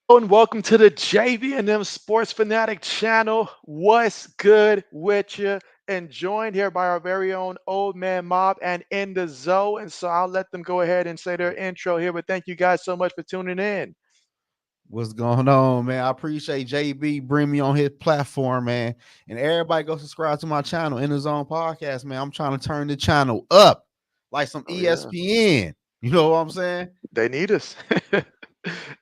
And welcome to the JV&M Sports Fanatic channel. What's good with you? And joined here by our very own old man Mob and in the Zoe. And so I'll let them go ahead and say their intro here. But thank you guys so much for tuning in. What's going on, man? I appreciate JB bring me on his platform, man. And everybody go subscribe to my channel in his own podcast, man. I'm trying to turn the channel up like some Oh yeah, ESPN. You know what I'm saying? they need us.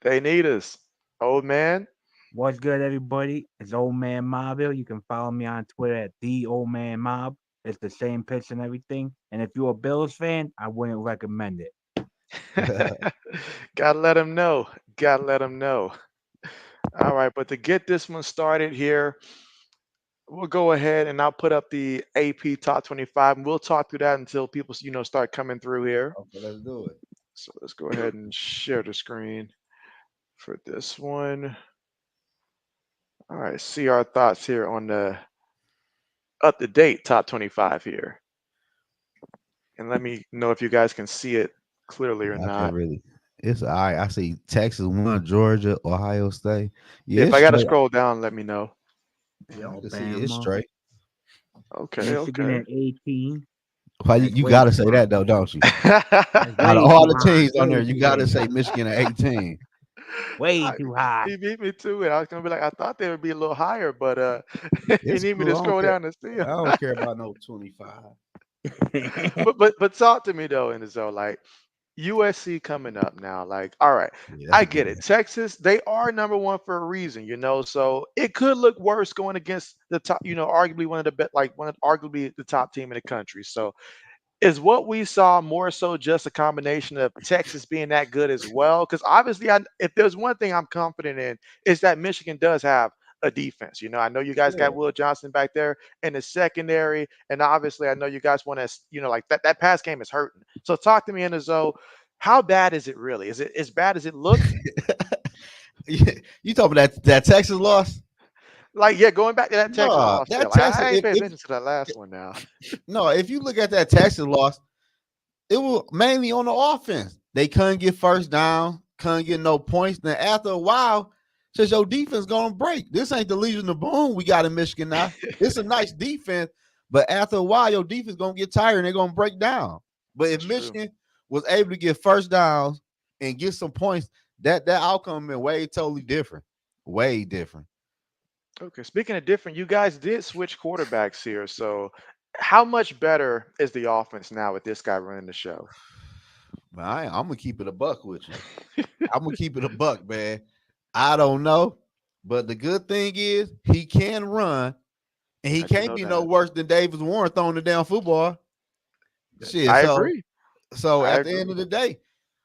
They need us. Old man. What's good, everybody? It's Old Man Mobile. You can follow me on Twitter at the Old Man Mob. It's the same pitch and everything. And if you're a Bills fan, I wouldn't recommend it. Gotta let them know. Gotta let them know. All right, but to get this one started here, we'll go ahead and I'll put up the AP top 25 and we'll talk through that until people, start coming through here. Okay, let's do it. So let's go ahead and share the screen for this one. All right, see our thoughts here on the up to date top 25 here. And let me know if you guys can see it clearly or I can't not. really. It's all right. I see Texas won, Georgia, Ohio State. Yeah, If it's I got to straight. scroll down, let me know. Yeah, I can see it. It's Alabama, straight. Okay, Michigan okay. at 18. Why you, That's you way gotta too say high. that though, don't you? That's Out of way all too the high. teams on there, Way you too gotta way say high. Michigan at 18. Way I- too high. he beat me to it. I was gonna be like, I thought they would be a little higher, but you It's need me cool. to I don't scroll care. down and see them. I don't care about no 25. But talk to me though, in the zone, like USC coming up now. Like, all right, Yeah, that's I a good get it. one. Texas, they are number one for a reason, so it could look worse going against the top, arguably one of the best, like one of arguably the top team in the country. So is what we saw more so just a combination of Texas being that good as well? Because obviously, if there's one thing I'm confident in, is that Michigan does have a defense. I know you guys Yeah. got Will Johnson back there in the secondary, and obviously, I know you guys want to, like that pass game is hurting. So talk to me, Enzo. How bad is it really? Is it as bad as it looked? You talking about that Texas loss? Like, yeah, going back to that Texas No, loss there. that Like, Texas. I ain't paying attention to that last one now. No, if you look at that Texas loss, it was mainly on the offense. They couldn't get first down, couldn't get no points. Then after a while, says your defense gonna break. This ain't the Legion of Boom we got in Michigan now. It's a nice defense, but after a while, your defense gonna get tired and they're gonna break down. But if That's true. Michigan was able to get first downs and get some points, that outcome been way totally different. Way different. Okay, speaking of different, you guys did switch quarterbacks here. So, how much better is the offense now with this guy running the show? Man, I'm gonna keep it a buck with you. I'm gonna keep it a buck, man. I don't know, but the good thing is he can run, and he I do can't know be no that. worse than Davis Warren throwing the down football. Shit. I So, agree. so I at the end agree. of the day,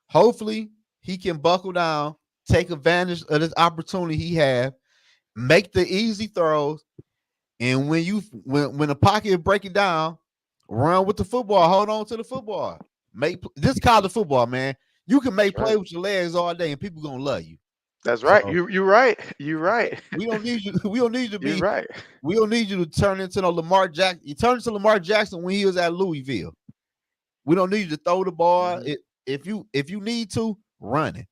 hopefully he can buckle down, take advantage of this opportunity he have, make the easy throws, and when the pocket is breaking down, run with the football, hold on to the football. Make this college football, man. You can That's make play right. with your legs all day, and people gonna love you. That's right. So You're right. You're right. we don't need you. We don't need you to You're be. right. We don't need you to turn into no Lamar Jackson. You turned into Lamar Jackson when he was at Louisville. We don't need you to throw the ball. Mhm. If you need to run it.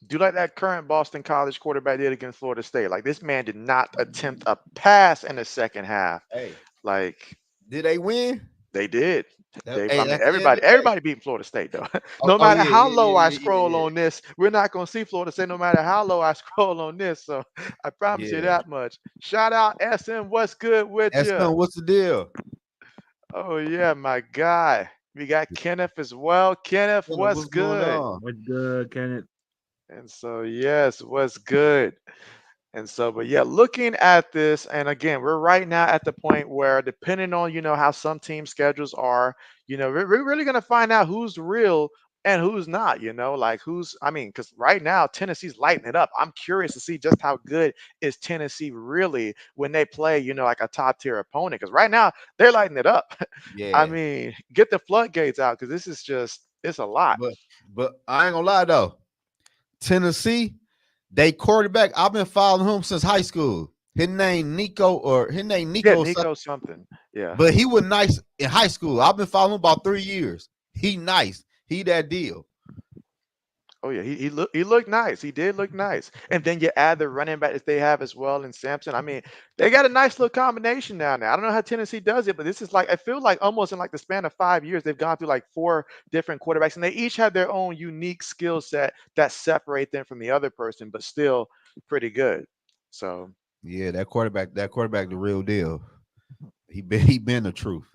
Do you like that current Boston College quarterback did against Florida State? Like this man did not attempt a pass in the second half. Hey, Like did they win? they did. I Hey, mean, at the end of the day. everybody beat Florida State though. Oh, No oh matter yeah, how yeah, low yeah, I yeah, yeah, scroll yeah. on this, we're not gonna see Florida State no matter how low I scroll on this. So I promise you Yeah. that much. Shout out SM, what's good with you? SM, what's the deal? Oh yeah, my guy. We got Kenneth as well. Kenneth, what's What's going good? on? What's good, Kenneth? And so yes, what's good? And so, but yeah, looking at this, and again, we're right now at the point where, depending on how some team schedules are, we're really gonna find out who's real and who's not. Like who's, I mean, because right now Tennessee's lighting it up. I'm curious to see just how good is Tennessee really when they play, like a top tier opponent. Because right now they're lighting it up. I Yeah. mean, get the floodgates out because this is just it's a lot. But I ain't gonna lie though. Tennessee, they quarterback. I've been following him since high school. His name Yeah, Nico, Nico something. Yeah. but he was nice in high school. I've been following him about 3 years. He nice. He that deal. Oh yeah, he looked nice. He did look nice. And then you add the running back that they have as well in Sampson. I mean, they got a nice little combination down there. I don't know how Tennessee does it, but this is like I feel like almost in like the span of 5 years, they've gone through like four different quarterbacks, and they each have their own unique skill set that separate them from the other person, but still pretty good. So Yeah, that quarterback, the real deal. He been the truth.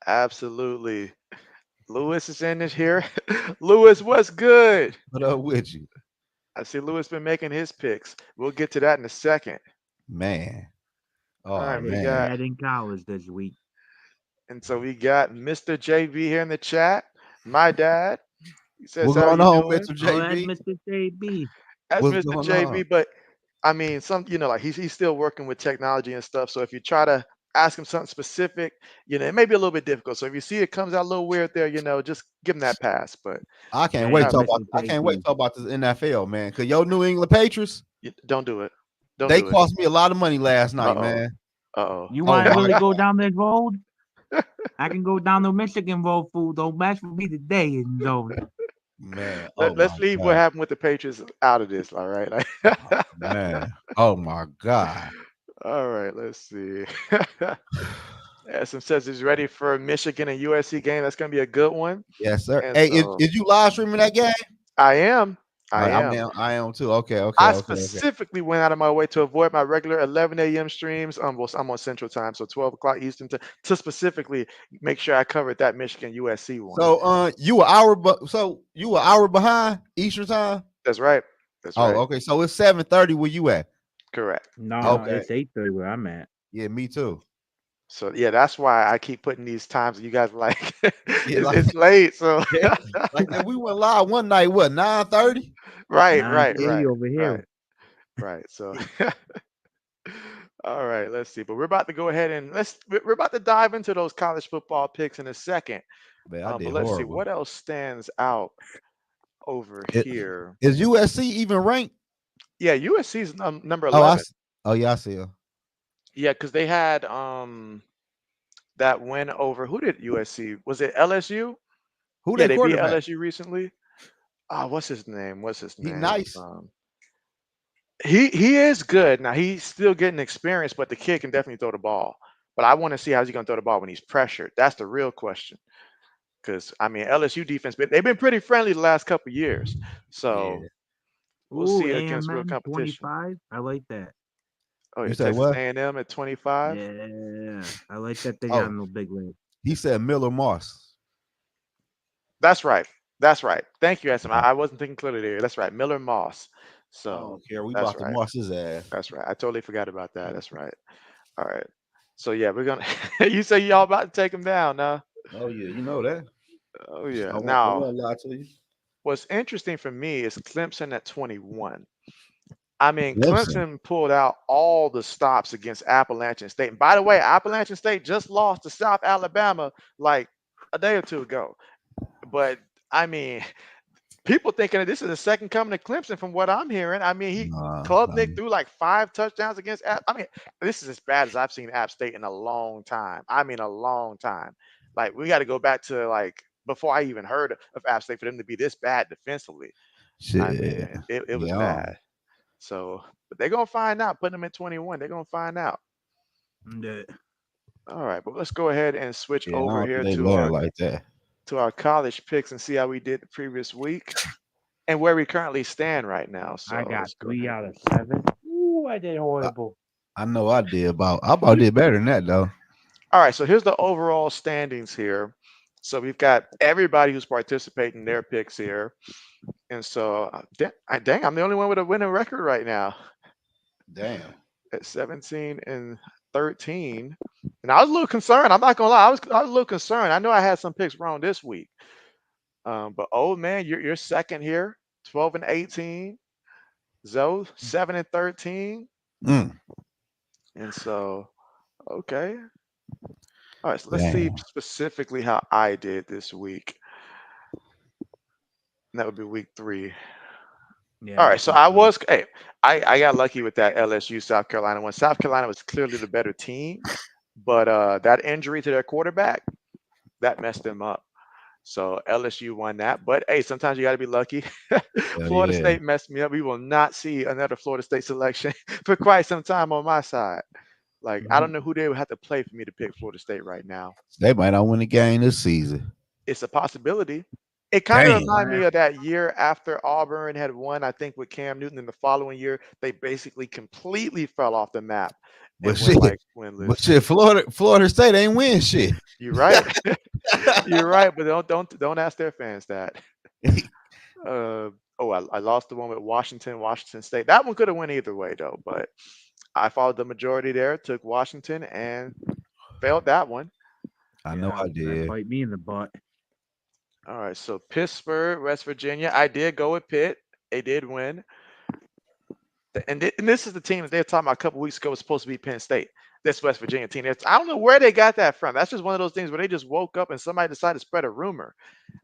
absolutely. Lewis is in this here. Lewis, what's good? What up with you, I see Lewis been making his picks. We'll get to that in a second. man? All Oh right, we Hey, man, got dad in college this week. and so we got Mr. JB here in the chat. My dad. He says, what's "How going you on, doing?" Mr. Oh, that's JB? Mr. JB. That's What's Mr. going on? JB. But I mean, some like he's still working with technology and stuff. So if you try to ask him something specific, it may be a little bit difficult. So if you see it comes out a little weird there, just give him that pass. But I can't wait Hey, to uh, talk about. Mr. I can't wait to JB. talk about this NFL, man. Cause your New England Patriots, don't do it. Don't they do it. cost me a lot of money last Uh night, oh. man. Uh oh. You Oh want to my really god, go down that road? I can go down the Michigan road, fool. Don't mess with me today, and Zoe. man. Oh my Let's leave what god, happened with the Patriots out of this. All right. man. Oh my god. All right. Let's see. SM says he's ready for Michigan and USC game. That's going to be a good one. Yes, sir. And Hey, so is you live streaming that game? I am. I I am. mean, I am too. Okay, okay, I okay, okay. specifically went out of my way to avoid my regular 11 a.m. streams. Well, I'm on Central Time, so 12 o'clock Eastern to specifically make sure I covered that Michigan USC one. So, you an hour behind Eastern time. That's right. That's Oh, right. okay. So it's 7:30 where you at? Correct. Yep. No, Okay. it's 8:30 where I'm at. Yeah, me too. So yeah, that's why I keep putting these times. You guys are like, Yeah, it's late. So yeah, like we went live one night. What 9:30? right, right, 9:30 right, over here. right, right. So all right, let's see. But we're about to go ahead and we're about to dive into those college football picks in a second. Man, I did But let's see horrible. what else stands out over It, here. is USC even ranked? Yeah, USC is number Oh, 11. oh yeah, I see her. Yeah, because they had that win over who did USC? Was it LSU? Who Yeah, they they beat quarterback? LSU recently. Ah, what's his name? What's his He name? nice. He is good. Now he's still getting experience, but the kid can definitely throw the ball. But I want to see how's he going to throw the ball when he's pressured. That's the real question. Because I mean, LSU defense, but they've been pretty friendly the last couple of years. So Yeah. we'll Ooh, see against real AMN competition. 25. I like that. Oh You yeah, say Texas what? A&M at 25. Yeah, I like that they got Oh, no big legs. he said Miller Moss. That's right. That's right. Thank you, SM. I, Uh, I wasn't thinking clearly there. That's right. Miller Moss. I So don't care. We that's about to right. Moss his ass. That's right. I totally forgot about that. That's right. All right. So yeah, we're gonna. You say y'all about to take him down, huh? Oh yeah, you know that. Oh yeah. I Now, won't lie to you. what's interesting for me is Clemson at 21. I mean, Clemson. Clemson pulled out all the stops against Appalachian State. And by the way, Appalachian State just lost to South Alabama like a day or two ago. But I mean, people thinking that this is the second coming of Clemson from what I'm hearing. I mean, Nah. Klubnik threw like 5 touchdowns against App. I mean, this is as bad as I've seen App State in a long time. I mean, a long time. Like we got to go back to like before I even heard of App State for them to be this bad defensively. I Shit. mean, it was Yeah. bad. So, but they're gonna find out. Putting them at 21, they're gonna find out. The- All right, but let's go ahead and switch Yeah, I over don't here think they learn like that. to our college picks and see how we did the previous week and where we currently stand right now. I So got let's go 3 ahead. out of 7. Ooh, I did I, horrible. I know I about did better than that though. All right, so here's the overall standings here. So we've got everybody who's participating their picks here, and so dang, I'm the only one with a winning record right now Damn. at 17 and 13. And I was a little concerned. I'm not gonna lie, I was a little concerned. I know I had some picks wrong this week, but oh man, you're second here, 12 and 18. Zoe 7 and 13, Mm, and so okay. All right, so let's see damn. specifically how I did this week. And that would be week 3. Yeah, All right, that's so week I 3. was hey, I got lucky with that LSU South Carolina one. South Carolina was clearly the better team, but that injury to their quarterback that messed them up. So LSU won that. But hey, sometimes you got to be lucky. Hell Florida yeah. State messed me up. We will not see another Florida State selection for quite some time on my side. Like, I don't know who they would have to play for me to pick Florida State right now. They might not win the game this season. It's a possibility. It kind of Damn. reminded Man, me of that year after Auburn had won, I think, with Cam Newton. In the following year, they basically completely fell off the map But and went shit, like but winless. shit, Florida State ain't win shit. You're right. You're right, but don't ask their fans that. I lost the one with Washington State. That one could have went either way though, but I followed the majority there, took Washington and failed that one. I know yeah, I that did. bite me in the butt. All right, so Pittsburgh, West Virginia. I did go with Pitt. They did win. And this is the team that they were talking about a couple weeks ago was supposed to be Penn State. This West Virginia team. I don't know where they got that from. That's just one of those things where they just woke up and somebody decided to spread a rumor,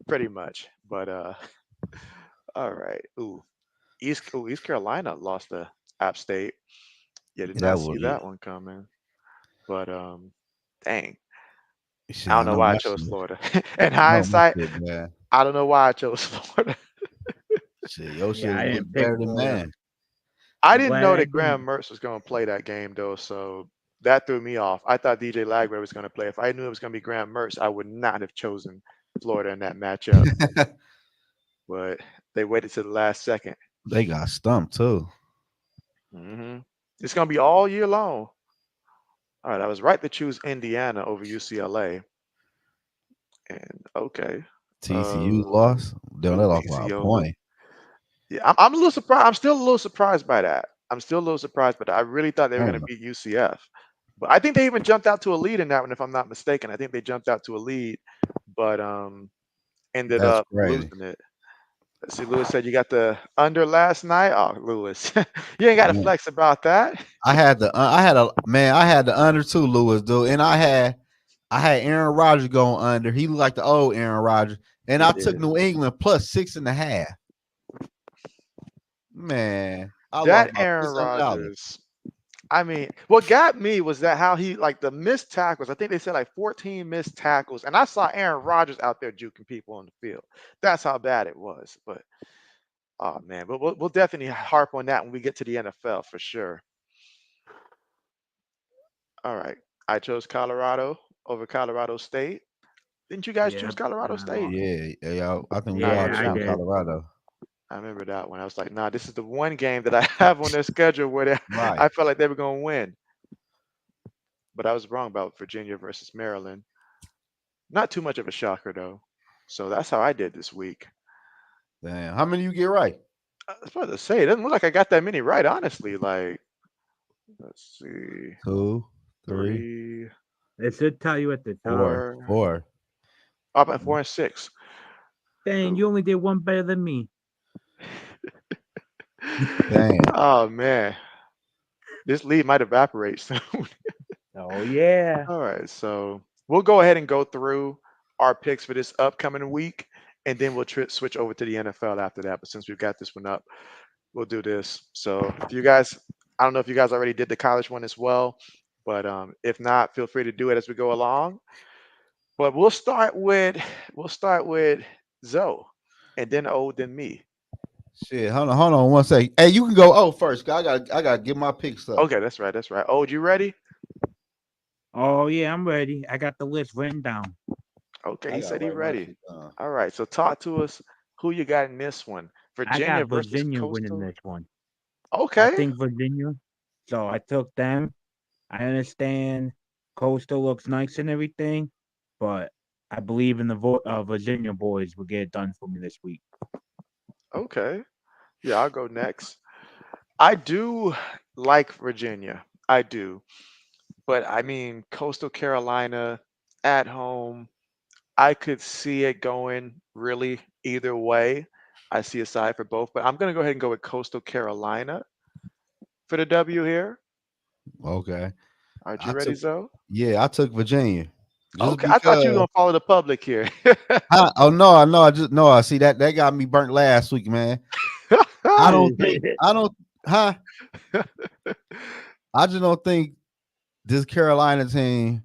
pretty much. But all right. East Carolina lost to App State. Yeah, did Yeah, not that see was that one coming. But dang, I shit. don't know why I chose Florida. In I know my hindsight, shit, man. I don't know why I chose Florida. Shit, your Yeah, shit I look didn't pick better than Florida. mine. I I'm didn't glad know I that Graham didn't. Mertz was going to play that game though, so that threw me off. I thought DJ Lagway was going to play. If I knew it was going to be Graham Mertz, I would not have chosen Florida in that matchup. But they waited to the last second. They got stumped too. It's going to be all year long. All right, I was right to choose Indiana over UCLA. And okay, TCU lost. They lost by a TCO. point. Yeah, I'm a little surprised. I'm still a little surprised by that. I'm still a little surprised, but I really thought they were going to Damn, beat UCF. But I think they even jumped out to a lead in that one, if I'm not mistaken. I think they jumped out to a lead, but ended that's up crazy. losing it. Let's see, Lewis said you got the under last night. Oh, Lewis, you ain't got to Man, flex about that. I had the under two Lewis dude, and I had Aaron Rodgers going under. He looked like the old Aaron Rodgers, and He I took did. New England plus 6.5. Man, I lost That about Aaron $600. Rodgers. I mean, what got me was that how he like the missed tackles. I think they said like 14 missed tackles, and I saw Aaron Rodgers out there juking people on the field. That's how bad it was. But oh man, but we'll definitely harp on that when we get to the NFL for sure. All right, I chose Colorado over Colorado State. Didn't you guys choose Yep, Colorado and I State? lost. Yeah, yeah, I think we I all remember Yeah, I that chose one. did. Colorado. I remember that one. I was like, nah, this is the one game that I have on their schedule where Right. I felt like they were going to win. But I was wrong about Virginia versus Maryland. Not too much of a shocker though. So that's how I did this week. Damn. How many you get right? I was about to say, it doesn't look like I got that many right, honestly. Like, let's see, Two, three, three, It should tell you at the top. four, four, four. up at 4 and 6. Dang, Ooh. you only did one better than me. Damn. Oh man, this lead might evaporate soon. Oh yeah. All right, so we'll go ahead and go through our picks for this upcoming week, and then we'll switch over to the NFL after that. But since we've got this one up, we'll do this. So if you guys, I don't know if you guys already did the college one as well, but if not, feel free to do it as we go along. But we'll start with Zoe, and then O, then me. Shit. Hold on one second. Hey, you can go first. 'Cause I gotta get my picks up. Okay, that's right, that's right. Oh, you ready? Oh yeah, I'm ready. I got the list written down. Okay, I he gotta said he write my ready. shit down. All right, so talk to us who you got in this one. I Virginia got versus Virginia winning Coastal. this one. I Okay. think Virginia. So I took them. I understand Coastal looks nice and everything, but I believe in the Virginia boys will get it done for me this week. Okay. Yeah, I'll go next. I do like Virginia. I do. But I mean, Coastal Carolina at home, I could see it going really either way. I see a side for both, but I'm going to go ahead and go with Coastal Carolina for the W here. Okay. Aren't you I ready, took Zoe? I took Virginia. Just Okay, I thought you were because going to follow the public here. oh no, I know. I just no. I see that got me burnt last week, man. I don't think I don't huh. I just don't think this Carolina team.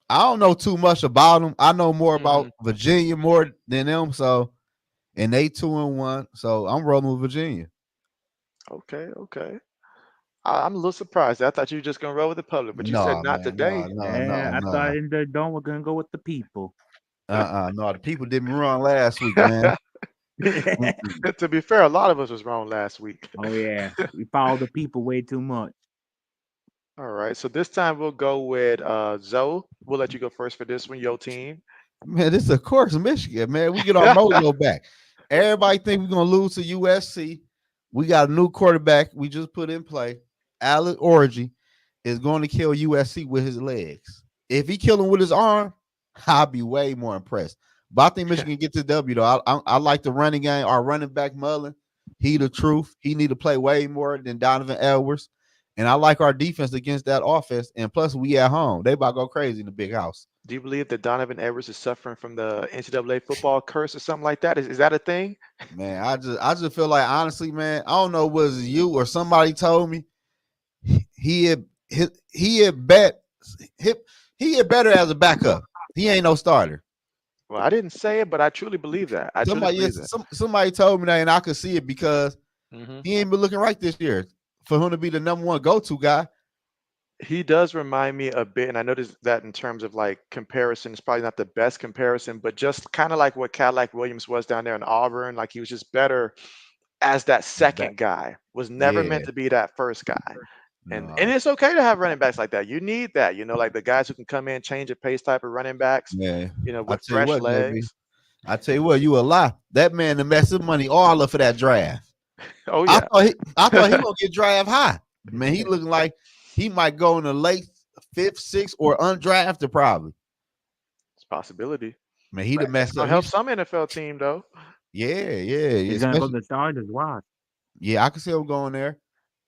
I don't know too much about them. I know more Hmm. about Virginia more than them. So, and they 2-1. So I'm rolling with Virginia. Okay, okay. I'm a little surprised. I thought you were just gonna roll with the public, but you said No, not man, no, today. no, Yeah, no, I thought no. in the dome we're gonna go with the people. No. The people did me wrong last week, man. Mm-mm. To be fair, a lot of us was wrong last week. Oh yeah, we follow the people way too much. All right, so this time we'll go with Zoe. We'll let you go first for this one, your team. Man, this is of course Michigan, man. We get our mojo back. Everybody think we're gonna lose to USC. We got a new quarterback we just put in play. Alec Orgy is going to kill USC with his legs. If he kill him with his arm, I'll be way more impressed. But I think Michigan get the W though. I like the running game. Our running back Mullen, he the truth. He need to play way more than Donovan Edwards. And I like our defense against that offense. And plus, we at home. They about to go crazy in the big house. Do you believe that Donovan Edwards is suffering from the NCAA football curse or something like that? Is that a thing? Man, I just feel like honestly, man, I don't know was it you or somebody told me he had bet he, he had better as a backup. He ain't no starter. Well, I didn't say it, but I truly believe that. I truly Somebody believe yes, that. somebody told me that, and I could see it because Hmm. he ain't been looking right this year. For him to be the number one go-to guy, He does remind me a bit, and I noticed that in terms of like comparison, it's probably not the best comparison, but just kind of like what Cadillac Williams was down there in Auburn. Like he was just better as that back, second guy, was never meant yeah, to be that first guy. And no, it's okay to have running backs like that. You need that, like the guys who can come in, change the pace type of running backs, man. I with tell you fresh what, JB, legs. I tell you what, you a lie. That man invested money all up for that draft. Oh I yeah, thought he gonna get draft high. Man, he looking like he might go in the late fifth, sixth, or undrafted probably. it's a possibility. Man, he But the it's messed up. gonna help some NFL team though. Yeah, He's gonna go especially to the Stars. Watch yeah. I can see him going there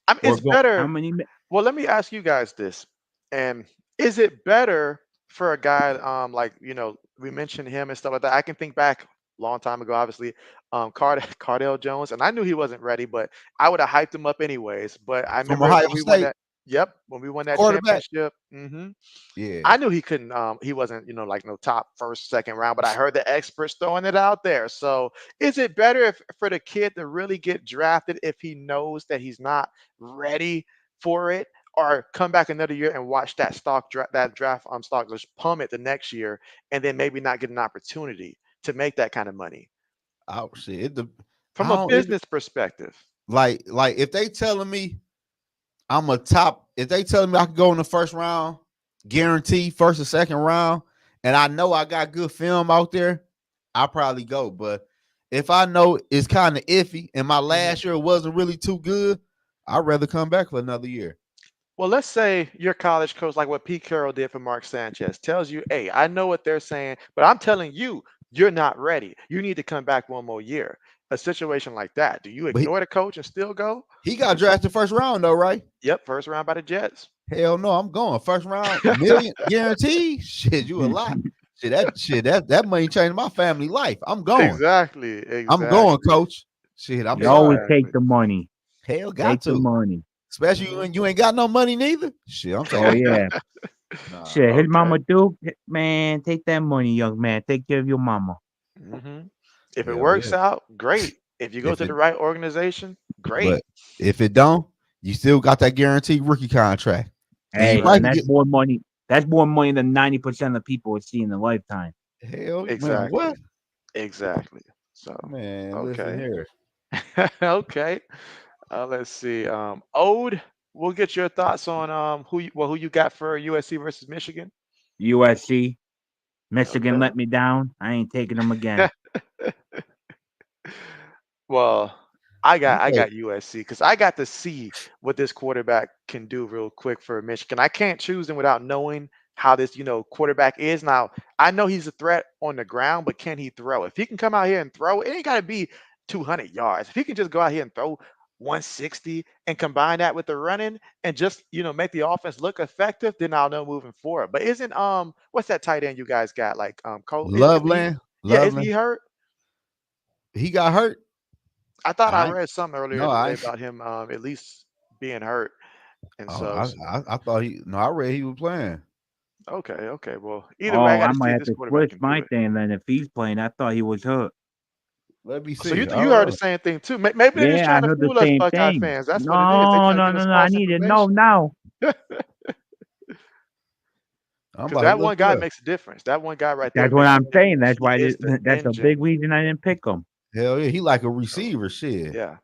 I mean, or it's go. how better. many. Well, let me ask you guys this. And is it better for a guy like, we mentioned him and stuff like that. I can think back a long time ago, obviously, Cardell Jones, and I knew he wasn't ready, but I would have hyped him up anyways. But I From remember Ohio when we won State that, yep, when we won that quarterback. championship. Yeah, I knew he couldn't. He wasn't, like no top first, second round. But I heard the experts throwing it out there. So, is it better for the kid to really get drafted if he knows that he's not ready for it, or come back another year and watch that draft stock just plummet the next year, and then maybe not get an opportunity to make that kind of money oh shit. from I a don't business perspective? like if they telling me I'm a top. If they telling me I could go in the first round, guarantee first or second round, and I know I got good film out there, I'll probably go. But if I know it's kind of iffy and my Mhm. last year wasn't really too good, I'd rather come back for another year. Well, let's say your college coach, like what Pete Carroll did for Mark Sanchez, tells you, "Hey, I know what they're saying, but I'm telling you, you're not ready. You need to come back one more year." A situation like that, do you But ignore the coach and still go? he got drafted first round though, right? Yep, first round by the Jets. Hell no, I'm going first round million guarantee. Shit, you a lie. That money changed my family life. I'm going. Exactly, I'm going, exactly, coach. Shit, I'm You always sorry. take exactly. the money. Hell, got Take the to. money. Especially Hmm. when you ain't got no money neither. Shit, I'm Oh taking. yeah. Nah. Shit, his Okay. mama do. Man, take that money, young man. Take care of your mama. Hmm. If it Hell works yeah. out, great. If you go If to it the right organization, great. but if it don't, you still got that guaranteed rookie contract. And you Hey, might and Right. that's get more money. That's more money than 90% of people would see in a lifetime. hell man, Exactly. what? Exactly. So, Man, listen okay. here. Okay. Let's see. Ode, we'll get your thoughts on who you got for USC versus Michigan. USC, Michigan Okay. let me down. I ain't taking them again. Well, I'm I taking got USC because I got to see what this quarterback can do real quick for Michigan. I can't choose him without knowing how this, quarterback is. Now, I know he's a threat on the ground, but can he throw? If he can come out here and throw, it ain't got to be 200 yards. If he can just go out here and throw 160 and combine that with the running and just, make the offense look effective, then I'll know moving forward. But isn't what's that tight end you guys got? Like Cole, isn't he? Loveland. Yeah, isn't he Loveland. hurt? He got hurt. I thought I I read something earlier no, today I about him at least being hurt, and oh, so I thought he no, I read he was playing. Okay, okay. Well, either way, I Oh, got I to see might if have this to quarterback switch can do my it. thing then. If he's playing, I thought he was hurt. Let me So see. I you don't heard the know. same thing too. Maybe they're just Yeah, trying I to heard the fool us, same Buckeye thing. fans. That's what it is. They No, trying to no, give no, us no. I false need to know information. now. I'm Because about to that look one it guy up. makes a difference. That one guy right there That's what makes a I'm saying. difference. That's He why. is the That's a big engine. reason I didn't pick him. Hell yeah, he like a So receiver. Shit. yeah,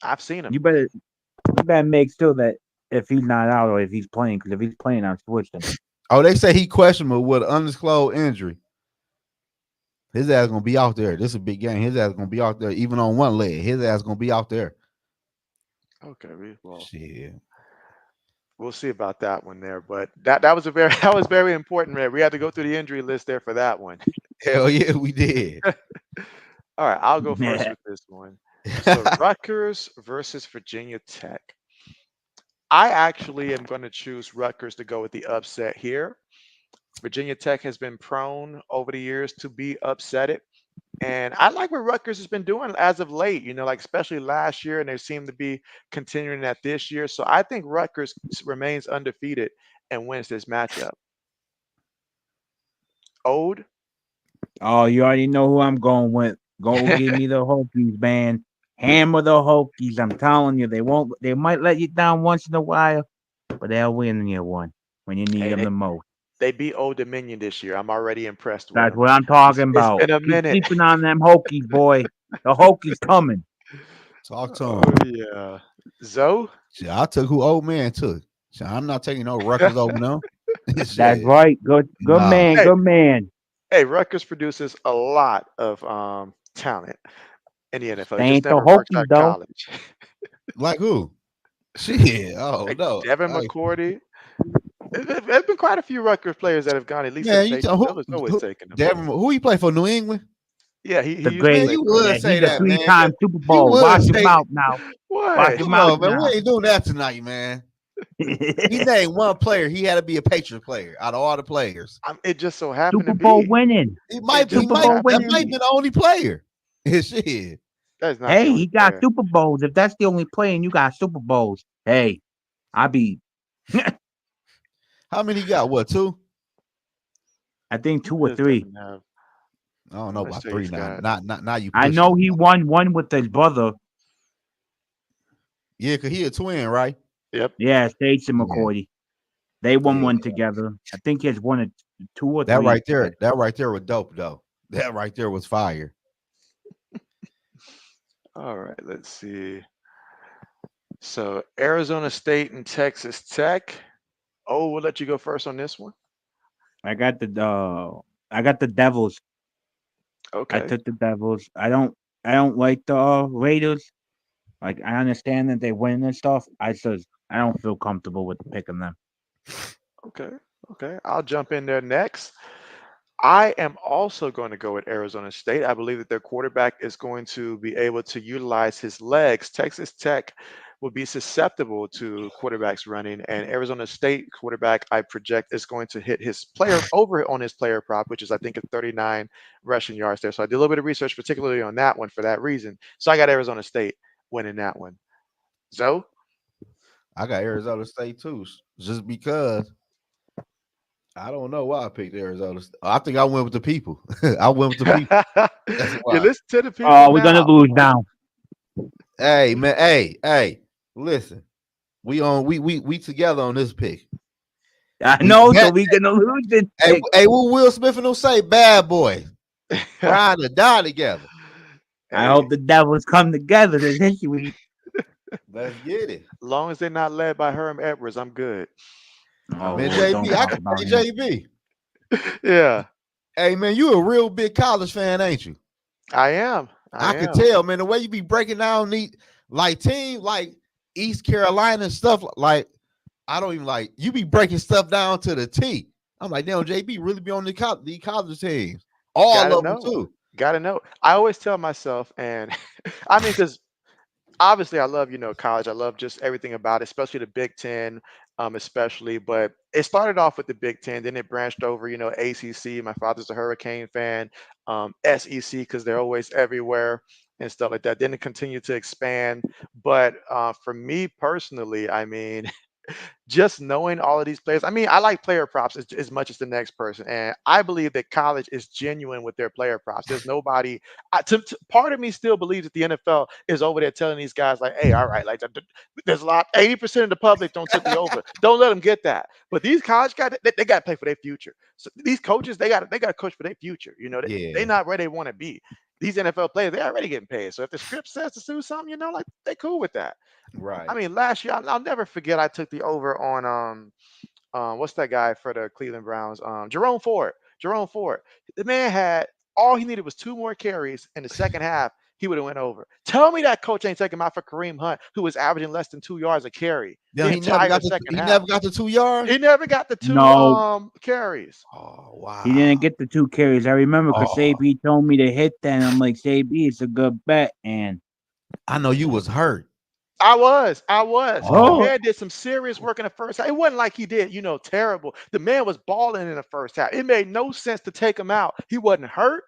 I've seen him. You better make sure that if he's not out or if he's playing, because if he's playing, I'm switching. Oh, they say he questionable with an undisclosed injury. His ass gonna be out there. This is a big game. His ass gonna be out there, even on one leg. His ass gonna be out there. Okay, well, Shit. we'll see about that one there. But that was a very that was very important, man. We had to go through the injury list there for that one. Hell yeah, we did. All right, I'll go first Yeah. with this one. So Rutgers versus Virginia Tech. I actually am going to choose Rutgers to go with the upset here. Virginia Tech has been prone over the years to be upsetted. And I like what Rutgers has been doing as of late, like especially last year, and they seem to be continuing that this year. So I think Rutgers remains undefeated and wins this matchup. Ode? Oh, you already know who I'm going with. Go give me the Hokies, man. Hammer the Hokies. I'm telling you, they won't. They might let you down once in a while, but they'll win you one when you need Hey, them they, the most. they beat Old Dominion this year. I'm already impressed with That's them. what I'm It's, talking it's about. been a Keep minute. sleeping on them Hokies, boy. The Hokies coming. Talk to Oh him. yeah. Zoe? Shit, I took who old man took. Shit, I'm not taking no Rutgers over them. That's Shit. right. Good Nah. man. Hey, Good man. hey, Rutgers produces a lot of talent in the NFL. It They just ain't the never works Hokies out though. college. Like who? Shit. Oh Like no. Devin Like, McCourty. There's been quite a few Rutgers players that have gone at least to the man, you state. tell Bill is always who taking them. Devin, who he play for New England? Yeah, he The used to Man, play greatest. you for Yeah, would us. say he's a that, man. three-time Super You Bowl. would Watch him say out now. Watch What? him come out on, man. We now. ain't doing that tonight, man. He named one player. He had to be a Patriot player out of all the players. It just so happened to Super Bowl be. winning. It He just Super so might Bowl happened that to winning. might be be. the only player. Shit. That's not the Hey, only he got player. Super Bowls. If that's the only play and you got Super Bowls, hey, I be. How many he got? What, two? I think Who two or does three. Devin have? I don't I know want to about say three he's now. got. Not now you I pushing know it. he won one with his brother. Yeah, cause he a twin, right? Yep. Yeah, States and Yeah, McCoy. They won yeah. one together. I think he has one or two or That three. right there, that right there was dope though. That right there was fire. All right. Let's see. So Arizona State and Texas Tech. Oh, we'll let you go first on this one. I got the Devils. I Okay. took the Devils. I don't like the Raiders. Like I understand that they win and stuff. I don't feel comfortable with picking them. Okay. Okay. I'll jump in there next. I am also going to go with Arizona State. I believe that their quarterback is going to be able to utilize his legs. Texas Tech will be susceptible to quarterbacks running, and Arizona State quarterback, I project, is going to hit his player over on his player prop, which is I think at 39 rushing yards there. So I did a little bit of research, particularly on that one for that reason. So I got Arizona State winning that one. Zoe? I got Arizona State too, just because I don't know why I picked Arizona. I think I went with the people. I went with the people. That's You why. listen to the people Oh, we're gonna now. lose now. Hey man, hey, listen. We together on this pick. I We know, so bet. we gonna lose this Hey, pick. hey, what Will Smith and them say? Bad boy, ride or die together. I Hey, hope the Devils come together this week. Let's get it, long as they're not led by Herm Edwards, I'm good. man. Oh, JB, don't I talk can about say him. JB. Yeah, Hey man, you a real big college fan, ain't you? I am. I I can am. tell, man. The way you be breaking down like team like East Carolina and stuff like I don't even like you be breaking stuff down to the T. I'm like, damn, JB really be on the college teams, all Gotta of them know. too. Gotta know. I always tell myself, and I mean, because obviously I love, college. I love just everything about it, especially the Big Ten, especially. But it started off with the Big Ten, then it branched over, ACC. My father's a Hurricane fan, SEC because they're always everywhere and stuff like that. Then it continued to expand. But for me personally, I mean, just knowing all of these players. I mean, I like player props as much as the next person, and I believe that college is genuine with their player props. There's nobody. Part of me still believes that the NFL is over there telling these guys like, "Hey, all right, like there's a lot. 80% of the public don't took the over. Don't let them get that." But these college guys, they got to play for their future. So these coaches, they got to coach for their future. They Yeah, not where they want to be. These NFL players, they already getting paid. So if the script says to do something, like they cool with that. I right. mean, last year I'll never forget. I took the over on what's that guy for the Cleveland Browns? Jerome Ford. Jerome Ford. The man had all he needed was two more carries in the second half. He would have went over. Tell me that coach ain't taking him out for Kareem Hunt, who was averaging less than 2 yards a carry Now the entire second he half. never got the 2 yards. He never got the two No, carries. Oh he wow. didn't get the 2 carries. I remember because Oh, AB told me to hit that. And I'm like, AB, it's a good bet. And I know you was hurt. I was. The Oh, oh, man did some serious work in the first half. It wasn't like he did, terrible. The man was balling in the first half. It made no sense to take him out. He wasn't hurt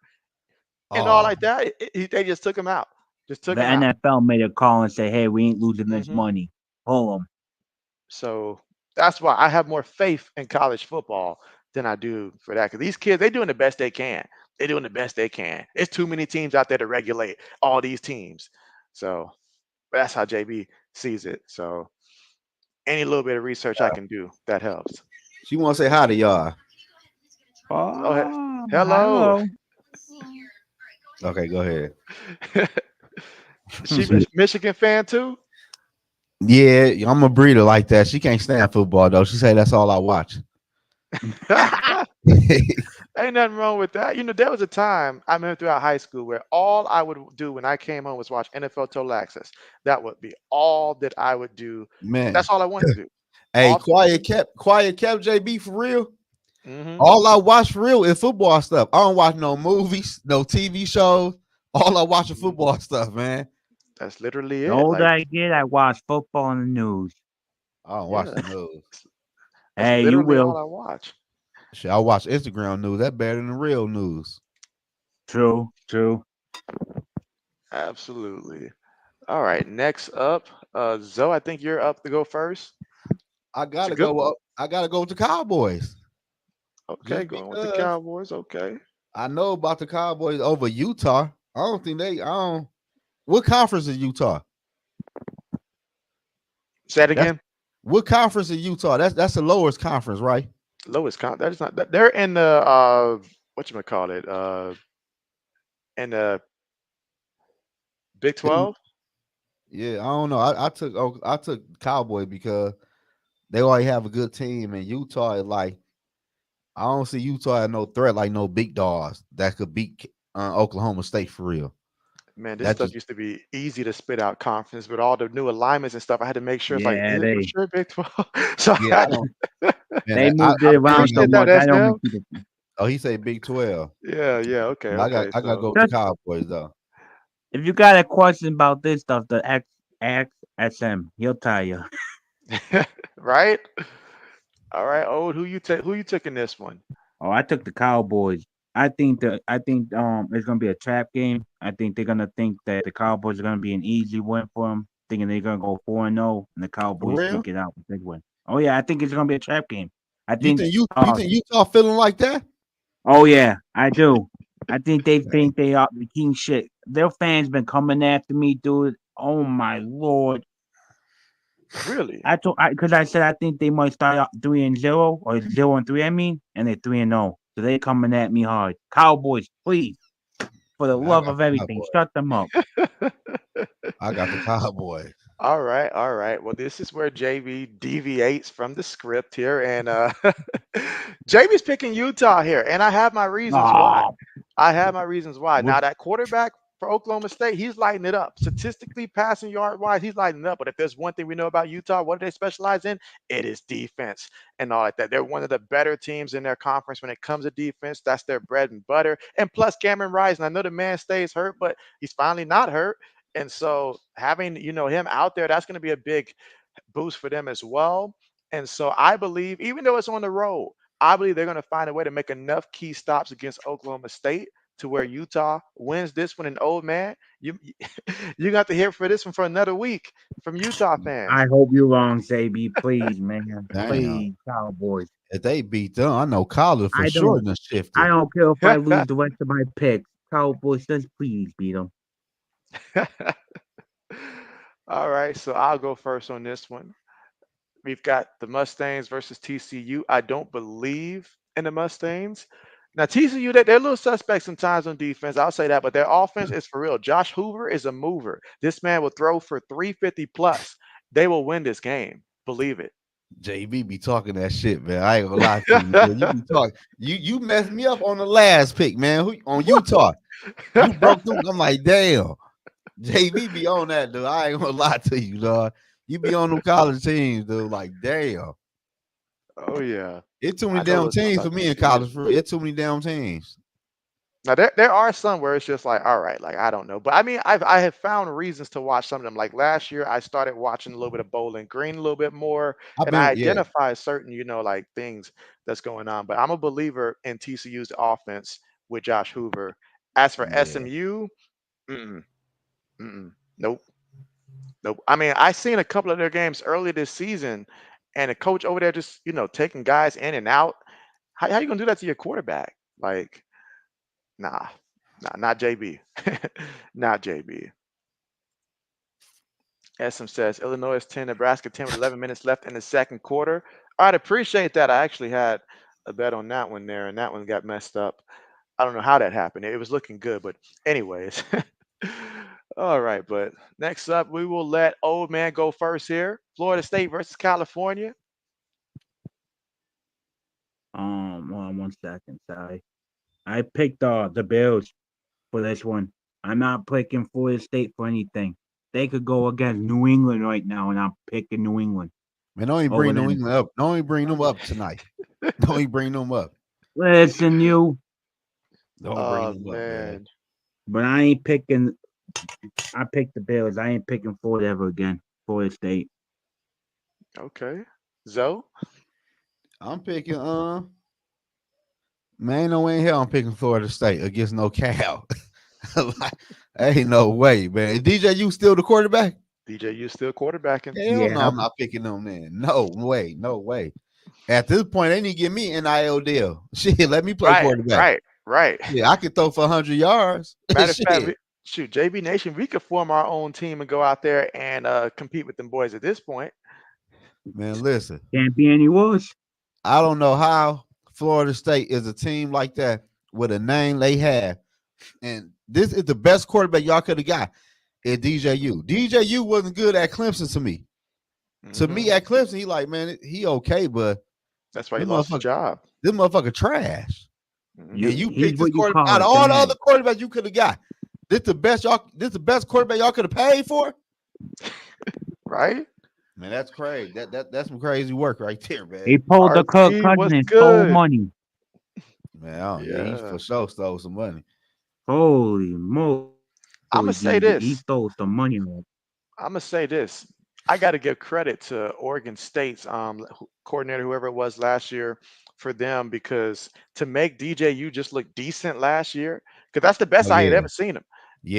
and all oh, like that. They just took him out. Just took the him out. NFL made a call and say, hey, we ain't losing this hmm money. Pull him. So that's why I have more faith in college football than I do for that. Because these kids, they're doing the best they can. They're doing the best they can. It's too many teams out there to regulate all these teams. So that's how JB sees it. So any little bit of research I can do that helps. she want to say hi to y'all. Oh, Oh, hello. hello. Okay, go ahead. She Michigan fan too? Yeah, I'm a breeder like that. She can't stand football though. She say that's all I watch. Ain't nothing wrong with that. There was a time I remember throughout high school where all I would do when I came home was watch NFL Total Access. That would be all that I would do. Man, That's all I wanted to do. hey, Off season. quiet kept JB for real. hmm All I watch for real is football stuff. I don't watch no movies, no TV shows. All I watch is hmm football stuff, man. That's literally The it. older Like, I get, I watch football on the news. I don't watch yeah, the news. that's Hey, you literally all will. I watch. Shit, I watch Instagram news. That better than the real news. True, true. Absolutely. All right. Next up, Zoe, I think you're up to go first. I It's a gotta good go one. up. I gotta go with the Cowboys Okay, just going with the because Cowboys. Okay. I know about the Cowboys over Utah. I don't think they. I don't. What conference is Utah? Say that That's again. what conference is Utah? That's the lowest conference, right? Lowest count. That is not. They're in the what you call it? In the Big They- 12. yeah, I don't know. I took Cowboy because they already have a good team, and Utah is like I don't see Utah as no threat like no big dogs that could beat Oklahoma State for real. Man, this That stuff just used to be easy to spit out conference, but all the new alignments and stuff, I had to make sure it's like, Yeah, is it for they sure Big 12? So I yeah, I had don't to man. they moved it I around believe so appreciate that, much. I don't SNL. repeat it. oh he said Big 12. Yeah, yeah, okay, Yeah, okay. I got to So go with the Just Cowboys though. if you got a question about this stuff, the XSM, he'll tell you. right? All right, old. Who you took in this one? Oh, I took the Cowboys. I think it's gonna be a trap game. I think they're gonna think that the Cowboys are gonna be an easy win for them, thinking they're gonna go 4-0, and the For Cowboys real? sneak it out with a big win. Oh yeah, I think it's gonna be a trap game. I You think. think you think Utah feeling like that? Oh yeah, I do. I think they think they are the king shit. Their fans been coming after me, dude. Oh my lord. Really? I told because I said I think they might start out 3-0 or 0-3. I mean, and they're 3-0. So they coming at me hard. Cowboys, please, for the Man, I love got of the everything, Cowboys. shut them up. I got the Cowboys. All right, all right. Well, this is where JB deviates from the script here, and JB's picking Utah here, and I have my reasons why. Oh, I have my reasons why. What Now that quarterback for Oklahoma State, he's lighting it up. Statistically, passing yard wise, he's lighting it up. But if there's one thing we know about Utah, what do they specialize in? It is defense and all like that. They're one of the better teams in their conference when it comes to defense. That's their bread and butter. And plus Cameron Rising. I know the man stays hurt, but he's finally not hurt. And so having him out there, that's going to be a big boost for them as well. And so I believe, even though it's on the road, I believe they're going to find a way to make enough key stops against Oklahoma State to where Utah wins this one. An old man, you got to hear for this one for another week from Utah I fans. hope you're wrong, Saby. Please, man. Damn. Please, Cowboys. If they beat them, I know college for I sure don't. done I shifted. don't care if I lose the rest of my picks. Cowboys, just please beat them. All right, so I'll go first on this one. We've got the Mustangs versus TCU. I don't believe in the Mustangs. Now TCU, they're a little suspect sometimes on defense. I'll say that, but their offense is for real. Josh Hoover is a mover. This man will throw for 350 plus. They will win this game. Believe it. JB be talking that shit, man. I ain't gonna lie to you, man. You be talking. You messed me up on the last pick, man. On Utah, you broke them. I'm like, damn. JB be on that, dude. I ain't gonna lie to you, dog. You be on them college teams, dude. Like, damn. Oh yeah, It's too many I know a damn little something teams for about me in TCU. college. For it's too many damn teams. Now there are some where it's just like, all right, like I don't know, but I mean, I have found reasons to watch some of them. Like last year, I started watching a little bit of Bowling Green a little bit more, I've and I been, yeah, identify certain, like things that's going on. But I'm a believer in TCU's offense with Josh Hoover. As for yeah. SMU, mm-mm, mm-mm, nope, nope. I mean, I seen a couple of their games early this season, and the coach over there just, taking guys in and out. How you gonna do that to your quarterback? Like, nah, nah, not JB. Not JB. SM says Illinois is 10, Nebraska 10 with 11 minutes left in the second quarter. I'd appreciate that. I actually had a bet on that one there, and that one got messed up. I don't know how that happened. It was looking good, but anyways. All right, but next up, we will let old man go first here. Florida State versus California. Hold on 1 second. Sorry. I picked the Bills for this one. I'm not picking Florida State for anything. They could go against New England right now, and I'm picking New England Man, don't even over bring New them. England up. Don't even bring them up tonight. Don't even bring them up. Listen, you. Don't bring Oh them up, man. man. But I ain't picking. I picked the Bills. I ain't picking Florida ever again. Florida State. Okay. Zoe? I'm picking man, no way in hell I'm picking Florida State against no Cal. Like, ain't no way, man. Is DJU still the quarterback? DJU still quarterbacking. Hell no, Yeah. I'm not picking them, man. No way, no way. At this point, they need to give me an NIL deal. Shit, let me play Right, quarterback. right, right. Yeah, I could throw for 100 yards. Matter of fact, Shit, shoot, JB Nation, we could form our own team and go out there and compete with them boys at this point. man, listen. Can't be any worse. I don't know how Florida State is a team like that with a name they have. And this is the best quarterback y'all could have got at DJU. DJU wasn't good at Clemson to me. To Hmm. me at Clemson, he like, man, he okay, but That's why he this lost his motherfucker, job. this motherfucker trash. And Hmm. You. you He's picked this what you quarterback call out a of all the other bag. quarterbacks you could have got. This the best quarterback y'all could have paid for? Right? Man, that's crazy. That's some crazy work right there, man. He pulled the Kirk RT Cousins was and stole good. money. Man, oh yeah, he Yeah. for sure stole some money. Holy moly, DJ. I'm gonna He say stole this. some money. I'm gonna say this. I got to give credit to Oregon State's coordinator, whoever it was last year, for them because to make DJU just look decent last year, because that's the Oh best I had yeah, ever seen him.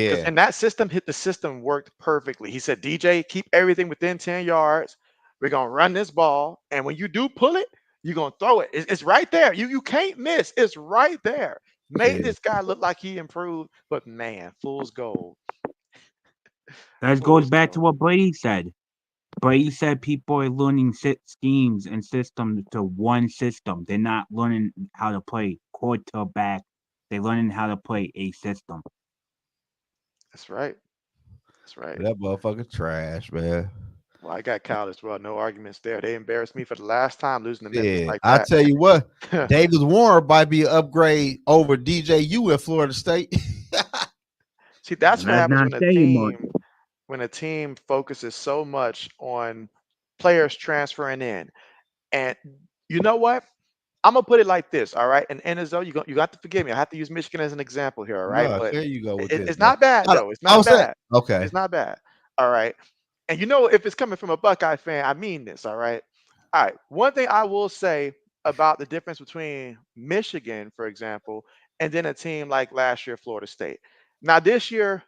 Because yeah, in that system, hit the system worked perfectly. He said, DJ, keep everything within 10 yards. We're gonna run this ball, and when you do pull it, you're gonna throw it. It's right there. You can't miss. It's right there. Made yeah. this guy look like he improved, but man, fool's gold. That goes Fool's back to gold. what Brady said. Brady said people are learning schemes and systems to one system. They're not learning how to play quarterback. They're learning how to play a system. That's right. That's right. That motherfucker trash, man. Well, I got Cal as well. No arguments there. They embarrassed me for the last time losing to Memphis Yeah, like I that. tell you what, Davis Warren might be an upgrade over DJU at Florida State. See, that's what That's happens not saying much. when a team focuses so much on players transferring in. And you know what? I'm gonna put it like this, all right. And as though you got to forgive me. I have to use Michigan as an example here, all right. No, But there you go with this, it's man. not bad I, though. It's I not was saying, bad. okay, It's not bad. All right. And if it's coming from a Buckeye fan, I mean this, all right. All right. One thing I will say about the difference between Michigan, for example, and then a team like last year, Florida State. Now this year,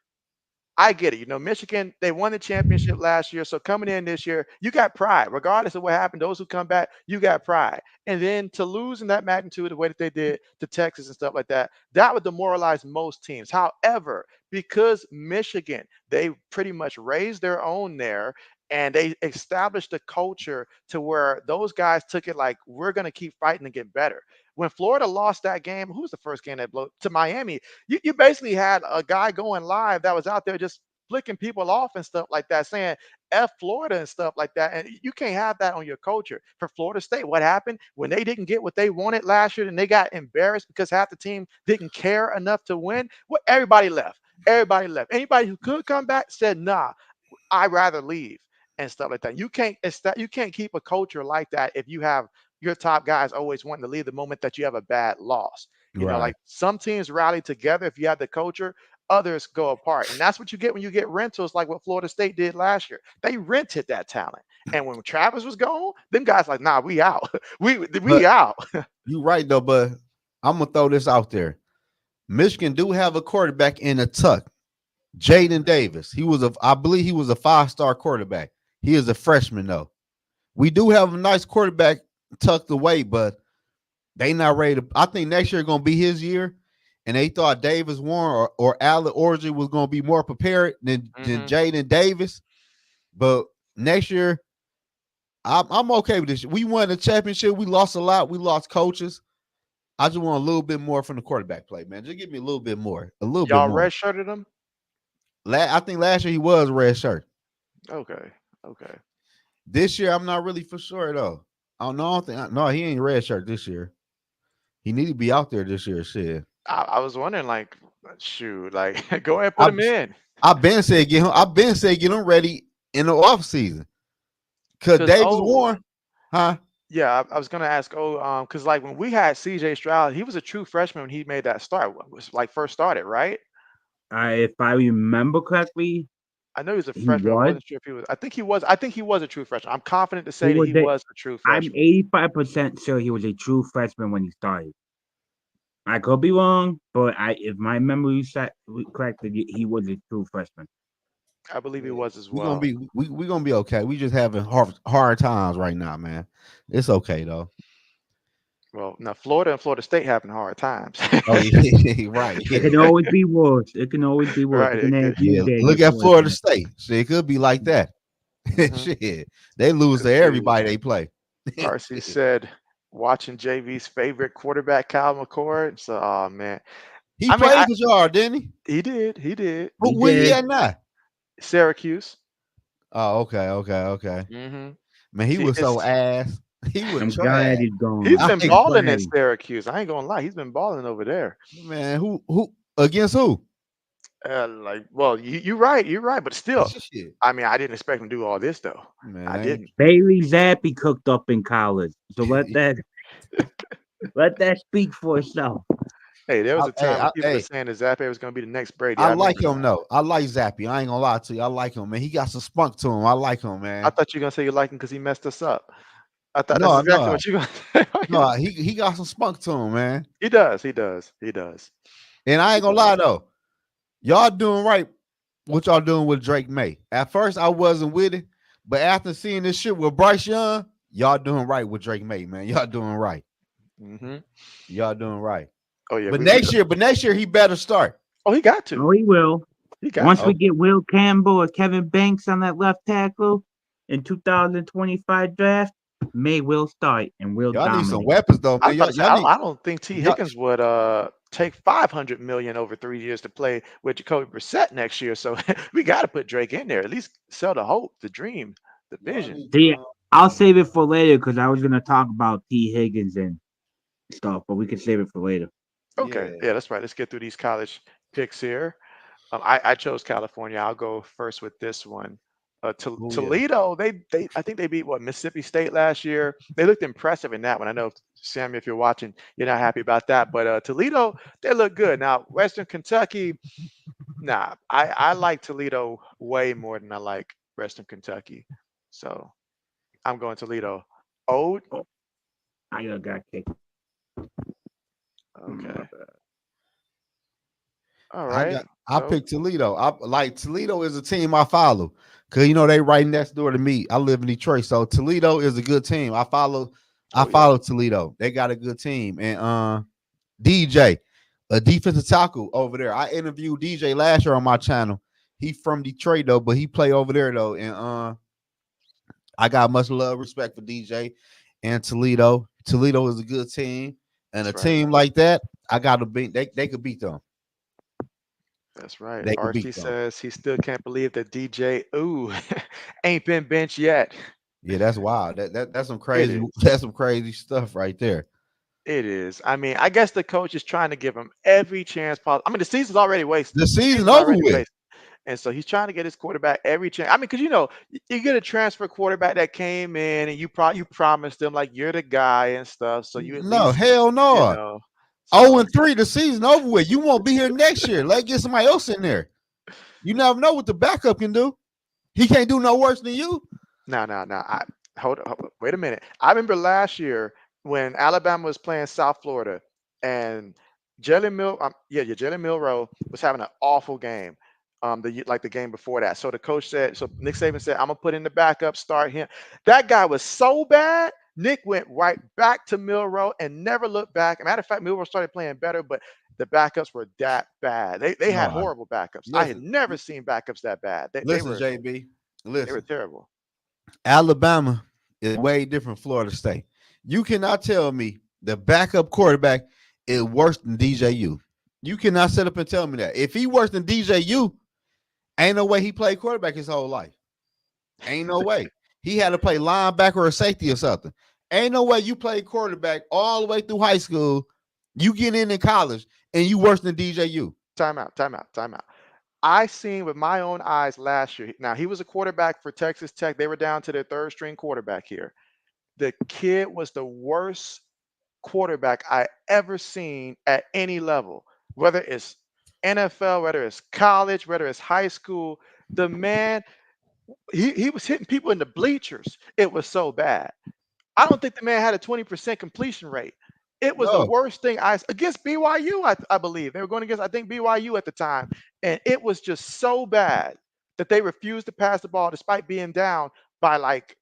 I get it. Michigan, they won the championship last year. So coming in this year, you got pride. Regardless of what happened, those who come back, you got pride. And then to lose in that magnitude, the way that they did to Texas and stuff like that, that would demoralize most teams. However, because Michigan, they pretty much raised their own there and they established a culture to where those guys took it like, we're going to keep fighting to get better. When Florida lost that game, who was the first game that blew to Miami? You basically had a guy going live that was out there just flicking people off and stuff like that, saying F Florida and stuff like that. And you can't have that on your culture. For Florida State, what happened when they didn't get what they wanted last year and they got embarrassed because half the team didn't care enough to win? Well, everybody left. Everybody left. Anybody who could come back said, nah, I'd rather leave and stuff like that. You can't keep a culture like that if you have your top guys always wanting to leave the moment that you have a bad loss. Right. Like some teams rally together if you have the culture, others go apart. And that's what you get when you get rentals like what Florida State did last year. They rented that talent. And when Travis was gone, them guys like, nah, we out. we But out. you right though, but I'm gonna throw this out there. Michigan do have a quarterback in a tuck. Jaden Davis. I believe he was a 5-star quarterback. He is a freshman though. We do have a nice quarterback tucked away, but they not ready to. I think next year gonna be his year, and they thought Davis Warren or Allen Orgy was gonna be more prepared than Hmm. Jaden Davis. But next year, I'm okay with this. We won the championship. We lost a lot. We lost coaches. I just want a little bit more from the quarterback play, man. Just give me a little bit more. A little bit Y'all more. redshirted them? I think last year he was red shirt. Okay. Okay. This year, I'm not really for sure though. I don't know. I don't think, no, he ain't red shirt this year. He need to be out there this year. Shit. I was wondering, like, shoot, like, go ahead and put I him in. I've been saying get him. I've been saying get him ready in the off season. Cause Because, Davis oh, Warren, huh? yeah, I was gonna ask, because like when we had CJ Stroud, he was a true freshman when he made that start. Was like first started, right? If I remember correctly, I know he was a he freshman. I was. wasn't sure if he was. I think he was. I think he was a true freshman. I'm confident to He say that was he a. was a true I'm freshman. 85% sure he was a true freshman when he started. I could be wrong, but if my memory set correct, he was a true freshman. I believe he Yeah. was as We gonna well. be we gonna be okay. We just having hard times right now, man. It's okay though. Well, now Florida and Florida State having hard times. Oh yeah, right. It Yeah, can always be worse. It can always be worse. Right. It can have yeah. Tuesday Look at before Florida that. State. Shit, it could be like that. Mm-hmm. Shit, they lose Because to shoot, everybody they play. RC said watching JV's favorite quarterback, Cal McCord. So, oh man, He I mean, played for y'all, didn't he? he did, he did. He Where he did. at now? Syracuse. Oh, okay. Hmm. Man, he See, was so ass. He was I'm glad trash. he's he's gone. I been I'm ain't, balling glad. at Syracuse. I ain't gonna lie, he's been balling over there. man, who against who? Like, well, you're right, but still, Shit. I mean, I didn't expect him to do all this though. Man, I I ain't didn't. Bailey Zappi cooked up in college. So let that speak for itself. Hey, there was a time when people were hey, saying that Zappe was gonna be the next Brady. I I like remember him that. though. I like Zappy. I ain't gonna lie to you. I like him, man. He got some spunk to him. I like him, I man. thought you were gonna say you like him because he messed us up. I thought that's No, exactly no, what you gonna say. no. He got some spunk to him, man. He does. He does. He does. And I He ain't gonna does. lie though. Y'all doing right. What y'all doing with Drake May? At first, I wasn't with it, but after seeing this shit with Bryce Young, y'all doing right with Drake May, man. Y'all doing right. Hmm. Y'all doing right. Oh yeah, But we. next year he better start. Oh, he got to. Oh, he will. He got Once we to. Okay. get Will Campbell or Kevin Banks on that left tackle in 2025 draft, May will start and will Y'all need some dominate. weapons though, I was man. about Y'all, to say y'all need I don't think T y'all, Higgins would take 500 million over 3 years to play with Jacoby Brissett next year. So we got to put Drake in there. At least sell the hope, the dream, the y'all vision. need See, I'll save it for later because I was gonna talk about T Higgins and stuff, but we can save it for later. Okay, yeah. yeah, that's right. Let's get through these college picks here. I chose California. I'll go first with this one. Oh yeah. Toledo, they I think they beat what Mississippi State last year. They looked impressive in that one. I know Sammy, if you're watching, you're not happy about that, but Toledo, they look good. Now Western Kentucky, nah, I like Toledo way more than I like Western Kentucky, so I'm going Toledo. Oh, Oh, I got kicked. okay. All I right. got I So, picked Toledo. I like Toledo is a team I follow. Cause they right next door to me. I live in Detroit. So Toledo is a good team. I oh yeah, follow Toledo. They got a good team. And DJ, a defensive tackle over there. I interviewed DJ last year on my channel. He from Detroit though, but he play over there though. And I got much love, respect for DJ and Toledo. Toledo is a good team. And a that's right. team like that, I gotta beat they could beat them. That's right. They could RC beat them. says he still can't believe that DJ, ooh, ain't been benched yet. Yeah, that's wild. That's some It crazy. is. That's some crazy stuff right there. It is. I mean, I guess the coach is trying to give him every chance possible. I mean, the season's already wasted. The The season season's over already with. wasted. And so he's trying to get his quarterback every chance. I mean, because you get a transfer quarterback that came in and you promised them like you're the guy and stuff. So you at No, least, hell you no. know. Oh So and 3, the season over with. You won't be here next year. Let's get somebody else in there. You never know what the backup can do. He can't do no worse than you. no. Hold, wait a minute. I remember last year when Alabama was playing South Florida and Jalen Milrow was having an awful game. Like the game before that. So the coach said, so Nick Saban said, I'm gonna put in the backup, start him. That guy was so bad. Nick went right back to Milrow and never looked back. Matter of fact, Milrow started playing better, but the backups were that bad. They had No, horrible backups. I had listen, never seen backups that bad. listen, JB. They were Listen. terrible. Alabama is way different from Florida State. You cannot tell me the backup quarterback is worse than DJU. You cannot sit up and tell me that. If he worse than DJU, ain't no way he played quarterback his whole life. Ain't no way. He had to play linebacker or safety or something. Ain't no way you played quarterback all the way through high school. You get in college and you worse than DJU. Time out. I seen with my own eyes last year. Now he was a quarterback for Texas Tech. They were down to their third string quarterback here. The kid was the worst quarterback I ever seen at any level, whether it's NFL, whether it's college, whether it's high school. The man, he was hitting people in the bleachers. It was so bad. I don't think the man had a 20% completion rate. It was the No, worst thing against BYU, I believe. They were going against, I think, BYU at the time. And it was just so bad that they refused to pass the ball despite being down by like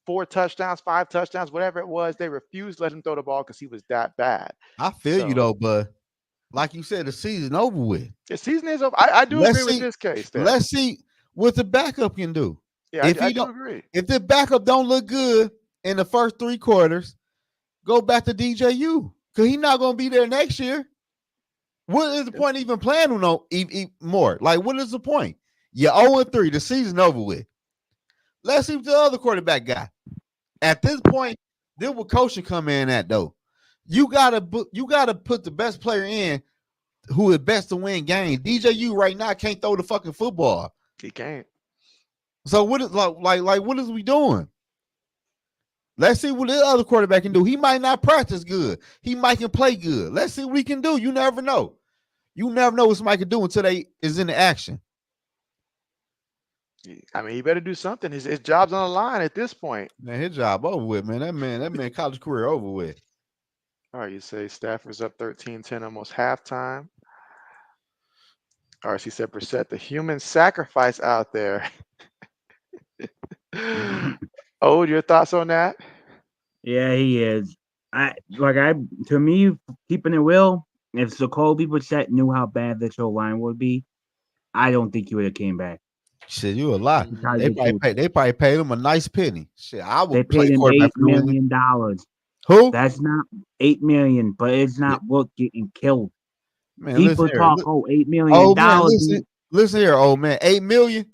4 touchdowns, 5 touchdowns, whatever it was. They refused to let him throw the ball because he was that bad. I feel you So though, but like you said, the season over with. the season is over. I do agree Let's with see. this case there. Let's see what the backup can do. Yeah, If I he do don't, agree. if the backup don't look good in the first 3 quarters, go back to DJU because he's not going to be there next year. What is the point even playing on more? Like, what is the point? You're 0-3. The season over with. Let's see what the other quarterback got. At this point, then what coach should come in at though. You gotta put the best player in who is best to win games. DJU right now can't throw the fucking football. He can't. So what is like what is we doing? Let's see what the other quarterback can do. He might not practice good. He might can play good. Let's see what he can do. You never know. You never know what somebody can do until they is in the action. I mean, he better do something. His job's on the line at this point. Man, his job over with, man. That man college career over with. All right, you say Stafford's up 13-10 almost halftime. Or as he said, Brissett, the human sacrifice out there. Oh, your thoughts on that? Yeah, he is. I to me, keeping it real, if Jacoby Brissett knew how bad this whole line would be, I don't think he would have came back. Shit, you a lot. To tell you They the probably truth. paid. They probably paid him a nice penny. Shit, I They would play paid him quarterback eight for New England. million dollars. Who? That's not 8 million, but it's Yeah, not worth getting killed. man, listen People here. talk, oh, $8 million. Old man, listen here, old man. 8 million.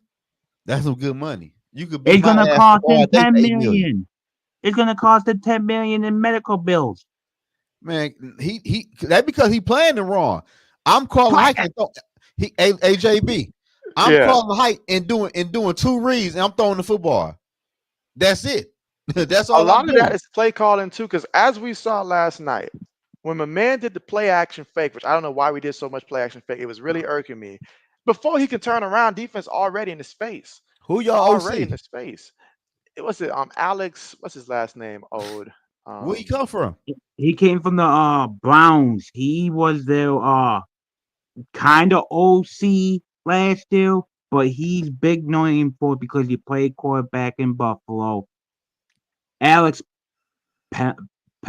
That's some good money. You could be It's my gonna ass cost all him day for 10 8 million. million. It's gonna cost him 10 million in medical bills. Man, he that because he playing it wrong. I'm calling Play height and AJB. I'm Yeah. calling height and doing 2 reads and I'm throwing the football. That's it. That's A all I'm lot of that doing. is play calling too, because as we saw last night, when my man did the play action fake, which I don't know why we did so much play action fake, it was really irking me. Before he could turn around, defense already in his face. Who y'all Already in OC? his face. It was it Alex, what's his last name? Old. Where he Um come from? He came from the Browns. He was their kind of OC last year, but he's big name for it because he played quarterback in Buffalo. Alex, pa-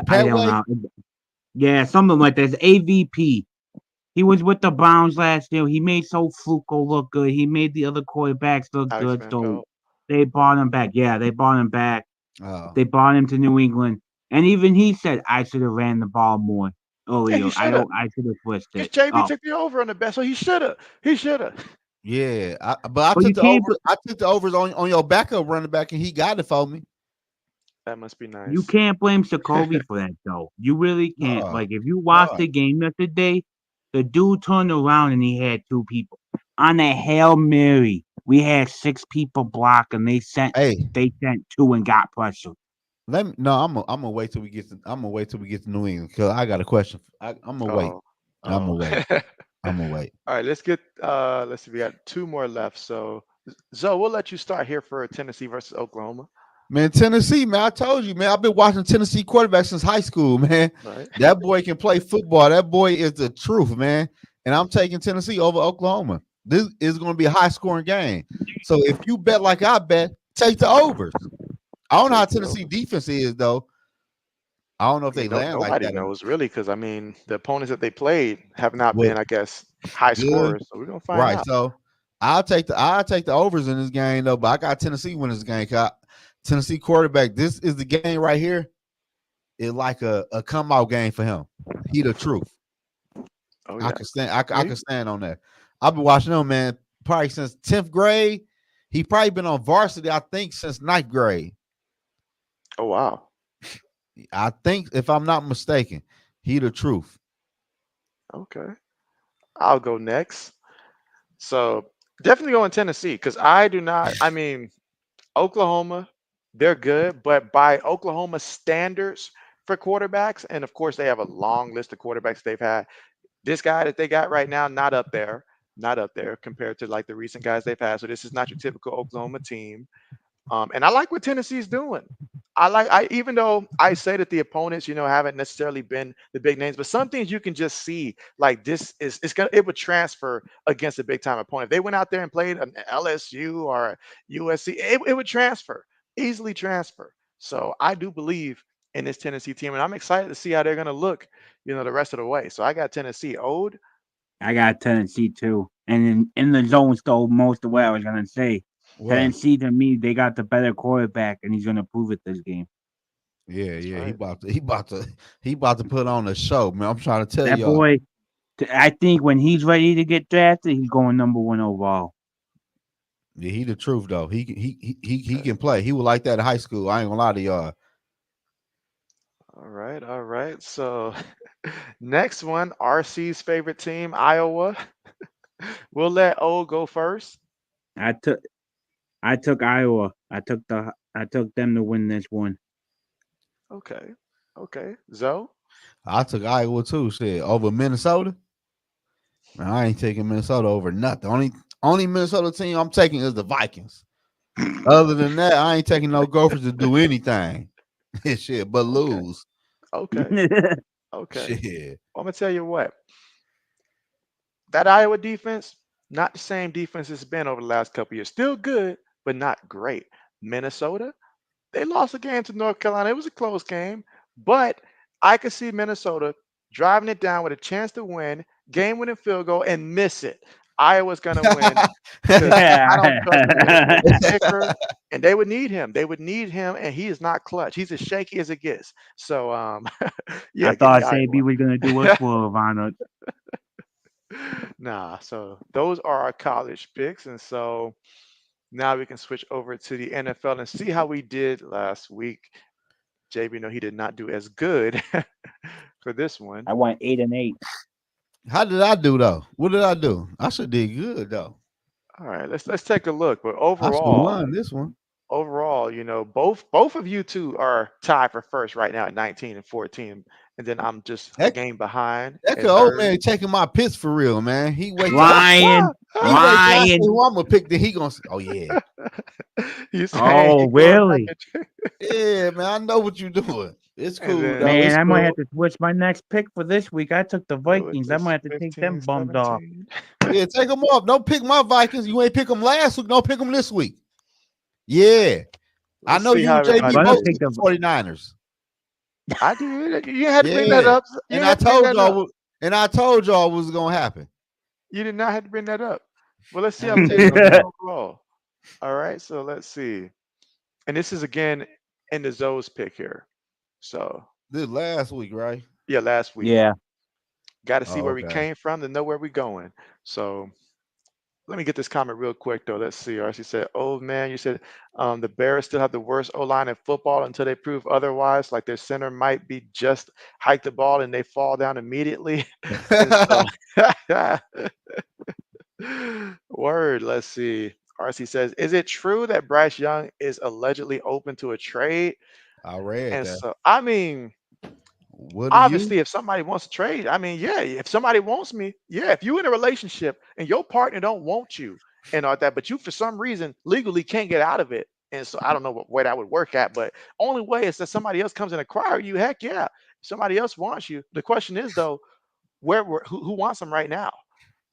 I don't Petway. know. Yeah, something like that. It's AVP. He was with the Browns last year. He made so Fluco look good. He made the other quarterbacks look Alex good. Van So Pelt. they brought him back. Yeah, they brought him back. Oh, They brought him to New England. And even he said, I should have ran the ball more Yeah, he earlier. should have. I should have pushed Because it. JB Oh, took the over on the bet, so he should have. He should have. yeah. But I but took you the can't over. I took the overs on your backup running back, and he got it for me. That must be you nice. can't blame Jacoby for that though. You really can't. No, Like if you watch no. the game yesterday, the dude turned around and he had two people. On a Hail Mary, we had six people block and Hey, they sent two and got pressure. let me. No, I'm gonna wait till we get to. I'm gonna wait till we get to New England because I got a question. I'm gonna wait. Oh, I'm gonna oh. wait. I'm gonna wait. All right, let's see, we got two more left. So Zoe, we'll let you start here for Tennessee versus Oklahoma. Man, Tennessee, man. I told you, man. I've been watching Tennessee quarterbacks since high school, man. Right. That boy can play football. That boy is the truth, man. And I'm taking Tennessee over Oklahoma. This is going to be a high scoring game. So if you bet like I bet, take the overs. I don't know how Take the Tennessee over. defense is though. I don't know if I they mean, no, land like nobody that. knows really because I mean the opponents that they played have not Well, been, I guess, high good, scorers. So we're gonna find right? out. So I'll take the overs in this game though. But I got Tennessee winning this game. 'Cause Tennessee quarterback. This is the game right here. It's like a come out game for him. He the truth. Oh I yeah. can stand. I Me? can stand on that. I've been watching him, man, probably since 10th grade. He probably been on varsity, I think, since ninth grade. Oh wow. I think, if I'm not mistaken, he the truth. Okay. I'll go next. So definitely going Tennessee because I do not. I mean, Oklahoma, they're good, but by Oklahoma standards for quarterbacks, and of course they have a long list of quarterbacks they've had. This guy that they got right now, not up there, not up there compared to like the recent guys they've had. So this is not your typical Oklahoma team. And I like what Tennessee's doing. I even though I say that the opponents, haven't necessarily been the big names, but some things you can just see like this is it would transfer against a big time opponent. If they went out there and played an LSU or USC, it would transfer, easily transfer. So I do believe in this Tennessee team, and I'm excited to see how they're gonna look, the rest of the way. So I got Tennessee owed. I got Tennessee too. And in the zone stole most of what I was gonna say. What? Tennessee to me, they got the better quarterback and he's gonna prove it this game. Yeah, That's yeah. He right. about to he about to he about to put on a show, man. I'm trying to tell That y'all. boy, I think when he's ready to get drafted, he's going number one overall. Yeah, he the truth though. He Okay. can play. He was like that in high school. I ain't gonna lie to y'all. All right. All right. So next one, RC's favorite team, Iowa. We'll let O go first. I took I took Iowa. I took them to win this one. Okay. Okay. Zoe? I took Iowa too. Shit, over Minnesota. Man, I ain't taking Minnesota over nothing. Only Minnesota team I'm taking is the Vikings. Other than that, I ain't taking no Gophers to do anything. Shit, but Okay. lose. Okay. Okay. Shit. Well, I'm gonna tell you what. That Iowa defense, not the same defense it's been over the last couple years. Still good, but not great. Minnesota, they lost a game to North Carolina. It was a close game, but I could see Minnesota driving it down with a chance to win, game-winning field goal, and miss it. Iowa's gonna win because I don't trust them with a kicker, and they would need him. They would need him, and he is not clutch. He's as shaky as it gets. So, I yeah, give me thought Sabi Iowa. was gonna do us for Ivana. Nah, so those are our college picks, and so now we can switch over to the NFL and see how we did last week. JB, no, he did not do as good for this one. I went 8-8. How did I do though? What did I do? I should did good though. All right, let's take a look. But I should have overall, won this one. both of you two are tied for first right now at 19 and 14. and then I'm just a That game behind that in could old third. man taking my pits for real, man. He wait till Lying, he wait till I say lying. who I'm gonna pick. Then he gonna say, "Oh yeah, You saying he Oh, quarterback really? yeah, man. I know what you're doing. It's and cool then though. Man, It's I might have cool. to switch my next pick for this week. I took the what was Vikings. I might this have to take 15, them bums off. 17? Yeah, take them off. Don't pick my Vikings. You ain't pick them last week. Don't pick them this week. Yeah, I Let's know see you how and I'm JB everybody gonna both did. take took the the 49ers. I did. You had to bring that Yeah, up. You and I had to bring told that up. y'all, and I told y'all what was gonna happen. You did not have to bring that up. Well, let's see I how did Taylor bring did it up. overall. All right, so let's see. And this is again in the Zoe's pick here. So This last week, right? yeah, last week. yeah. Got to see Oh, where we okay. came from to know where we're going. So let me get this comment real quick though. Let's see. RC said, "Oh man, you said the Bears still have the worst O line in football until they prove otherwise. Like their center might be just hike the ball and they fall down immediately." And so, word. Let's see. RC says, "Is it true that Bryce Young is allegedly open to a trade?" I read And that. so, I mean, What are you? obviously if somebody wants to trade, I mean, yeah, if somebody wants me, yeah, if you in a relationship and your partner don't want you and all that, but you for some reason legally can't get out of it, and so I don't know what way that would work at, but only way is that somebody else comes and acquire you. Heck yeah, if somebody else wants you. The question is though, who wants them right now?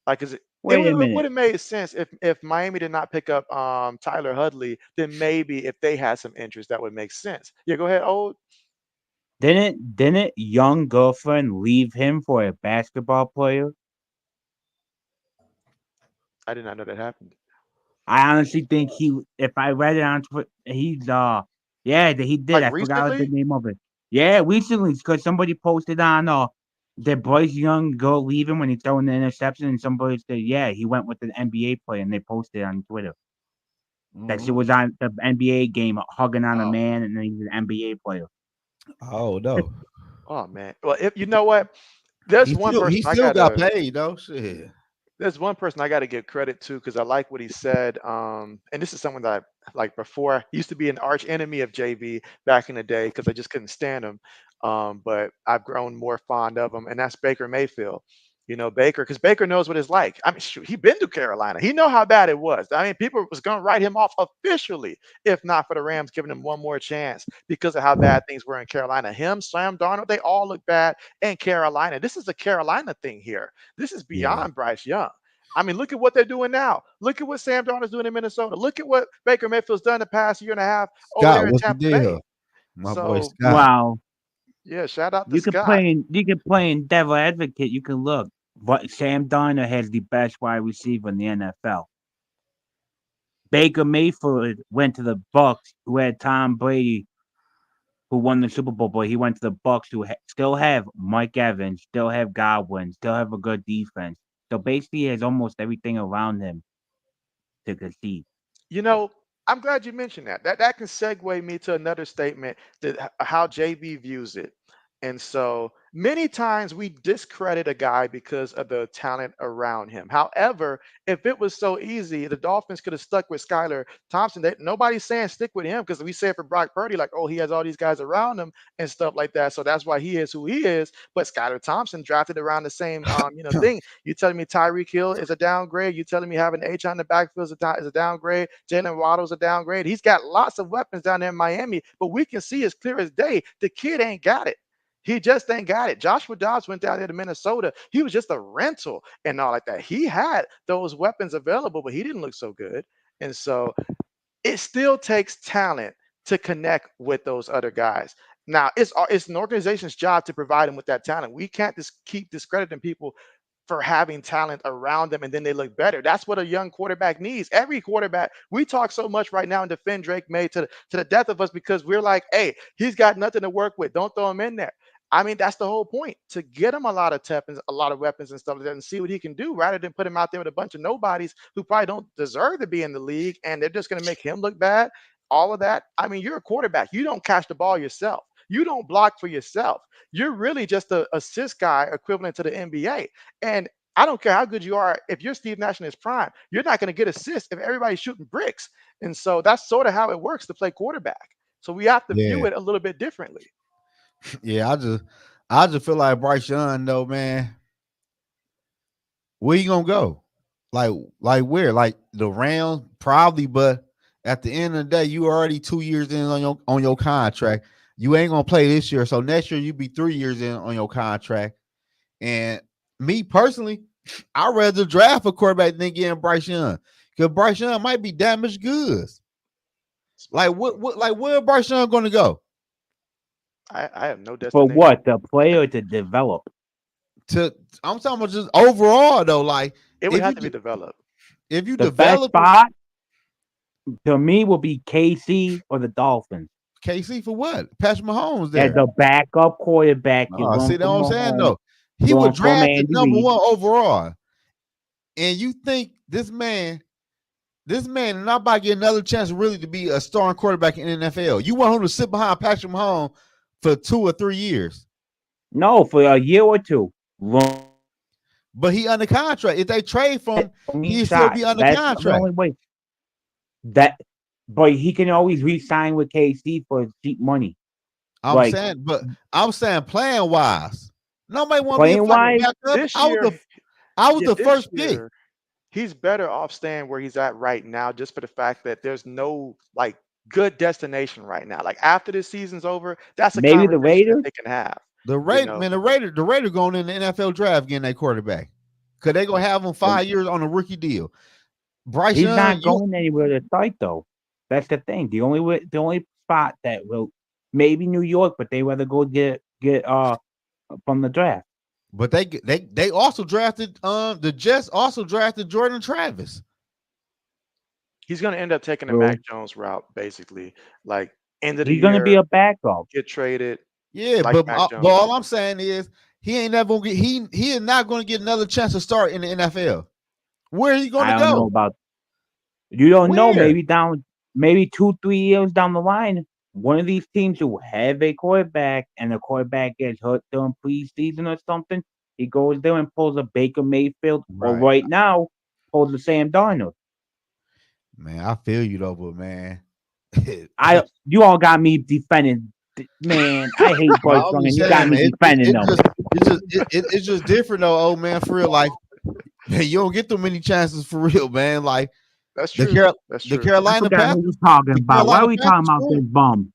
Like, is it? It Wait a would minute. have made sense if Miami did not pick up Tyler Hudley, then maybe if they had some interest, that would make sense. Yeah, go ahead. Oh, Didn't young girlfriend leave him for a basketball player? I did not know that happened. I honestly think he. If I read it on Twitter, he's yeah, he did. Like I forgot the recently? name of it. Yeah, recently because somebody posted on the Bryce Young girl leaving when he throwing the interception, and somebody said, yeah, he went with an NBA player, and they posted on Twitter that she Mhm. was on the NBA game hugging on a Oh, man, and then he's an NBA player. Oh no, oh man. Well, if you know what, there's one person he I still got gotta paid though. Shit. there's one person I gotta give credit to because I like what he said. And this is someone that I like before. He used to be an arch enemy of JV back in the day because I just couldn't stand him. But I've grown more fond of him, and that's Baker Mayfield. You know, Baker, because Baker knows what it's like. I mean, shoot, he been to Carolina. He know how bad it was. I mean, people was gonna write him off officially if not for the Rams giving him one more chance because of how bad things were in Carolina. Him, Sam Darnold, they all look bad in Carolina. This is a Carolina thing here. This is Yeah, beyond Bryce Young. I mean, look at what they're doing now. Look at what Sam Darnold's doing in Minnesota. Look at what Baker Mayfield's done the past year and a half over Scott, there in what's the Tampa Bay. deal? My boy So, Scott. Wow, yeah, shout out to Scott. you can play in devil advocate. You can look, but Sam Darnold has the best wide receiver in the NFL. Baker Mayfield went to the Bucks, who had Tom Brady, who won the Super Bowl, but he went to the Bucks, who still have Mike Evans, still have Godwin, still have a good defense. So basically, he has almost everything around him to concede. You know, I'm glad you mentioned that. That can segue me to another statement that how JB views it. And so many times we discredit a guy because of the talent around him. However, if it was so easy, the Dolphins could have stuck with Skylar Thompson. Nobody's saying stick with him because we say it for Brock Purdy, like, oh, he has all these guys around him and stuff like that. So that's why he is who he is. But Skylar Thompson drafted around the same thing. You telling me Tyreek Hill is a downgrade? You telling me having H on the backfield is a downgrade? Jalen Waddle's a downgrade. He's got lots of weapons down there in Miami, but we can see as clear as day the kid ain't got it. He just ain't got it. Joshua Dobbs went down there to Minnesota. He was just a rental and all like that. He had those weapons available, but he didn't look so good. And so it still takes talent to connect with those other guys. Now, it's an organization's job to provide them with that talent. We can't just keep discrediting people for having talent around them and then they look better. That's what a young quarterback needs. Every quarterback, we talk so much right now and defend Drake May to the death of us because we're like, hey, he's got nothing to work with. Don't throw him in there. I mean, that's the whole point to get him a lot of weapons, a lot of weapons and stuff like that, and see what he can do, rather than put him out there with a bunch of nobodies who probably don't deserve to be in the league, and they're just going to make him look bad. All of that. I mean, you're a quarterback. You don't catch the ball yourself. You don't block for yourself. You're really just a assist guy equivalent to the NBA. And I don't care how good you are. If you're Steve Nash in his prime, you're not going to get assists if everybody's shooting bricks. And so that's sort of how it works to play quarterback. So we have to view Yeah, it a little bit differently. yeah. I just feel like Bryce Young, though, man. Where you gonna go? Like, like where? Like the Rams, probably. But at the end of the day, you already 2 years in on your contract. You ain't gonna play this year, so next year you be 3 years in on your contract. And me personally, I'd rather draft a quarterback than getting Bryce Young because Bryce Young might be damaged goods. Like what? Like where Bryce Young gonna go? I have no For destination. what? The player to develop. To I'm talking about just overall though. Like It would if have you to be developed. if you The best develop spot to me will be KC or the Dolphins. KC for what? Patrick Mahomes As there. a backup quarterback, you See learn that from what I'm saying Mahomes, though. He was learn from drafted Andy number Reid. one overall, and you think this man is not about to get another chance really to be a starting quarterback in the NFL. You want him to sit behind Patrick Mahomes for 2 or 3 years, No, for a year or two. Learn but he under contract. If they trade for him, only he'd still shot. be under That's the contract. only way. That, but he can always re-sign with KC for cheap money. Like But I'm saying playing wise, nobody want to be a playing fucking wise, backup. This year, I was yeah, the this first pick. year he's better off staying where he's at right now, just for the fact that there's no like good destination right now. Like after this season's over, that's a maybe the conversation that Raiders. they can have. The You Raider, know, man, the Raider going in the NFL draft getting that quarterback because they gonna have him 5 years on a rookie deal. Bryce He's Young, not going anywhere to start though. That's the thing. The only spot that will maybe New York, but they rather go get from the draft. but they also drafted the Jets also drafted Jordan Travis. he's going to end up taking the So Mac Jones route, basically. Like end of the he's gonna be year, a backup. get traded Yeah, like Mac but Jones. all I'm saying is he ain't never gonna get he is not gonna get another chance to start in the NFL. Where are you I gonna don't know go? about you don't know, Where? maybe 2, 3 years down the line, one of these teams will have a quarterback and the quarterback gets hurt during preseason or something. He goes there and pulls a Baker Mayfield or Right, right now pulls a Sam Darnold. man. I feel you though, but man. You all got me defending. Man, I hate No, Bryce I'm Young, just and you got saying, me man. defending them. It's just different though, old man. For real, like man, you don't get too many chances for real, man. Like That's the true. Car- That's the true. I Carolina forgot who Panthers, we talking the about. Why are Carolina we talking Panthers about cool. this bum?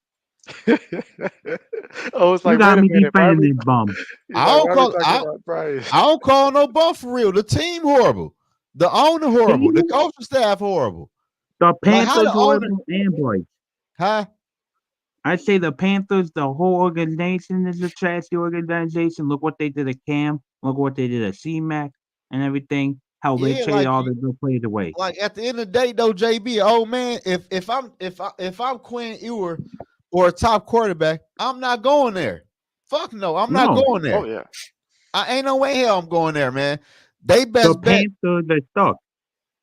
Oh, it's You like, wait got a me minute. Why are defending we? this bum. He's I like, don't why are we call talking about Bryce? I don't call no bump for real. The team horrible. The owner horrible. The Team, coaching staff horrible. the Like how Panthers the owner, horrible and Bryce. huh? I say the Panthers, the whole organization is a trashy organization. Look what they did at Cam. Look what they did at C-Mac and everything. How they Yeah, traded all the good players away. like at the end of the day, though, JB, oh man, if I'm Quinn Ewer or a top quarterback, I'm not going there. Fuck no, I'm not No, going Oh there. yeah. I ain't no way hell I'm going there, man. They the best bet Panthers are stuck.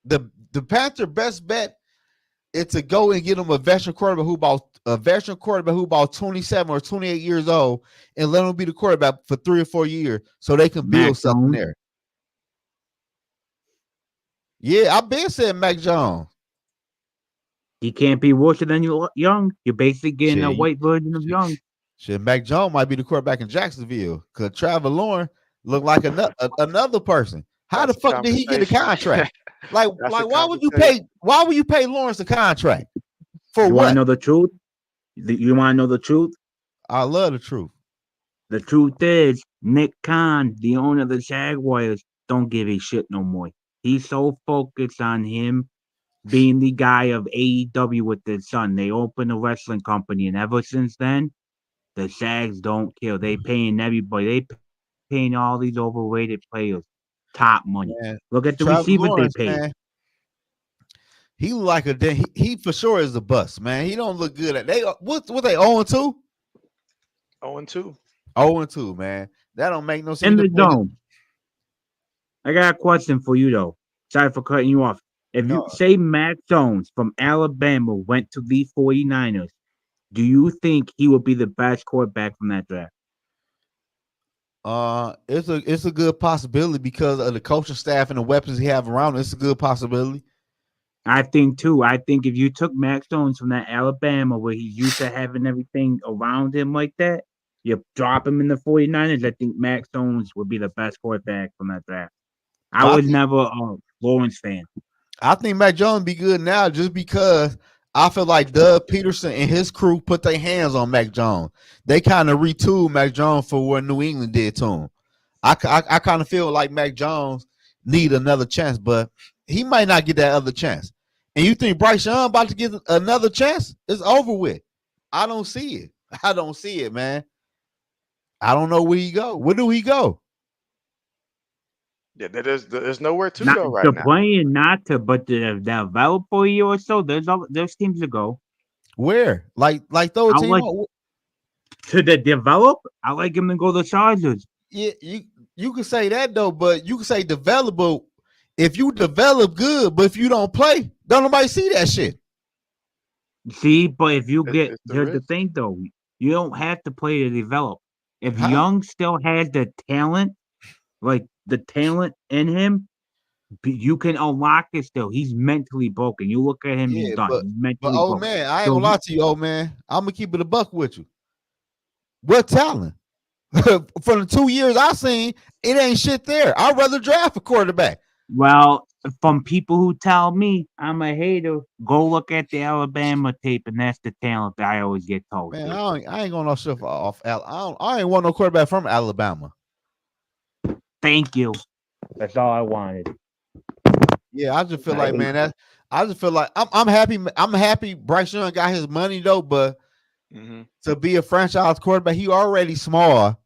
the Panther best bet is to go and get them a veteran quarterback who about 27 or 28 years old and let him be the quarterback for 3 or 4 years so they can Mac build something Jones. there. Yeah, I've been saying Mac Jones. He can't be worse than you Young. You're basically getting a Shit, white version of shit, Young. shit, Mac Jones might be the quarterback in Jacksonville because Trevor Lawrence looked like another person. How the That's a fuck did he get a conversation. contract? Like, That's a like why would you conversation. pay? Why would you pay Lawrence a contract for You want to what? know the truth? You want to know the truth? I love the truth. The truth is, Nick Khan, the owner of the Jaguars, don't give a shit no more. He's so focused on him being the guy of AEW with his son. They opened a wrestling company, and ever since then, the Jags don't care. They paying everybody. They paying all these overrated players top money. Man, Look at the Trevor receivers they Lawrence, paid. man, he look like he for sure is a bust, man. He don't look good at they what they 0-2? 0-2. 0-2, man. That don't make no sense. In the zone. I got a question for you though. Sorry for cutting you off. If you No, say Mac Jones from Alabama went to the 49ers, do you think he would be the best quarterback from that draft? it's a good possibility because of the coaching staff and the weapons he have around him. It's a good possibility. I think too. I think if you took Mac Jones from that Alabama where he's used to having everything around him like that, You drop him in the 49ers, I think Max Jones would be the best quarterback from that draft. I But was never a Lawrence fan. I think Mac Jones be good now just because I feel like Doug Peterson and his crew put their hands on Mac Jones. They kind of retooled Mac Jones for what New England did to him. I kind of feel like Mac Jones need another chance, but he might not get that other chance. And you think Bryce Young about to get another chance? It's over with. I don't see it. I don't see it, man. I don't know where he go. Where do he go? Yeah, there's nowhere to Not go right the now. playing, not to, but to develop for a year or so. There's teams to go. Where? Like throw a I team like on. to the develop. I like him to go to the Chargers. Yeah, you can say that though, but you can say developable. If you develop good, but if you don't play, don't nobody see that shit. See, but if you It's, get it's the here's the risk. thing though, you don't have to play to develop. If Huh? Young still has the talent, like the talent in him, you can unlock it still. He's mentally broken. You look at him, he's Yeah, done. but He's but mentally old broken. man, I ain't So gonna lie to you, old man. I'm gonna keep it a buck with you. What talent? From the 2 years I seen, it ain't shit there. I'd rather draft a quarterback. well, from people who tell me I'm a hater, go look at the Alabama tape, and that's the talent that I always get told Man, to. I ain't gonna no shit off. I ain't want no quarterback from Alabama. Thank you. That's all I wanted. Yeah, I just feel I like hate man, that I just feel like I'm happy. I'm happy Bryce Young got his money though, but Hmm. to be a franchise quarterback, he already small,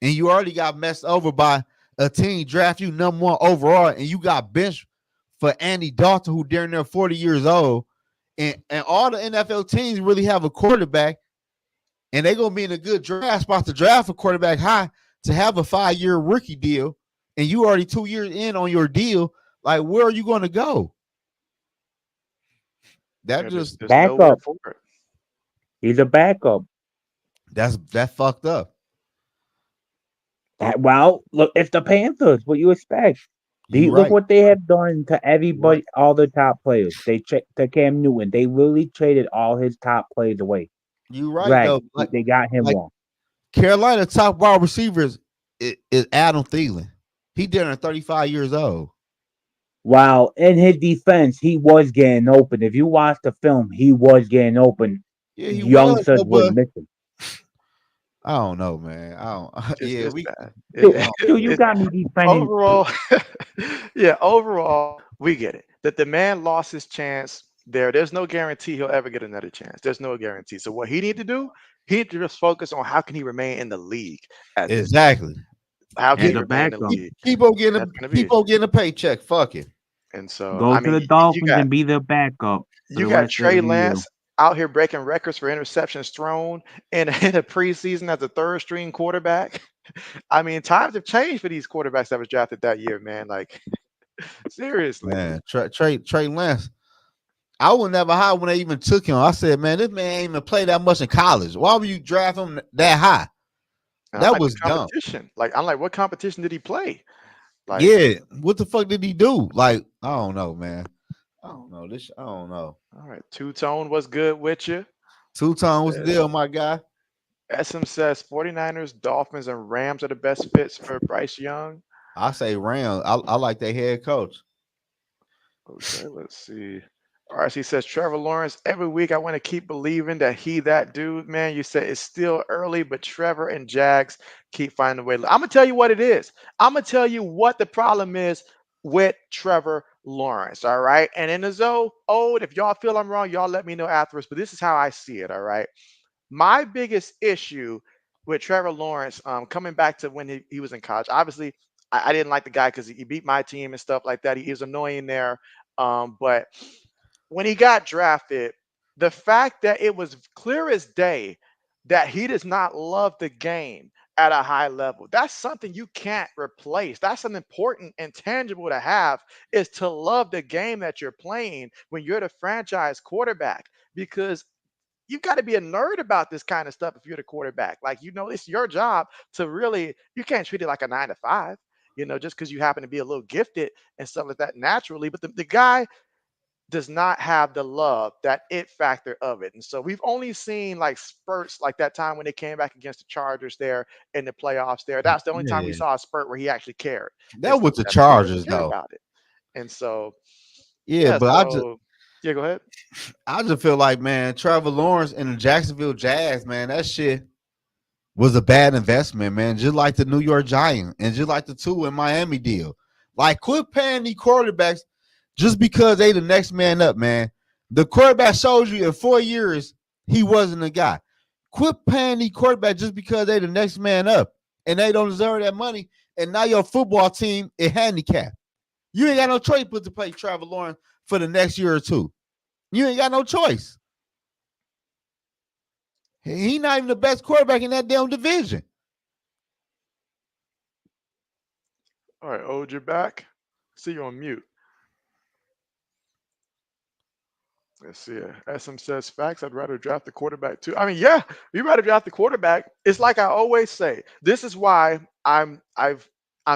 and you already got messed over by a team draft you number one overall, and you got benched for Andy Dalton, who during near 40 years old, and all the NFL teams really have a quarterback, and they're gonna be in a good draft spot to draft a quarterback high to have a 5-year rookie deal, and you already 2 years in on your deal. Like, where are you going to go? That Yeah, just there's nowhere backup. for it. He's a backup. that fucked up. Well, look, it's the Panthers. What you expect? You Look right. what they have done to You right. everybody, all the top players. They checked to Cam Newton. They really traded all his top players away. You right Greg, though. they got him Like one. Carolina top wide receivers is Adam Thielen. He did at 35 years old. While in his defense, he was getting open. If you watch the film, he was getting open. Yeah, he was Youngsters though, was but missing. I don't know, man. I don't. Yeah, It's we. bad. Dude, I don't, you got me defending. Overall, yeah, overall, we get it. That the man lost his chance there. There's no guarantee he'll ever get another chance. There's no guarantee. So what he need to do, he need to just focus on how can he remain in the league at this point. exactly. How can As he Get a remain in the backup, league? That's going to be keep it. on getting a paycheck. Fuck it. And so, go I to mean, the Dolphins and be their backup for you the got rest of Trey the year. Lance out here breaking records for interceptions thrown in a preseason as a third string quarterback. I mean, times have changed for these quarterbacks that was drafted that year, man. Like, seriously. Man, Trey Lance. I would never hire when they even took him. I said, man, this man ain't even play that much in college. Why would you draft him that high? And I'm That like, the was dumb. competition. Like, I'm like, what competition did he play? Like, Yeah. What the fuck did he do? Like, I don't know, man. I don't know. I don't know. all right, Two Tone was good with you. Two tone was the Says deal, my guy. SM says 49ers, Dolphins, and Rams are the best fits for Bryce Young. I say Rams. I like their head coach. Okay, let's see. RC says Trevor Lawrence. Every week I want to keep believing that that dude, man. You said it's still early, but Trevor and Jags keep finding a way. I'm gonna tell you what it is. I'm gonna tell you what the problem is with Trevor Lawrence. All right. And in the Zoe, if y'all feel I'm wrong, y'all let me know afterwards. But this is how I see it. All right. My biggest issue with Trevor Lawrence, coming back to when he was in college, obviously I didn't like the guy because he beat my team and stuff like that. He was annoying there. But when he got drafted, the fact that it was clear as day that he does not love the game at a high level, that's something you can't replace. That's an important and tangible to have, is to love the game that you're playing when you're the franchise quarterback. Because you've got to be a nerd about this kind of stuff if you're the quarterback. Like, it's your job to really, you can't treat it like a 9 to 5, just because you happen to be a little gifted and stuff like that naturally. But the guy, does not have the love, that it factor of it. And so we've only seen like spurts like that time when they came back against the Chargers there in the playoffs there. That's the only time we Yeah, saw a spurt where he actually cared and that stuff was like the that. But he doesn't Chargers care though. about it. And so, Yeah, yeah, but so yeah, go ahead. I just feel like, man, Trevor Lawrence and the Jacksonville Jazz, man, that shit was a bad investment, man. Just like the New York Giants and just like the two in Miami deal. Like, quit paying these quarterbacks just because they the next man up, man. The quarterback shows you in 4 years he wasn't a guy. Quit paying these quarterbacks just because they the next man up and they don't deserve that money. And now your football team is handicapped. You ain't got no choice but to play Trevor Lawrence for the next year or two. You ain't got no choice. He not even the best quarterback in that damn division. All right, Ode, you're back. See you on mute. Let's see. SM says facts. I'd rather draft the quarterback too. I mean, yeah, you rather draft the quarterback. It's like I always say. This is why I'm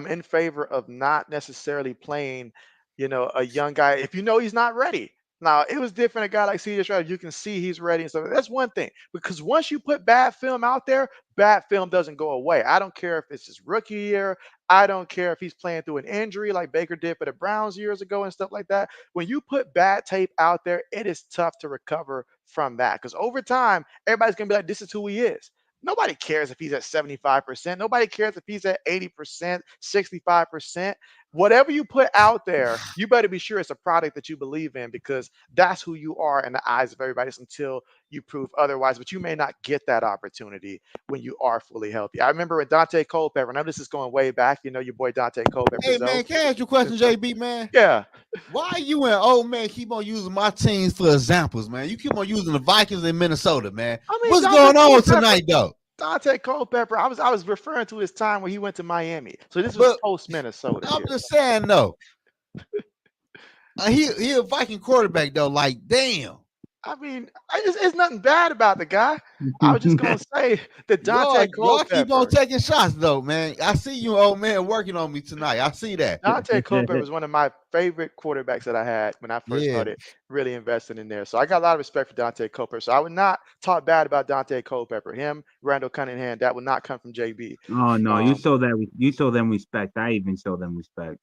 in favor of not necessarily playing, a young guy if you know he's not ready. Now it was different. A guy like CJ Stroud, you can see he's ready and stuff. That's one thing. Because once you put bad film out there, bad film doesn't go away. I don't care if it's his rookie year. I don't care if he's playing through an injury like Baker did for the Browns years ago and stuff like that. When you put bad tape out there, it is tough to recover from that because over time, everybody's going to be like, this is who he is. Nobody cares if he's at 75%. Nobody cares if he's at 80%, 65%. Whatever you put out there, you better be sure it's a product that you believe in because that's who you are in the eyes of everybody until you prove otherwise. But you may not get that opportunity when you are fully healthy. I remember when Dante Culpepper, now this is going way back, your boy Dante Culpepper, Hey Zoe. man, can I ask you a question, JB, man? Yeah. Why you and old man keep on using my teams for examples, man? You keep on using the Vikings in Minnesota, man. I mean, What's Dante going on Culpepper, tonight, though? Dante Culpepper, I was referring to his time when he went to Miami. So this was But post Minnesota I'm here. just saying though, he a Viking quarterback though. Like, damn, I mean, it's nothing bad about the guy. I was just gonna say that Dante y'all keep on Culpepper. taking shots though, man. I see you, old man, working on me tonight. I see that. Dante Culpepper was one of my favorite quarterbacks that I had when I first Yeah, started really investing in there. So I got a lot of respect for Dante Culpepper. So I would not talk bad about Dante Culpepper. Him, Randall Cunningham, that would not come from JB. Oh no, you Um, show that you show them respect. I even show them respect.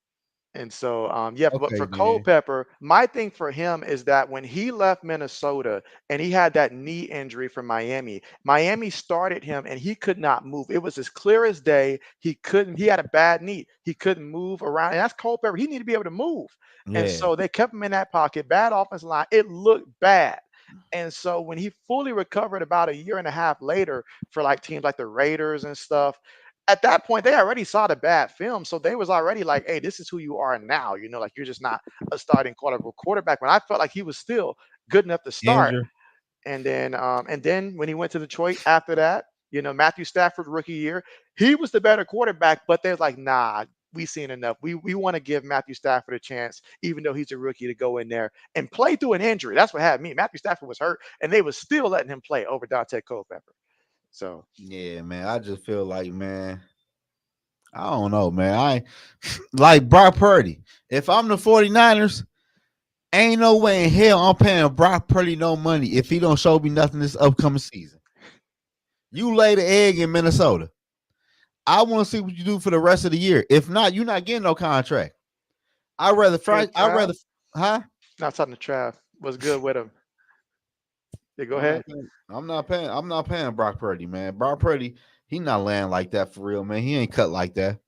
And so, yeah, but okay, for man. Culpepper, my thing for him is that when he left Minnesota and he had that knee injury from Miami, Miami started him and he could not move. It was as clear as day. He had a bad knee. He couldn't move around. And that's Culpepper. He needed to be able to move. And Yeah, so they kept him in that pocket. Bad offensive line. It looked bad. And so when he fully recovered about a year and a half later for like teams like the Raiders and stuff, at that point they already saw the bad film, so they was already like, hey, this is who you are now, like you're just not a starting quarterback. When I felt like he was still good enough to start. Andrew. And then when he went to Detroit after that, Matthew Stafford rookie year, he was the better quarterback, but they're like, nah, we seen enough. We want to give Matthew Stafford a chance, even though he's a rookie, to go in there and play through an injury. That's what had me. Matthew Stafford was hurt, and they was still letting him play over Dante Culpepper. So Yeah, man. I just feel like, man, I don't know, man. I like Brock Purdy. If I'm the 49ers, ain't no way in hell I'm paying Brock Purdy no money if he don't show me nothing this upcoming season. You lay the egg in Minnesota. I want to see what you do for the rest of the year. If not, you're not getting no contract. I'd rather good, fry. I'd Trav. rather, huh? Not talking to Trav. Was good with him. Yeah, go I'm ahead. not paying. I'm not paying. I'm not paying Brock Purdy, man. Brock Purdy, he not laying like that for real, man. He ain't cut like that.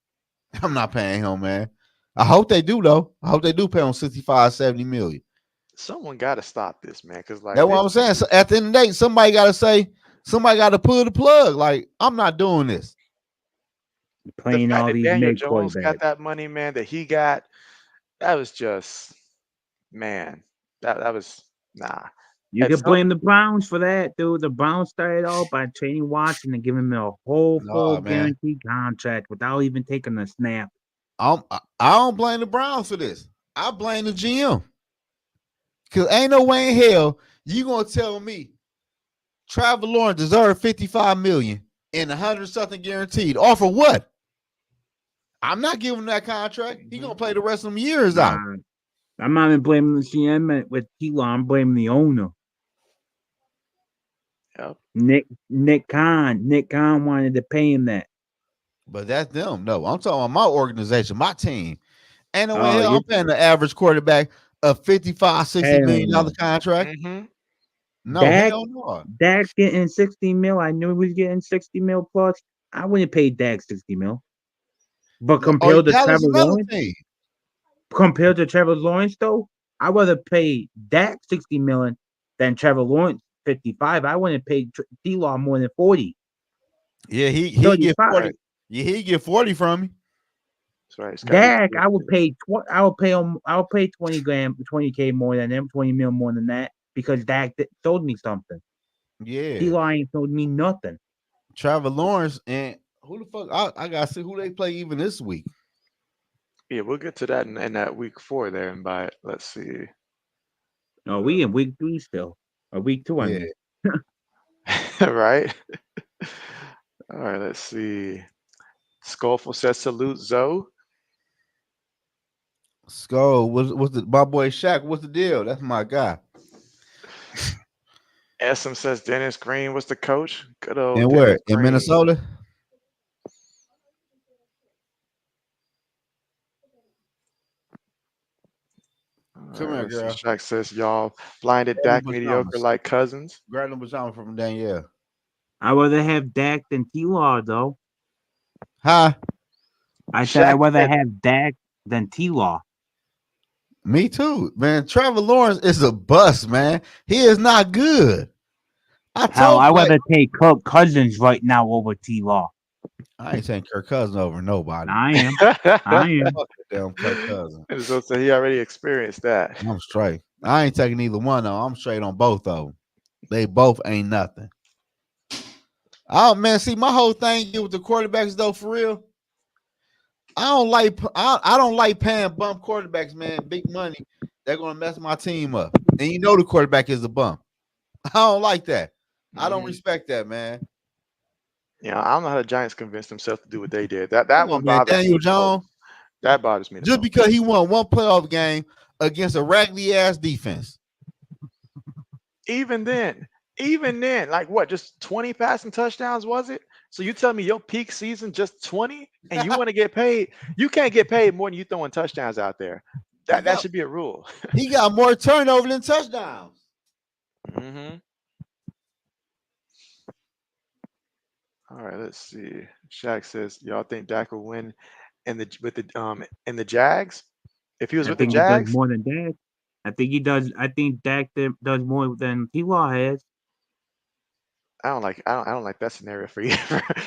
I'm not paying him, man. I hope they do though. I hope they do pay him 65, 70 million. Someone got to stop this, man, because like That's what this, I'm saying. So at the end of the day, somebody got to say, somebody got to pull the plug. Like, I'm not doing this. the Playing fact all that these Daniel mid Jones got quarterbacks. that money, man, that he got, that was just, man, that was nah. You At could some, blame the Browns for that, dude. The Browns started off by trading Watson and giving him a whole full No, man. guaranteed contract without even taking a snap. I don't blame the Browns for this. I blame the GM. Cause ain't no way in hell you gonna tell me Trevor Lawrence deserved 55 million and 100 something guaranteed. Offer what? I'm not giving him that contract. He Mhm. gonna play the rest of them years out. Nah, I'm not even blaming the CM with T-Law. I'm blaming the owner, Yep. Nick Khan wanted to pay him that. But that's them. No, I'm talking about my organization, my team. Ain't no way Oh, hell you I'm paying the average quarterback a 55, hell $60 million no. contract. Mm-hmm. No, Dak hell no. Dak's getting 60 mil. I knew he was getting 60 mil plus. I wouldn't pay Dak 60 mil. But No, oh, compared to Dallas Trevor another Lawrence, team. though, I would rather pay Dak 60 million than Trevor Lawrence 55. I wouldn't pay T-Law more than 40. Yeah, he get 35. 40. Right. Yeah, he get 40 from me. That's right. It's got to be Dak, I would 50. pay I would pay 20K more than them, 20 mil more than that because told me something. Yeah. T-Law ain't told me nothing. Trevor Lawrence and who the fuck? I gotta see who they play even this week. Yeah, we'll get to that in that week 4 there. And by let's see. No, we in week 3 still. Or week 2, I Yeah. mean. Right. All right. Let's see. Skullful says salute Zoe. Skull, what's the my boy Shaq? What's the deal? That's my guy. Essam says Dennis Green was the coach. Good old And where? Dennis In Green. Minnesota? All Come right. here, Let's see. girl. Shaq says y'all blinded Grab them Dak mediocre pajamas. like cousins. Grab them pajamas from Danielle. I rather have Dak than T-Law, though. Hi. I said I Shaq rather said, have Dak than T-Law. Me too, man. Trevor Lawrence is a bust, man. He is not good. I Hell, told I you, like, rather take Kirk Cousins right now over T-Law. I ain't saying Kirk Cousins over nobody. I am. I am. Fuck that damn Kirk Cousins. and so he already experienced that. I'm straight. I ain't taking either one of them. I'm straight on both of them. They both ain't nothing. Oh man, see my whole thing here with the quarterbacks though, for real. I don't like paying bump quarterbacks, man. Big money. They're gonna mess my team up. And you know the quarterback is a bump. I don't like that. I don't Hmm. respect that, man. Yeah, I don't know how the Giants convinced themselves to do what they did. That Come on, one man. bothers me Daniel the Jones, most. That bothers me the just most. because he won one playoff game against a raggedy ass defense. Even then, even then, like what? Just 20 passing touchdowns was it? So you tell me your peak season just 20, and you want to get paid? You can't get paid more than you throwing touchdowns out there. he That got should be a rule. he got more turnover than touchdowns. Hmm. All right, let's see. Shaq says, y'all think Dak will win in the Jags? If he was I with the think he does Jags, more than Dak. I think he does. I think Dak does more than T-Law has. I don't like that scenario for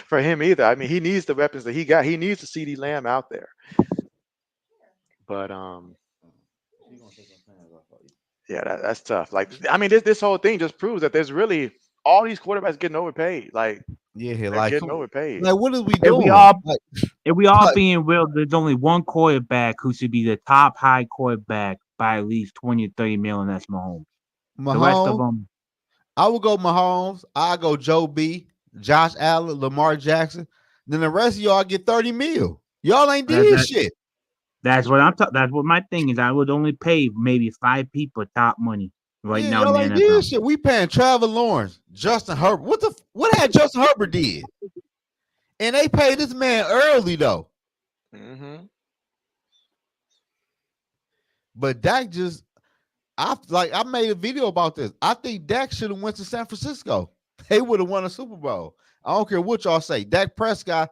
for him either. I mean, he needs the weapons that he got. He needs the CD Lamb out there. But yeah, that's tough. Like I mean, this whole thing just proves that there's really all these quarterbacks getting overpaid. Like Yeah, they're like getting come, overpaid. like what are we If we doing? all Like, if we all like being real, there's only one quarterback who should be the top high quarterback by at least 20 or 30 million. That's Mahomes. The rest of Mahomes, them, I would go Mahomes. I go Joe B, Josh Allen, Lamar Jackson. Then the rest of y'all get 30 mil. Y'all ain't that, did that shit. that's what that's what my thing is. I would only pay maybe 5 people top money right Yeah, now in y'all the ain't did NFL. shit. We paying Trevor Lawrence, Justin Herbert. What had Justin Herbert did? And they paid this man early though. Hmm. But Dak just I made a video about this. I think Dak should have went to San Francisco. They would have won a Super Bowl. I don't care what y'all say. Dak Prescott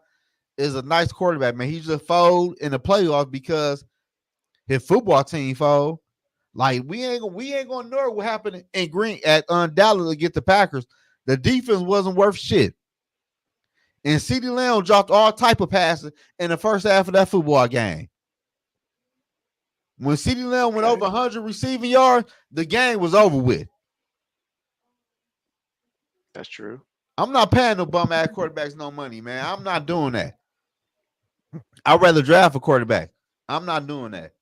is a nice quarterback, man. He just fold in the playoffs because his football team fold. Like we ain't gonna know what happened in Green at Dallas to get the Packers. The defense wasn't worth shit. And CeeDee Lamb dropped all type of passes in the first half of that football game. When CeeDee Lamb went over Okay, 100 receiving yards, the game was over with. that's true. I'm not paying no bum ass quarterbacks no money, man. I'm not doing that. I'd rather draft a quarterback. I'm not doing that.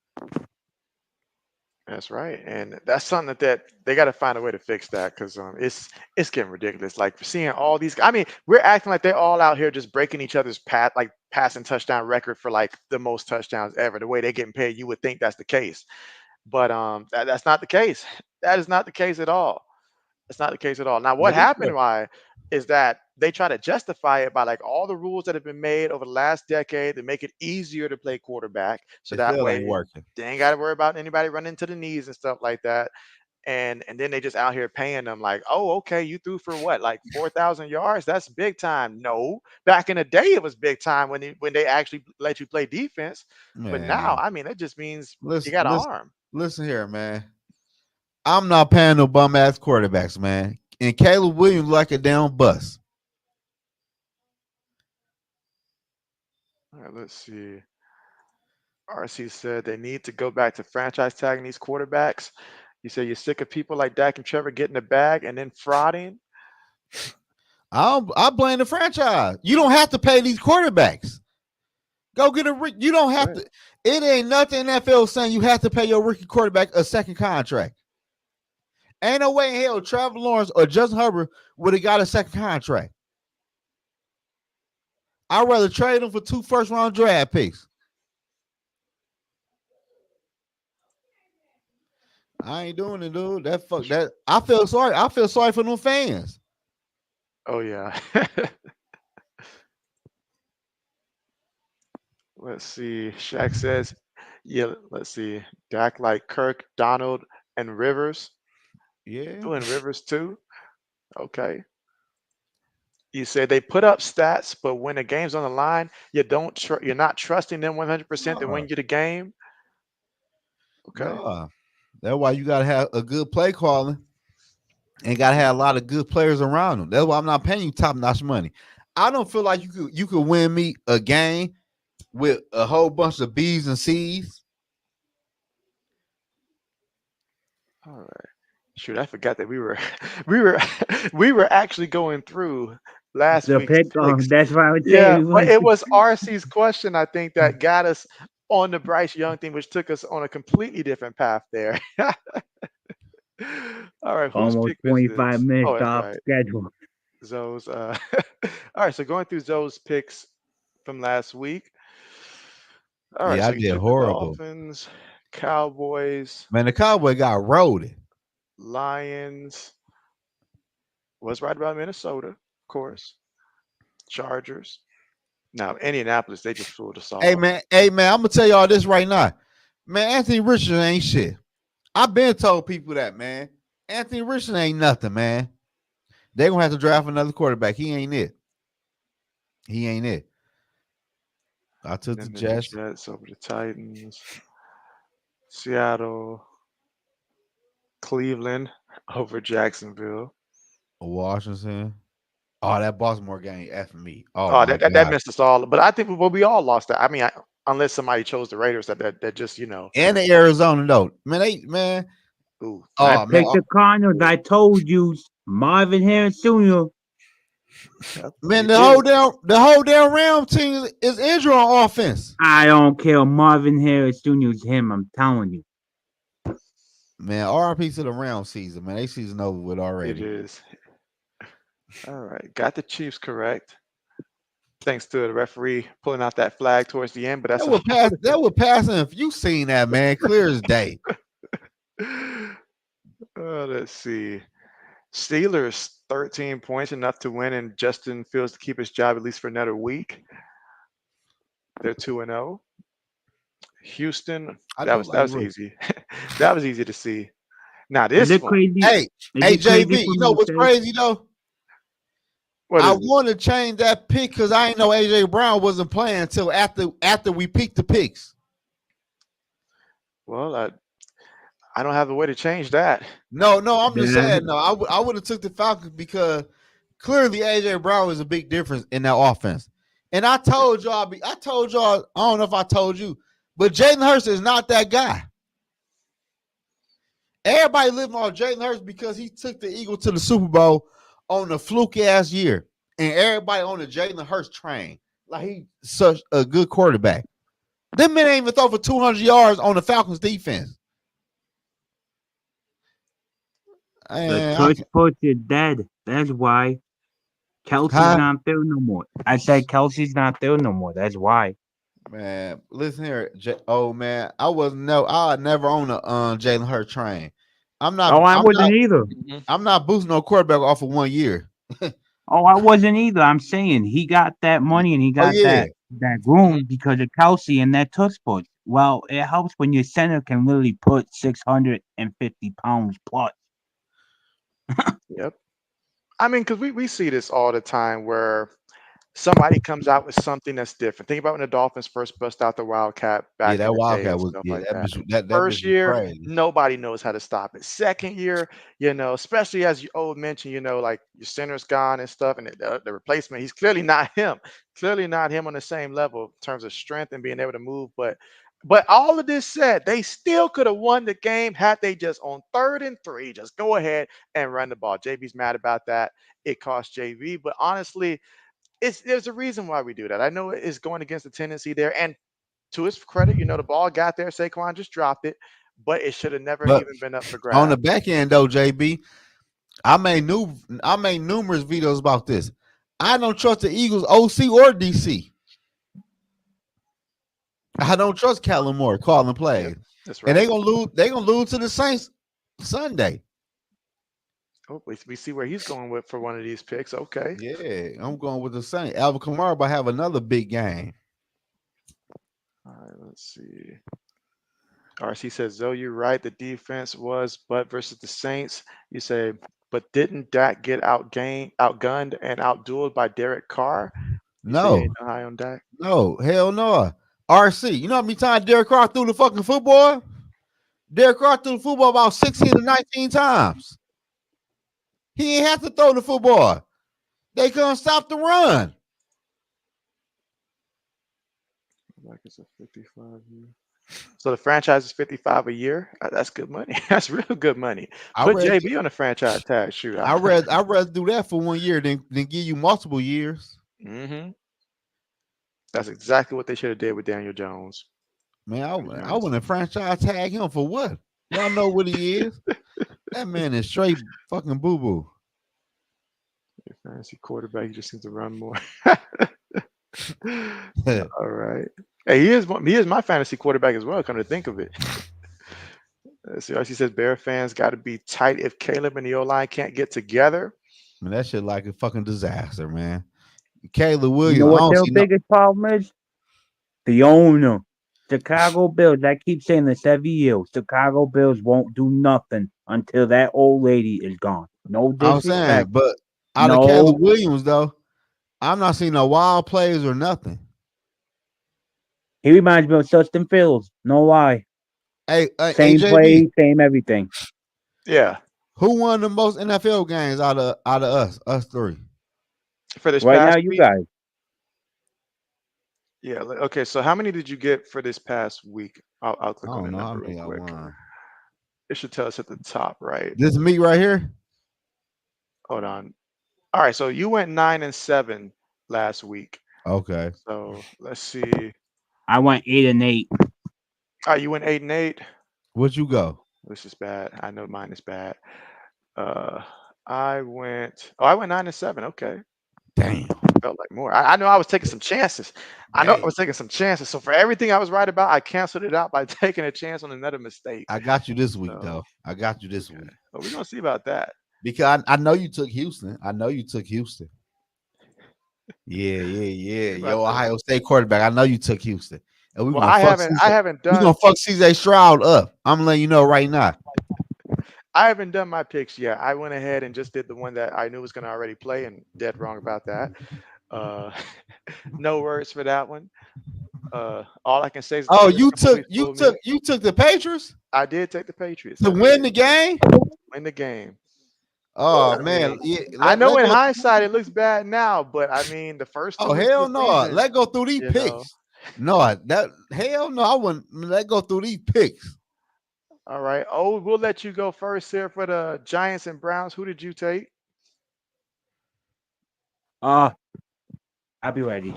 That's right, and that's something that they got to find a way to fix that because it's getting ridiculous. Like seeing all these, I mean, we're acting like they're all out here just breaking each other's like passing touchdown record for like the most touchdowns ever. The way they're getting paid, you would think that's the case, But that's not the case. That is not the case at all. That's not the case at all. Now, what But this happened? Why is that they try to justify it by like all the rules that have been made over the last decade to make it easier to play quarterback, so it that still ain't way working. they ain't got to worry about anybody running to the knees and stuff like that. And then they just out here paying them like, oh, okay, you threw for what, like 4,000 yards? That's big time. No, back in the day it was big time when they actually let you play defense. But now, Man, I mean, it just means you listen, got an listen, arm. listen here, man. I'm not paying no bum ass quarterbacks, man. And Caleb Williams like a damn bus. All right, let's see. RC said they need to go back to franchise tagging these quarterbacks. You say you're sick of people like Dak and Trevor getting the bag and then frauding. I blame the franchise. You don't have to pay these quarterbacks. Go get you don't have Right. to. It ain't nothing NFL saying you have to pay your rookie quarterback a second contract. Ain't no way in hell Trevor Lawrence or Justin Herbert would have got a second contract. I'd rather trade them for 2 first-round draft picks. I ain't doing it, dude. That fuck that. I feel sorry. I feel sorry for them fans. Oh yeah. Let's see. Shaq says, yeah, let's see. Dak like Kirk, Donald, and Rivers. Yeah. Oh, and Rivers too. Okay. You say they put up stats, but when the game's on the line, you're not trusting them 100% to No, win you the game. Okay. no. That's why you gotta have a good play calling and gotta have a lot of good players around them. That's why I'm not paying you top notch money. I don't feel like you could win me a game with a whole bunch of B's and C's. All right. Shoot, I forgot that we were we were we were actually going through last The week's pick picks. that's why I would say Yeah, we but went it to was RC's question, I think, that got us on the Bryce Young thing, which took us on a completely different path there. All right, whose almost pick is 25 this? Oh, minutes that's off right. schedule. Zoe's. All right, so going through Zoe's picks from last week. All right, Yeah, so I you did took the horrible. Dolphins, Cowboys, Man, the Cowboy got rolled. Lions. Was right about Minnesota, of course. Chargers. Now, Indianapolis, they just fooled us all. Hey man, I'm gonna tell y'all this right now. Man, Anthony Richardson ain't shit. I've been told people that, man. Anthony Richardson ain't nothing, man. They gonna have to draft another quarterback. He ain't it. He ain't it. I took the And then the Jets, Jets over the Titans, Seattle, Cleveland over Jacksonville. Washington. Oh, that Baltimore game F me. Oh Oh, my that god. missed us all. But I think we all lost that. I mean, unless somebody chose the Raiders, that just And the Arizona though. Man. ooh, I Oh man. picked the Cardinals. I told you Marvin Harris Jr. Man, you did. the whole damn Ram team is injured on offense. I don't care. Marvin Harris Jr. is him. I'm telling you. Man, RP to the round season, man. They season over with It already. is. All right, got the Chiefs correct. Thanks to the referee pulling out that flag towards the end, but that's a That would pass if you seen that, man. Clear as day. let's see. Steelers 13 points, enough to win, and Justin Fields to keep his job at least for another week. They're 2-0. Houston, I that do was that like was Rich. easy. That was easy to see. Now Is this it one, crazy? Hey, Is hey, it crazy JB, for you me know to what's say? crazy though? what I is it? want to change that pick because I ain't know AJ Brown wasn't playing until after we picked the picks. Well, I don't have a way to change that. No, I'm just Yeah. saying. No, I would have took the Falcons because clearly AJ Brown was a big difference in that offense. And I told y'all, I don't know if I told you, but Jalen Hurts is not that guy. Everybody living on Jalen Hurts because he took the Eagles to the Super Bowl on a fluke ass year, and everybody on the Jalen Hurts train like he such a good quarterback. Them men ain't even throw for 200 yards on the Falcons defense. The And I tush can, push is dead. That's why Kelsey's huh? not there no more. I said Kelsey's not there no more. That's why. Man, listen here, oh man, I never own a Jalen Hurts train. I'm not, Oh, I I'm not, wasn't either. Mhm. I'm not boosting no quarterback off of 1 year. Oh, I wasn't either. I'm saying he got that money and he Oh got yeah, that Mhm. room because of Kelsey and that touch push. Well, it helps when your center can literally put 650 pounds plus. Yep. I mean, because we see this all the time where somebody comes out with something that's different. Think about when the Dolphins first bust out the Wildcat yeah, back in that the day and Wildcat was stuff yeah, like that that. bitch, that First bitch was year, crazy. nobody knows how to stop it. Second year, especially as you old mentioned, like your center's gone and stuff, and the replacement, he's clearly not him. Clearly not him on the same level in terms of strength and being able to move. But all of this said, they still could have won the game had they just on 3rd and 3, just go ahead and run the ball. JB's mad about that. It cost JV, but honestly, there's a reason why we do that. I know it's going against the tendency there, and to his credit, the ball got there. Saquon just dropped it, but it should have never But even been up for on the grabs. back end though, JB, I made numerous videos about this. I don't trust the Eagles OC or DC. I don't trust Kellen Moore calling Yep, plays. that's And right. they gonna lose to the Saints Sunday. Oh, we see where he's going with for one of these picks. Okay. Yeah, I'm going with the Saints. Alvin Kamara about to have another big game. All right, let's see. RC says, Zoe, you're right. The defense was, but versus the Saints, you say, but didn't Dak get outgunned, and outdueled by Derek Carr? You say you No, ain't no high on Dak? no, hell no. RC, you know how many times Derek Carr threw the fucking football? Derek Carr threw the football about 16 to 19 times. He ain't have to throw the football. They couldn't stop the run. Like it's a 55 year. So the franchise is 55 a year. That's good money. That's real good money. I Put read JB on the franchise tag. Shoot. I rather do that for 1 year than give you multiple years. Hmm. That's exactly what they should have did with Daniel Jones. Man, To be I honest, wouldn't franchise tag him for what? Y'all know what he is. That man is straight fucking boo boo. your fantasy quarterback, he just needs to run more. All right. Hey, he is my fantasy quarterback as well. Come to think of it. Let's see. He says Bear fans got to be tight if Caleb and the O line can't get together. Man, that shit like a fucking disaster, man. Caleb You know Williams, I what don't their see no. biggest problem is? The owner. Chicago Bills. I keep saying this every year. Chicago Bills won't do nothing until that old lady is gone. No I'm saying, disrespect. but out of No. Caleb Williams though, I'm not seeing no wild plays or nothing. He reminds me of Justin Fields. No lie. Hey, Same AJB, play, same everything. Yeah. who won the most NFL games out of us three? For this Right now, past you week. guys. Yeah. Okay. So how many did you get for this past week? I'll I click on the don't know how number real many I quick. won. It should tell us at the top, right? This is me right here. Hold on. All right. So you went 9-7 last week. Okay, So let's see. I went 8-8. All right. You went 8-8. where'd you go? This is bad. I know mine is bad. Uh, I went 9-7. Okay. Damn, Felt like more. I know I was taking some chances. I know I damn. was taking some chances. So for everything I was right about, I canceled it out by taking a chance on another mistake. I got you this week So though. I got you this okay. week Well, we're gonna see about that. because I know you took Houston. I know you took Houston. Yeah, yeah, yeah. We about Yo, to. Ohio State quarterback. I know you took Houston, and Well, I haven't We gonna done fuck CJ Stroud up. I'm letting you know right now. I haven't done my picks yet. I went ahead and just did the one that I knew was gonna already play, and dead wrong about that. Uh, no words for that one. All I can say is the Oh, first couple weeks fooled me. you took the Patriots I did take the Patriots. to I win did the game. win the game. Oh I man, mean, yeah, I know let in go. hindsight it looks bad now, but I mean the first two Oh weeks of hell the no! season, Let go through these you know. picks. No, that hell no. I wouldn't let go through these picks. All right. Oh, we'll let you go first here for the Giants and Browns. Who did you take? Uh, I'll be ready.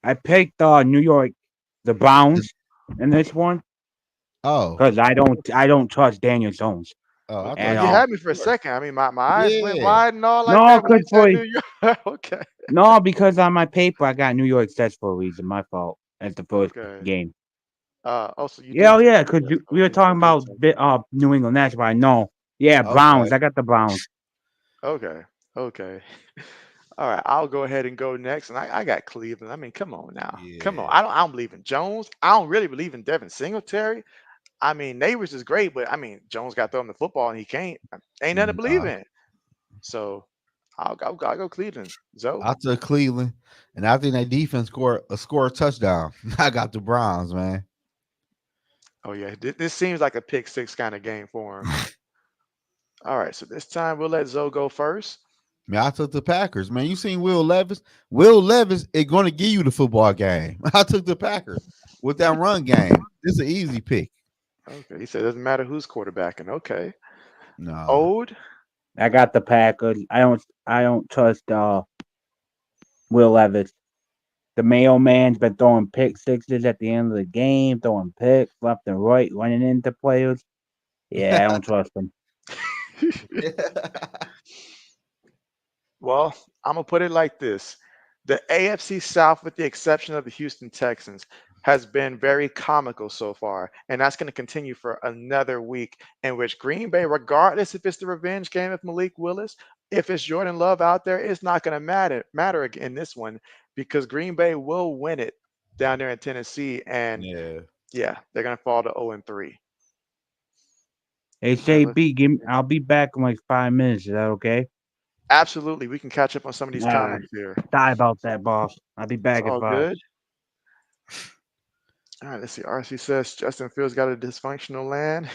I picked New York, the Browns in this one Oh, because I don't trust Daniel Jones. Oh, I Okay, at thought you you said all. had me for a Detroit. second. I mean, my eyes went Yeah. wide and all like No, that when you cause said for New York. Okay, no, because on my paper I got New York sets for a reason. My fault. At the first okay. game. Also, you Yeah, do oh take yeah, it. cause Yes. we were Okay, so talking you do about take it. New England. That's why I know. Yeah, Okay. Browns. I got the Browns. Okay, okay. All right, I'll go ahead and go next, and I got Cleveland. I mean, come on now, come on. Yeah. I don't believe in Jones. I don't really believe in Devin Singletary. I mean, Neighbors is great, but I mean, Jones got to throw him the football and he can't. Ain't nothing to believe Nah. in. So I'll go Cleveland. Zoe. I took Cleveland, and I think that defense score a touchdown. I got the Browns, man. Oh yeah, this seems like a pick six kind of game for him. All right, so this time we'll let Zoe go first. Man, I took the Packers. Man, you seen Will Levis? Will Levis is going to give you the football game. I took the Packers with that run game. It's an easy pick. Okay, he said it doesn't matter who's quarterbacking. Okay, Nah. old. I got the Packers. I don't trust Will Levis. The mailman's been throwing pick sixes at the end of the game, throwing picks left and right, running into players. Yeah, I don't trust him. Well, I'm gonna put it like this: the AFC South, with the exception of the Houston Texans, has been very comical so far, and that's going to continue for another week. In which Green Bay, regardless if it's the revenge game of Malik Willis, if it's Jordan Love out there, it's not going to matter in this one because Green Bay will win it down there in Tennessee, and Yeah. yeah, they're going to fall to 0-3. Hey, All right, say B, I'll be back in like 5 minutes. Is that okay? absolutely, we can catch up on some of these All right. times here. Sorry about that, boss. I'll be It's back in all 5. good. All right, let's see. RC says Justin Fields got a dysfunctional land.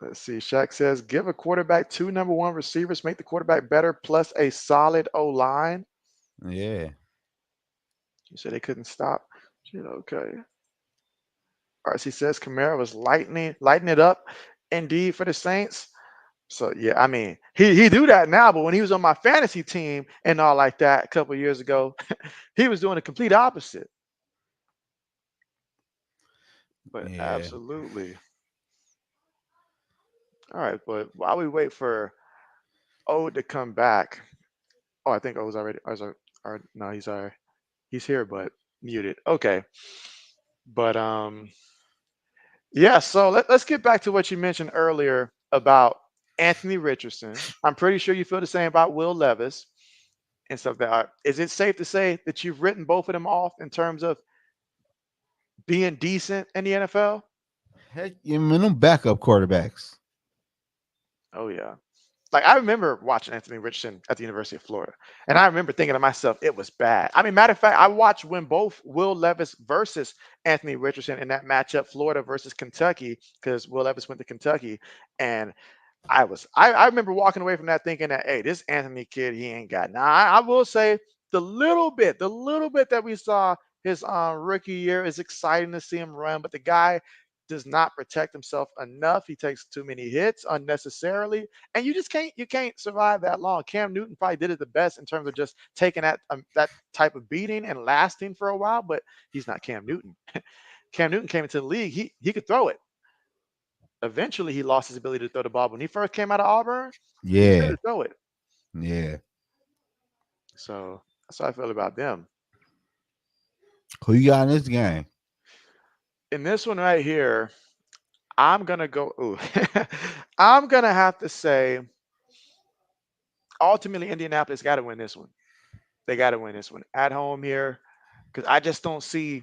Let's see. Shaq says give a quarterback two number one receivers, make the quarterback better, plus a solid O line. Yeah. You said they couldn't stop. Shit, okay. RC says Kamara was lighting it up indeed for the Saints. So yeah, I mean he do that now, but when he was on my fantasy team and all like that a couple of years ago, he was doing the complete opposite. But Yeah. absolutely. All right, but while we wait for O to come back, oh, I think O's already. No, he's here, but muted. Okay, but yeah. So let's get back to what you mentioned earlier about Anthony Richardson. I'm pretty sure you feel the same about Will Levis and stuff. Is it safe to say that you've written both of them off in terms of being decent in the NFL? Heck, you mean them backup quarterbacks. Oh yeah. Like I remember watching Anthony Richardson at the University of Florida, and I remember thinking to myself, it was bad. I mean, matter of fact, I watched when both Will Levis versus Anthony Richardson in that matchup, Florida versus Kentucky, because Will Levis went to Kentucky, and I remember walking away from that thinking that hey, this Anthony kid, he ain't got. Now I will say the little bit that we saw his rookie year is exciting to see him run, but the guy does not protect himself enough. He takes too many hits unnecessarily, and you can't survive that long. Cam Newton probably did it the best in terms of just taking that type of beating and lasting for a while, but he's not Cam Newton. Cam Newton came into the league, he could throw it. Eventually, he lost his ability to throw the ball. When he first came out of Auburn, he Yeah. could throw it. Yeah. So that's how I feel about them. Who you got in this game? In this one right here, I'm gonna go. Ooh, I'm gonna have to say, ultimately, Indianapolis got to win this one. They got to win this one at home here because I just don't see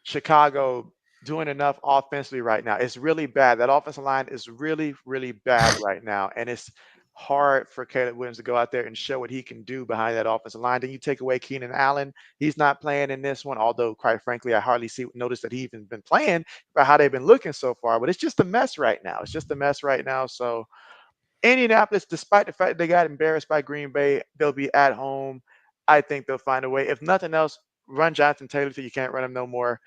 Chicago doing enough offensively right now. It's really bad. That offensive line is really, really bad right now. And it's hard for Caleb Williams to go out there and show what he can do behind that offensive line. Then you take away Keenan Allen. He's not playing in this one, although quite frankly, I hardly notice that he even been playing by how they've been looking so far. But it's just a mess right now. It's just a mess right now. So Indianapolis, despite the fact they got embarrassed by Green Bay, they'll be at home. I think they'll find a way. If nothing else, run Jonathan Taylor till you can't run him no more.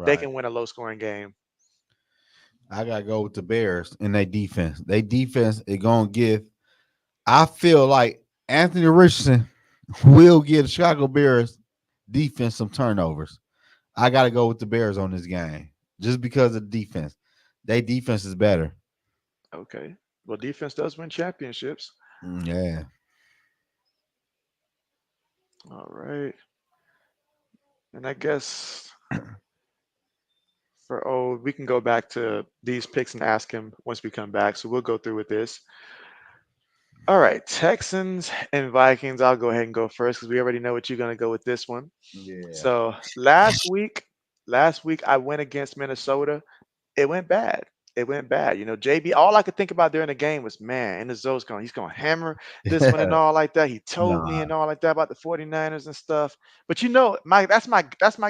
They Right. can win a low scoring game. I gotta go with the Bears in their defense. Their defense is gonna give. I feel like Anthony Richardson will give the Chicago Bears defense some turnovers. I gotta go with the Bears on this game just because of defense. They defense is better. Okay. Well, defense does win championships. Yeah. All right. And I guess for we can go back to these picks and ask him once we come back. So we'll go through with this. All right, Texans and Vikings. I'll go ahead and go first because we already know what you're going to go with this one. Yeah. So last week I went against Minnesota. It went bad. It went bad. You know, JB, all I could think about during the game was, man, in the Zoe's going, he's going to hammer this one and all like that. He told me Nah. and all like that about the 49ers and stuff. But you know, that's my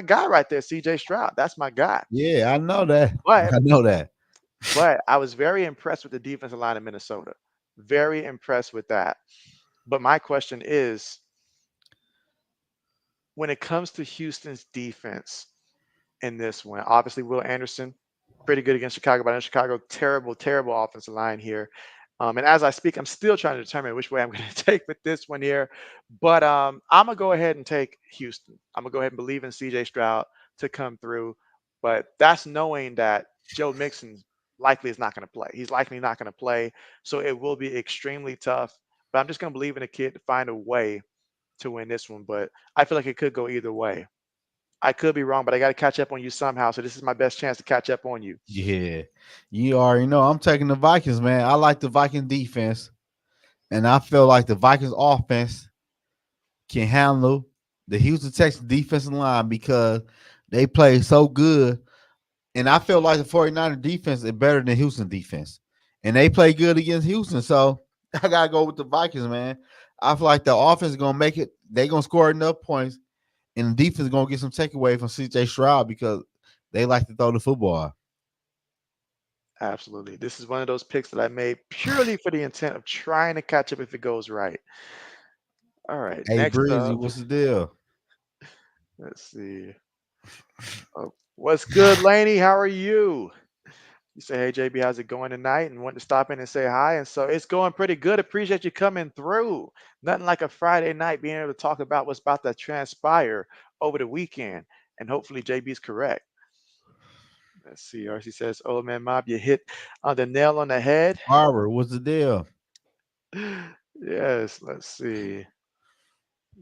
guy right there, CJ Stroud. That's my guy. Yeah, I know that. But I know that. but I was very impressed with the defensive line of Minnesota. Very impressed with that. But my question is, when it comes to Houston's defense, in this one. Obviously, Will Anderson, pretty good against Chicago, but in Chicago, terrible, terrible offensive line here. And as I speak, I'm still trying to determine which way I'm going to take with this one here. But I'm going to go ahead and take Houston. I'm going to go ahead and believe in CJ Stroud to come through. But that's knowing that Joe Mixon likely is not going to play. He's likely not going to play. So it will be extremely tough. But I'm just going to believe in the kid to find a way to win this one. But I feel like it could go either way. I could be wrong, but I got to catch up on you somehow. So this is my best chance to catch up on you. Yeah. You already know I'm taking the Vikings, man. I like the Viking defense. And I feel like the Vikings offense can handle the Houston Texans defensive line because they play so good. And I feel like the 49er defense is better than Houston defense. And they play good against Houston. So I gotta go with the Vikings, man. I feel like the offense is gonna make it, they're gonna score enough points, and the defense is gonna get some takeaway from CJ Stroud because they like to throw the football. Absolutely. This is one of those picks that I made purely for the intent of trying to catch up if it goes right. All right. Hey Next Breezy, up, what's the deal? let's see. What's good, Laney? How are you? You say, hey, JB, how's it going tonight? And want to stop in and say hi. And so it's going pretty good. Appreciate you coming through. Nothing like a Friday night being able to talk about what's about to transpire over the weekend. And hopefully JB's correct. Let's see. RC says, "Oh man, Mob, you hit the nail on the head." Barber, what's the deal? Yes. Let's see.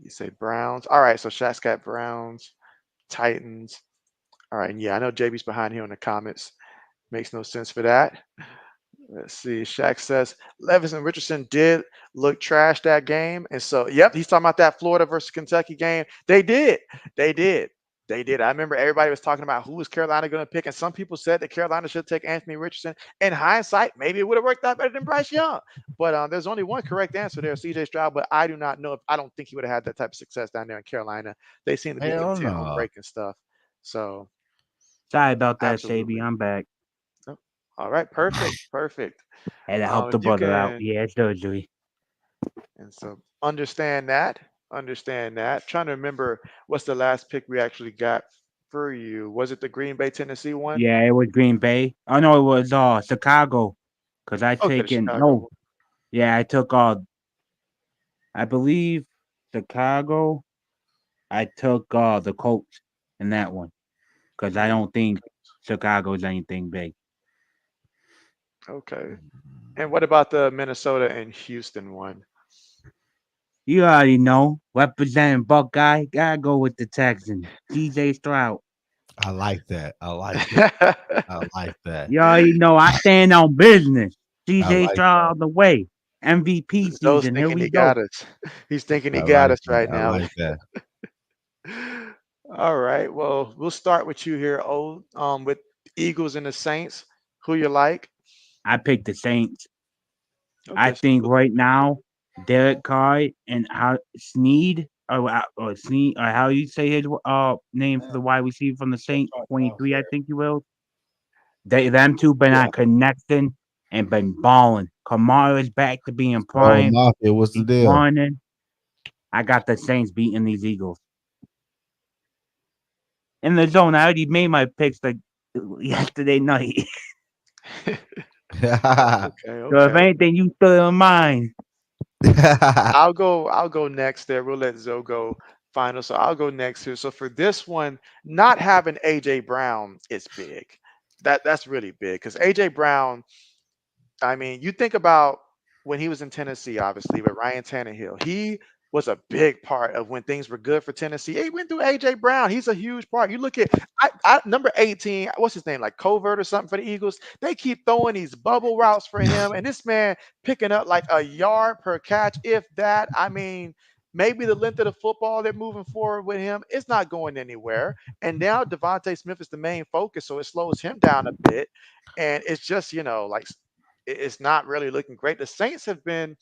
You say Browns. All right. So Shaq's got Browns, Titans. All right. And yeah, I know JB's behind here in the comments. Makes no sense for that. Let's see. Shaq says Levis and Richardson did look trash that game. And so, yep, he's talking about that Florida versus Kentucky game. They did. They did. They did. I remember everybody was talking about who was Carolina going to pick, and some people said that Carolina should take Anthony Richardson. In hindsight, maybe it would have worked out better than Bryce Young. But there's only one correct answer there, CJ Stroud. But I do not know if I don't think he would have had that type of success down there in Carolina. They seem to be Hell intent on no. breaking stuff. So, Sorry about that, Shaby. absolutely. I'm back. Oh, all right. Perfect. Perfect. Had to help If the you brother out. can Yeah, surgery. And so understand that. Understand that. Trying to remember what's the last pick we actually got for you. Was it the Green Bay, Tennessee one? Yeah, it was Green Bay. Oh no, it was Chicago. Cause I Okay, the taken Chicago no, one. yeah, I took I believe Chicago. I took the Colts in that one. Cause I You don't think Chicago's anything big. okay. And what about the Minnesota and Houston one? You already know. Representing Buckeye, gotta go with the Texans. CJ Stroud. I like that. I like it. I like that. You already know I stand on business. I CJ like Stroud that. all the way. MVP Those season. Here thinking we he go. got us. He's thinking he I got like us that. right I now. like that. All right. Well, we'll start with you here, with Eagles and the Saints. Who you like? I picked the Saints. I Okay, so think right now, Derek Carr and how Sneed or Sneed or how you say his name for the wide receiver from the Saints 23, I think you will. They them two been yeah. on connecting and been balling. Kamara is back to being Oh, prime. Mafia, what's the He's deal? running. I got the Saints beating these Eagles in the zone. I already made my picks like yesterday night. Okay, So if okay. anything, you still in mind. I'll go next there. We'll let Zoe go final. So I'll go next here. So for this one, not having AJ Brown is big. That's really big because AJ Brown. I mean, you think about when he was in Tennessee, obviously, with Ryan Tannehill. He was a big part of when things were good for Tennessee. He went through AJ Brown. He's a huge part. You look at number 18, what's his name, like Covert or something for the Eagles. They keep throwing these bubble routes for him, and this man picking up like a yard per catch, if that. I mean, maybe the length of the football they're moving forward with him, it's not going anywhere. And now Devontae Smith is the main focus, so it slows him down a bit. And it's just, like it's not really looking great. The Saints have been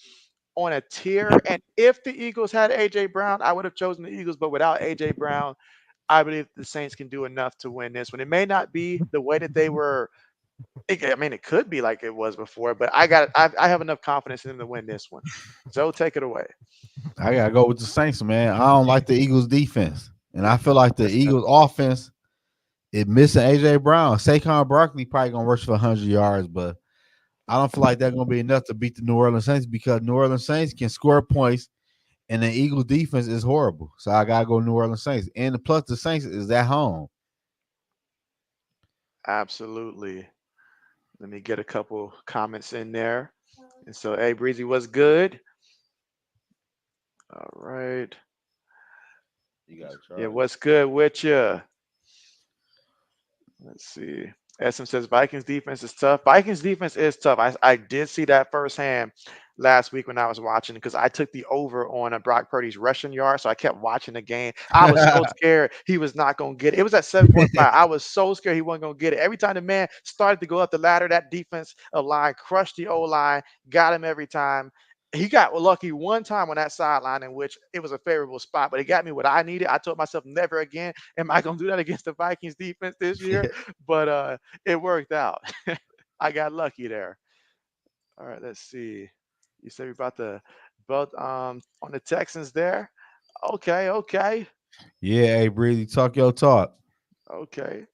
on a tier, and if the Eagles had AJ Brown, I would have chosen the Eagles. But without AJ Brown, I believe the Saints can do enough to win this one. It may not be the way that they were. I mean, it could be like it was before, but I have enough confidence in them to win this one. So take it away. I gotta go with the Saints, man. I don't like the Eagles defense, and I feel like the That's Eagles offense is missing AJ Brown. Saquon Barkley probably gonna rush for 100 yards, but I don't feel like that's gonna be enough to beat the New Orleans Saints because New Orleans Saints can score points, and the Eagles defense is horrible. So I gotta go New Orleans Saints, and plus the Saints is at home. absolutely. Let me get a couple comments in there. And so, hey, Breezy, what's good? All right. You got to Yeah, charge. what's good with you? Let's see. SM says Vikings defense is tough. Vikings defense is tough. I did see that firsthand last week when I was watching because I took the over on a Brock Purdy's rushing yard. So I kept watching the game. I was so scared he was not going to get it. It was at 7.5. I was so scared he wasn't going to get it. Every time the man started to go up the ladder, that defense line crushed the O line, got him every time. He got lucky one time on that sideline in which it was a favorable spot, but it got me what I needed. I told myself, never again am I going to do that against the Vikings defense this year. But it worked out. I got lucky there. All right, let's see. You said about the belt on the Texans there. Okay, okay, Yeah, hey Breezy, talk your talk. okay.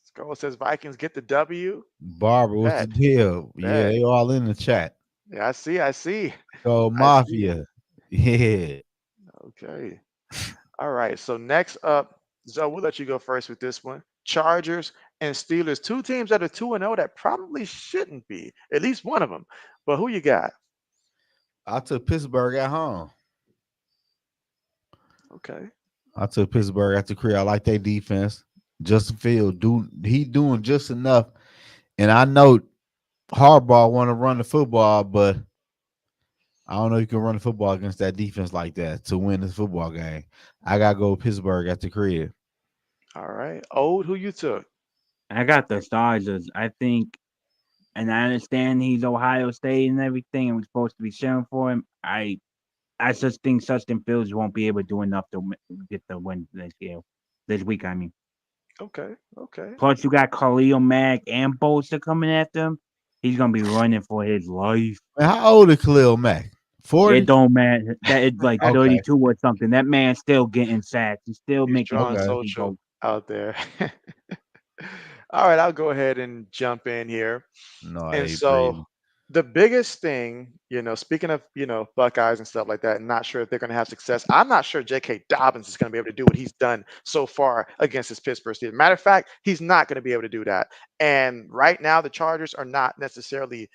Scroll says Vikings get the W. Barbara, what's the Bet, deal? Yeah, bet. they all in the chat. Yeah, I see, I see, Go I see. Mafia. Yeah. Okay. All right. So next up, Zoe, we'll let you go first with this one. Chargers and Steelers, two teams that are 2-0 that probably shouldn't be, at least one of them. But who you got? I took Pittsburgh at home. Okay. I took Pittsburgh at the crib. I like their defense. Justin Field he doing just enough. And I know Harbaugh want to run the football, but I don't know if you can run the football against that defense like that to win this football game. I gotta go Pittsburgh at the crib. All right. Old, who you took? I got the Chargers. I think, and I understand he's Ohio State and everything, and we're supposed to be cheering for him. I just think Justin Fields won't be able to do enough to get the win this year, this week. I mean, Okay. Okay. plus you got Khalil Mack and Bosa coming after him. He's gonna be running for his life. Man, how old is Khalil Mack? It 40? don't matter that it's like Okay. 32 or something. That man's still getting sacks. He's still He's making drawing plays Okay. as he social goes. out there. All right, I'll go ahead and jump in here. No, I And ain't so breathing. the biggest thing, speaking of, Buckeyes and stuff like that, and not sure if they're going to have success. I'm not sure J.K. Dobbins is going to be able to do what he's done so far against his Pittsburgh Steelers. Matter of fact, he's not going to be able to do that. And right now, the Chargers are not necessarily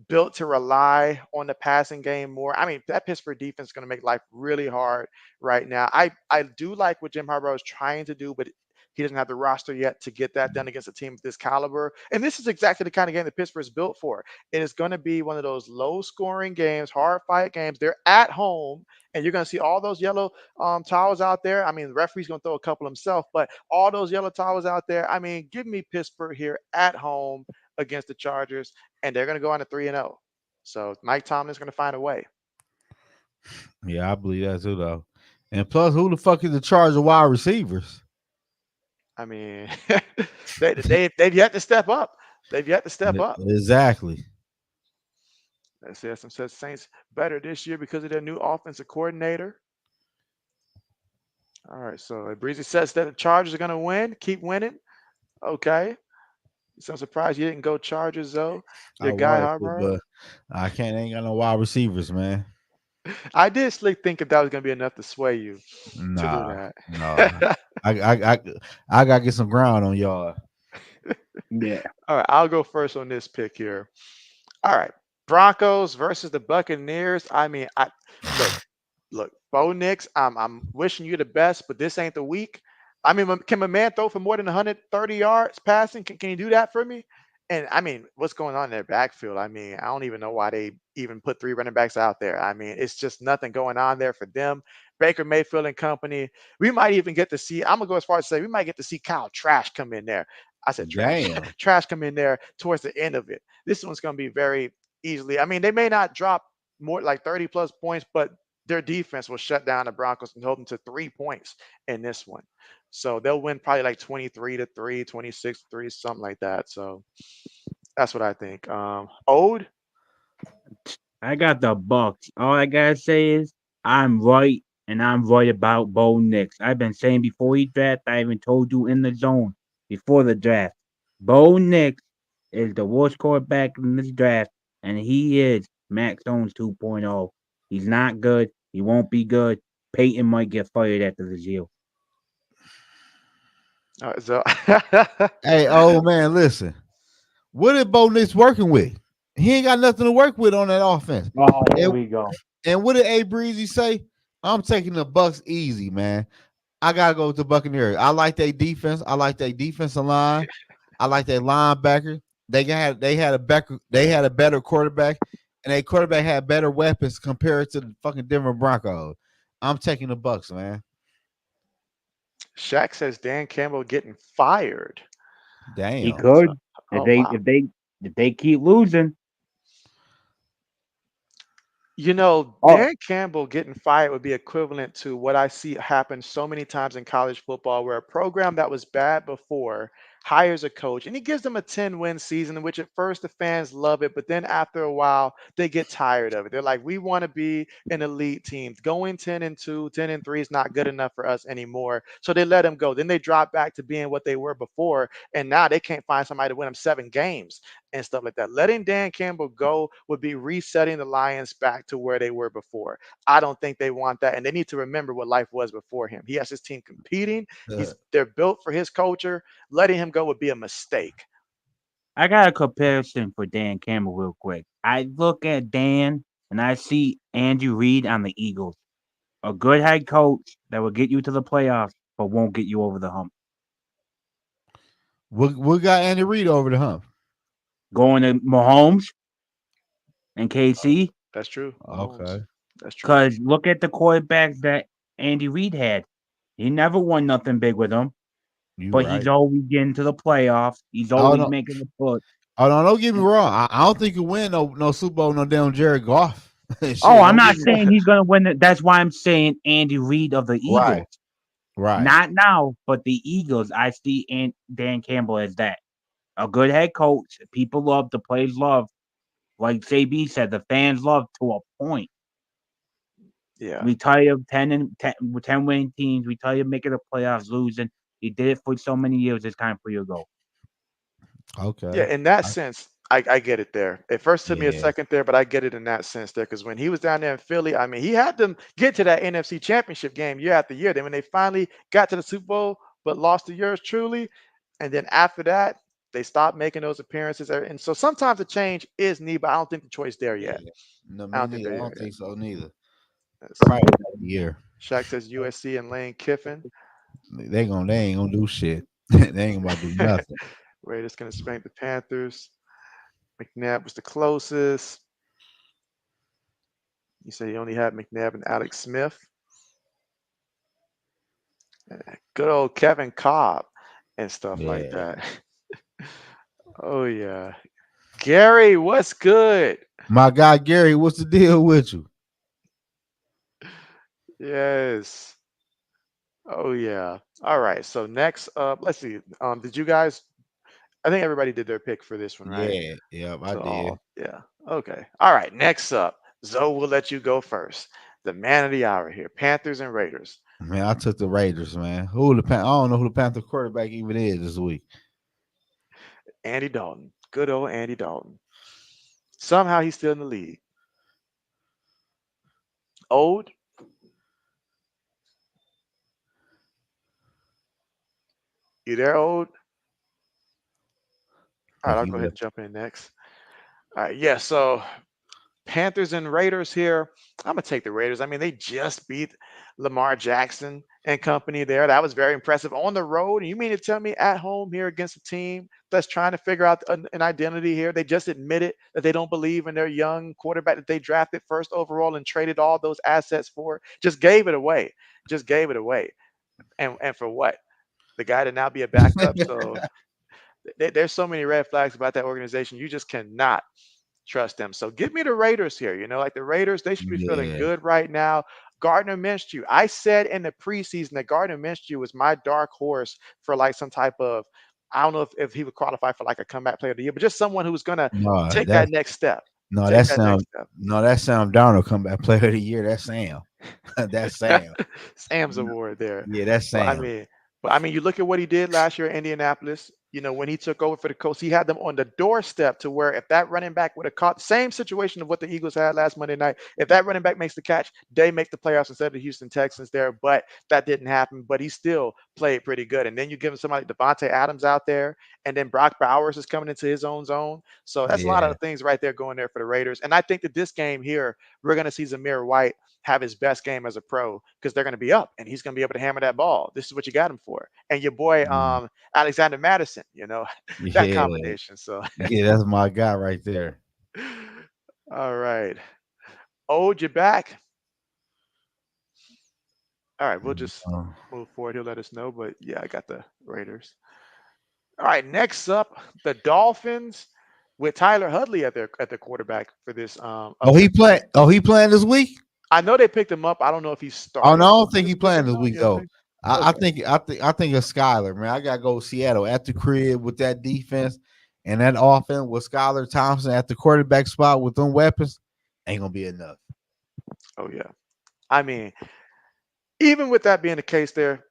built to rely on the passing game more. I mean, that Pittsburgh defense is going to make life really hard right now. I do like what Jim Harbaugh is trying to do, but he doesn't have the roster yet to get that done against a team of this caliber. And this is exactly the kind of game that Pittsburgh is built for. It is going to be one of those low scoring games, hard fight games. They're at home. And you're going to see all those yellow towels out there. I mean, the referee's going to throw a couple himself, but all those yellow towels out there. I mean, give me Pittsburgh here at home against the Chargers, and they're going to go on to 3-0. So Mike Tomlin's going to find a way. Yeah, I believe that too, though. And plus, who the fuck is the charge of wide receivers? I mean, they've yet to step up. They've yet to step up. Exactly. Let's see, some says Saints better this year because of their new offensive coordinator. All right, so Breezy says that the Chargers are going to win, keep winning. Okay. So I'm surprised you didn't go Chargers, though. I Your guy, wanted to, Harborough. but I can't. Ain't got no wide receivers, man. I did slick think that was going to be enough to sway you to do Nah, that. no. I, I, I, I gotta get some ground on y'all. Yeah. All right, I'll go first on this pick here. All right, Broncos versus the Buccaneers. I mean, I look, Bo Nix. I'm wishing you the best, but this ain't the week. I mean, can my man throw for more than 130 yards passing? Can you do that for me? And I mean, what's going on in their backfield? I mean, I don't even know why they even put three running backs out there. I mean, it's just nothing going on there for them. Baker Mayfield and company. We might even get to see. I'm gonna go as far as to say we might get to see Kyle Trash come in there. I said trash, Damn. trash come in there towards the end of it. This one's going to be very easily. I mean, they may not drop more like 30 plus points, but their defense will shut down the Broncos and hold them to 3 points in this one. So they'll win probably like 23 to 3, 26 to 3, something like that. So that's what I think. Ode, I got the Bucks. All I gotta say is I'm right, and I'm right about Bo Nix. I've been saying before he draft. I even told you in the zone before the draft. Bo Nix is the worst quarterback in this draft, and he is Max Jones 2.0. He's not good. He won't be good. Peyton might get fired after this year. so Hey, old man, listen. What is Bo Nix working with? He ain't got nothing to work with on that offense. Oh, here And, we go. and what did A Breezy say? I'm taking the Bucks easy, man. I gotta go with the Buccaneers. I like their defense. I like their defensive line. I like their linebacker. They had a better quarterback, and their quarterback had better weapons compared to the fucking Denver Broncos. I'm taking the Bucks, man. Shaq says Dan Campbell getting fired. He Damn. So, could if oh they wow. if they if they keep losing. Oh, Dan Campbell getting fired would be equivalent to what I see happen so many times in college football, where a program that was bad before hires a coach and he gives them a 10-win season, in which at first the fans love it, but then after a while they get tired of it. They're like, we want to be an elite team. Going 10-2, 10-3 is not good enough for us anymore. So they let him go. Then they drop back to being what they were before, and now they can't find somebody to win them 7 games and stuff like that. Letting Dan Campbell go would be resetting the Lions back to where they were before. I don't think they want that, and they need to remember what life was before him. He has his team competing. They're built for his culture. Letting him go would be a mistake. I got a comparison for Dan Campbell real quick. I look at Dan and I see Andrew Reid on the Eagles, a good head coach that will get you to the playoffs but won't get you over the hump. What got Andy Reid over the hump? Going to Mahomes and KC, That's true, Mahomes. Okay, That's true. because look at the quarterbacks that Andy Reid had. He never won nothing big with them, you but he's right. always getting to the playoffs. He's Oh always no, making the push. oh no, don't get me wrong. I don't think you win no Super Bowl no damn Jared Goff. Oh, Shit, I'm don't get not me saying he's gonna win it. That's why I'm saying Andy Reid of the right, Eagles. right. Not now, but the Eagles. I see Dan Campbell as that. A good head coach. People love, the players love. Like JB said, the fans love to a point. Yeah. We tired of 10 winning teams. We tired of making the playoffs losing. You did it for so many years. It's time for you to go. Yeah, Okay. in that I- sense, I get it there. It first took me a yeah, second there, but I get it in that sense there. Because when he was down there in Philly, I mean, he had them get to that NFC Championship game year after year. Then when they finally got to the Super Bowl, but lost to yours truly, and then after that, they stopped making those appearances. And so sometimes a change is needed, but I don't think the choice there yet. yeah. No, I me don't think neither. they're I there don't yet. think so neither. Let's see. Probably another year. Shaq says USC and Lane Kiffin. They ain't gonna do shit. They ain't about to do nothing. Raiders going to spank the Panthers. McNabb was the closest. You say you only had McNabb and Alex Smith. Good old Kevin Cobb and stuff like Yeah. that. Oh yeah. Gary, what's good? My guy Gary, what's the deal with you? Yes. Oh yeah. All right. So next up, let's see. Did you guys I think everybody did their pick for this one, right? Yeah, yep, I So did. all yeah. Okay. All right. Next up, Zoe will let you go first. The man of the hour here. Panthers and Raiders. Man, I took the Raiders, man. Who the I don't know who the Panther quarterback even is this week. Andy Dalton. Good old Andy Dalton. Somehow he's still in the league. Old, you there, old? All right, If I'll you go ahead will. and jump in next. All right, yeah. So Panthers and Raiders here. I'm gonna take the Raiders. I mean, they just beat Lamar Jackson and company there. That was very impressive on the road. And you mean to tell me at home here against a team that's trying to figure out an identity here? They just admitted that they don't believe in their young quarterback that they drafted first overall and traded all those assets for. Just gave it away. Just gave it away. And for what? The guy to now be a backup. So there's so many red flags about that organization. You just cannot trust them. So give me the Raiders here. Like the Raiders, they should be feeling Yeah. good right now. Gardner Minshew. I said in the preseason that Gardner Minshew was my dark horse for like some type of, I don't know if he would qualify for like a comeback player of the year, but just someone who's gonna No, take that next step. no, Take that that next sound step. no, that Sam Darnold comeback player of the year. That's Sam. That's Sam. Sam's award there. Yeah, that's But I Sam. mean, you look at what he did last year in Indianapolis. When he took over for the Colts, he had them on the doorstep to where if that running back would have caught same situation of what the Eagles had last Monday night, if that running back makes the catch, they make the playoffs instead of the Houston Texans there. But that didn't happen. But he still played pretty good. And then you give him somebody like Devontae Adams out there, and then Brock Bowers is coming into his own zone. So that's a lot Yeah. of things right there going there for the Raiders. And I think that this game here, we're going to see Zamir White have his best game as a pro because they're going to be up and he's going to be able to hammer that ball. This is what you got him for. And your boy Mm. Alexander Madison, that Yeah. combination. So Yeah, that's my guy right there. all right. Ode you back. All right, we'll just Uh, move forward. He'll let us know. But yeah, I got the Raiders. All right, next up, the Dolphins with Tyler Hudley at the quarterback for this upcoming game. he playing this week? I know they picked him up. I don't know if he's Oh no, starting I don't think this he week or playing this not. week You don't though. think? I Okay. think I think of Skyler, man. I gotta go with Seattle at the crib with that defense and that offense with Skyler Thompson at the quarterback spot with them weapons ain't gonna be enough. Oh yeah. I mean, even with that being the case there,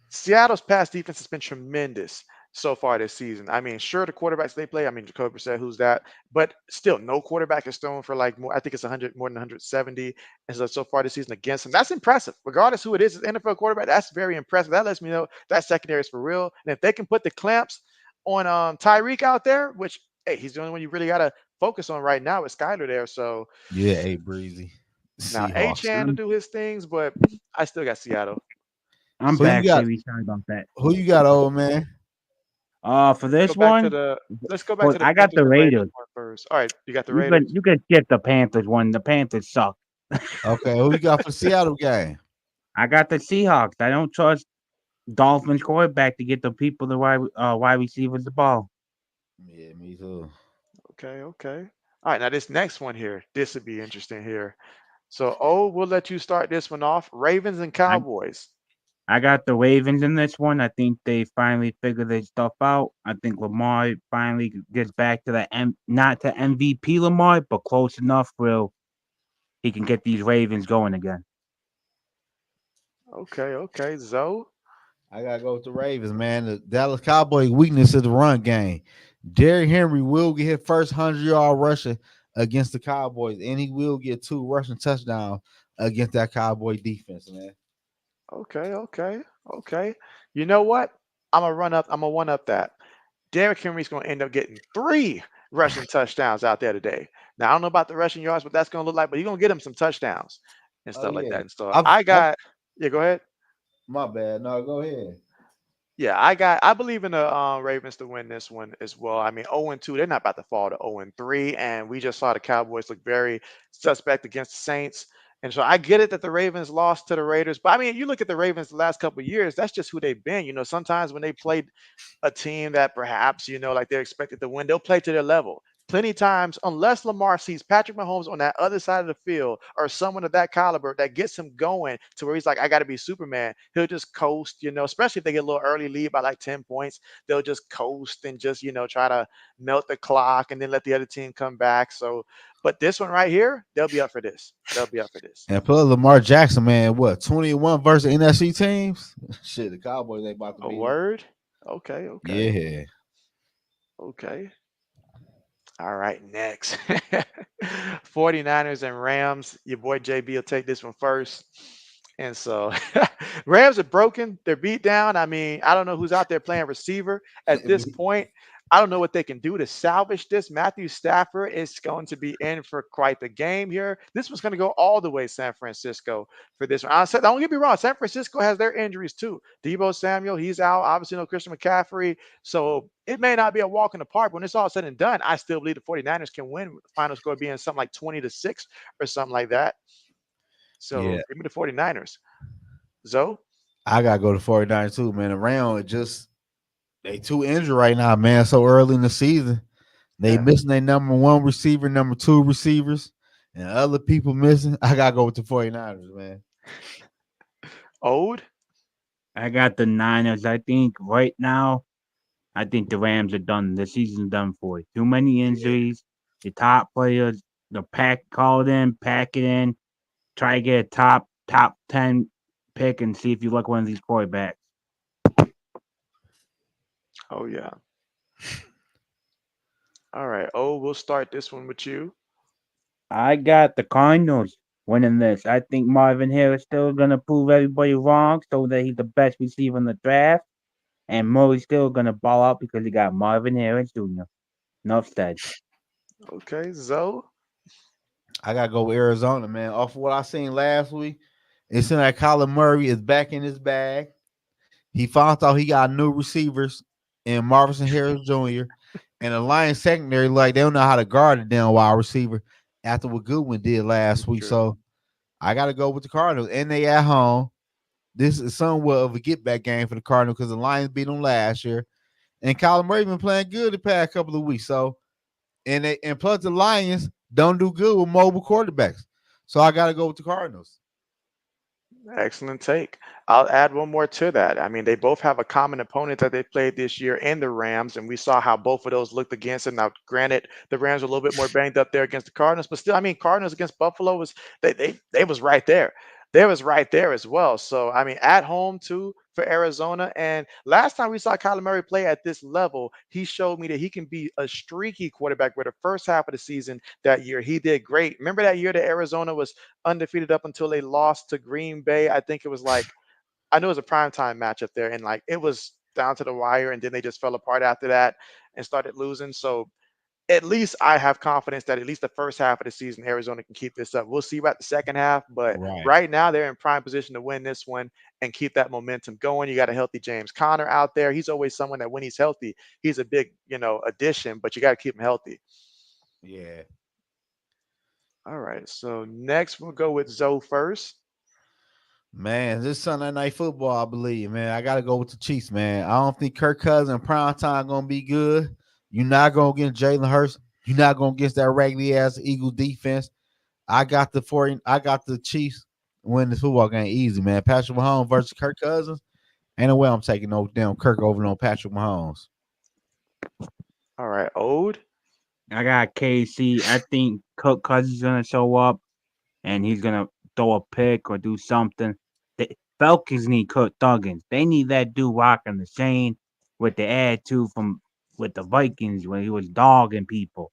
Seattle's pass defense has been tremendous so far this season. I mean, sure, the quarterbacks they play, I mean, Jacoby said, who's that? But still, no quarterback has thrown for like more, I think it's 100, more than 170. And so far this season against them. That's impressive. Regardless who it is, it's NFL quarterback, that's very impressive. That lets me know that secondary is for real. And if they can put the clamps on Tyreek out there, which, hey, he's the only one you really got to focus on right now with Skyler there. So Yeah, a breezy now Seahawks. Achan will I'm do his things, but I still got Seattle. I'm Who So you back, got? Siri. Sorry about that. Who you got, old man? For go this back to one, the let's go back well, to the I got Panthers the and Ravens Raiders. one first. All right, you got the You Raiders. can you can skip the Panthers one. The Panthers suck. Okay, who you got for Seattle game? I got the Seahawks. I don't trust Dolphins quarterback to get the people the wide receivers the ball. Yeah, me too. Okay, okay. All right, now this next one here, this would be interesting here. So, oh, we'll let you start this one off. Ravens and I Cowboys. I got the Ravens in this one. I think they finally figured their stuff out. I think Lamar finally gets back to not to MVP Lamar, but close enough where he can get these Ravens going again. Okay, okay. Zoe. I gotta go with the Ravens, man. The Dallas Cowboys' weakness is the run game. Derrick Henry will get his first 100-yard rushing against the Cowboys, and he will get 2 rushing touchdowns against that Cowboy defense, man. Okay, okay, okay. You know what? I'm gonna run up. I'm gonna one up that. Derrick Henry's gonna end up getting 3 rushing touchdowns out there today. Now I don't know about the rushing yards, what that's gonna look like, but he's gonna get him some touchdowns and Oh stuff like yeah, that. And so I've, I I've got. Yeah, go ahead. my bad. No, go ahead. Yeah, I believe in the Ravens to win this one as well. I mean, 0-2, they're not about to fall to 0-3, and we just saw the Cowboys look very suspect against the Saints. And so I get it that the Ravens lost to the Raiders, but I mean, you look at the Ravens the last couple of years, that's just who they've been. Sometimes when they played a team that perhaps, like they're expected to win, they'll play to their level. Plenty times, unless Lamar sees Patrick Mahomes on that other side of the field or someone of that caliber that gets him going to where he's like, I got to be Superman, he'll just coast, especially if they get a little early lead by like 10 points, they'll just coast and just, try to melt the clock and then let the other team come back. So, but this one right here, they'll be up for this. They'll be up for this. And plus Lamar Jackson, man, what 21 versus NFC teams? Shit, the Cowboys ain't about to A beat him. word? Okay, okay, Yeah, okay. All right, next. 49ers and Rams. Your boy JB will take this one first. And so Rams are broken. They're beat down. I mean, I don't know who's out there playing receiver at this point. I don't know what they can do to salvage this. Matthew Stafford is going to be in for quite the game here. This was going to go all the way San Francisco for this one. I said, don't get me wrong, San Francisco has their injuries too. Debo Samuel, he's out. Obviously, no Christian McCaffrey. So it may not be a walk in the park. When it's all said and done, I still believe the 49ers can win with the final score being something like 20-6 or something like that. Yeah, So give me the 49ers. Zoe? I gotta go to 49 too, man. The Rams just they too injured right now, man. So early in the season, they Yeah. missing their number one receiver, number two receivers, and other people missing. I gotta go with the 49ers, man. Ode? I got the Niners. I think right now, I think the Rams are done. The season's done for. Too many Yeah. injuries. The top players, the pack called in, pack it in. Try to get a top 10 pick and see if you like one of these quarterbacks. Oh, yeah. All right. Oh, we'll start this one with you. I got the Cardinals winning this. I think Marvin Harris still gonna prove everybody wrong, so that he's the best receiver in the draft. And Murray's still gonna ball out because he got Marvin Harris Jr. Enough said. Okay. Zoe? I gotta go with Arizona, man. Off of what I seen last week, it seems like Kyler Murray is back in his bag. He found out he got new receivers in Marvin Harris Jr. and the Lions secondary, like they don't know how to guard a damn wide receiver after what Goodwin did last week. True. So I gotta go with the Cardinals. And they at home. This is somewhat of a get back game for the Cardinals because the Lions beat them last year. And Kyler Murray been playing good the past couple of weeks. So and plus the Lions don't do good with mobile quarterbacks. So I gotta go with the Cardinals. Excellent take. I'll add one more to that. I mean, they both have a common opponent that they played this year in the Rams, and we saw how both of those looked against them. Now, granted, the Rams were a little bit more banged up there against the Cardinals, but still, I mean, Cardinals against Buffalo was they was right there. They was right there as well. So, I mean, at home too for Arizona. And last time we saw Kyler Murray play at this level, he showed me that he can be a streaky quarterback. Where the first half of the season that year, he did great. Remember that year that Arizona was undefeated up until they lost to Green Bay. I think it was like I know it was a primetime match up there, and like it was down to the wire, and then they just fell apart after that and started losing. So at least I have confidence that at least the first half of the season, Arizona can keep this up. We'll see about the second half, but Right. right now they're in prime position to win this one and keep that momentum going. You got a healthy James Conner out there. He's always someone that when he's healthy, he's a big, addition, but you got to keep him healthy. Yeah. All right. So next we'll go with Zoe first. Man, this Sunday night football, I believe, man. I gotta go with the Chiefs, man. I don't think Kirk Cousins and prime time gonna be good. You're not gonna get Jalen Hurts. You're not gonna get that raggedy ass Eagle defense. I got the Chiefs win this football game easy, man. Patrick Mahomes versus Kirk Cousins. Ain't no way I'm taking no damn Kirk over no Patrick Mahomes. All right. Ode. I got KC. I think Cook Cousins is gonna show up and he's gonna throw a pick or do something. The Falcons need Kirk Thuggins. They need that dude rocking the chain with the attitude from with the Vikings when he was dogging people.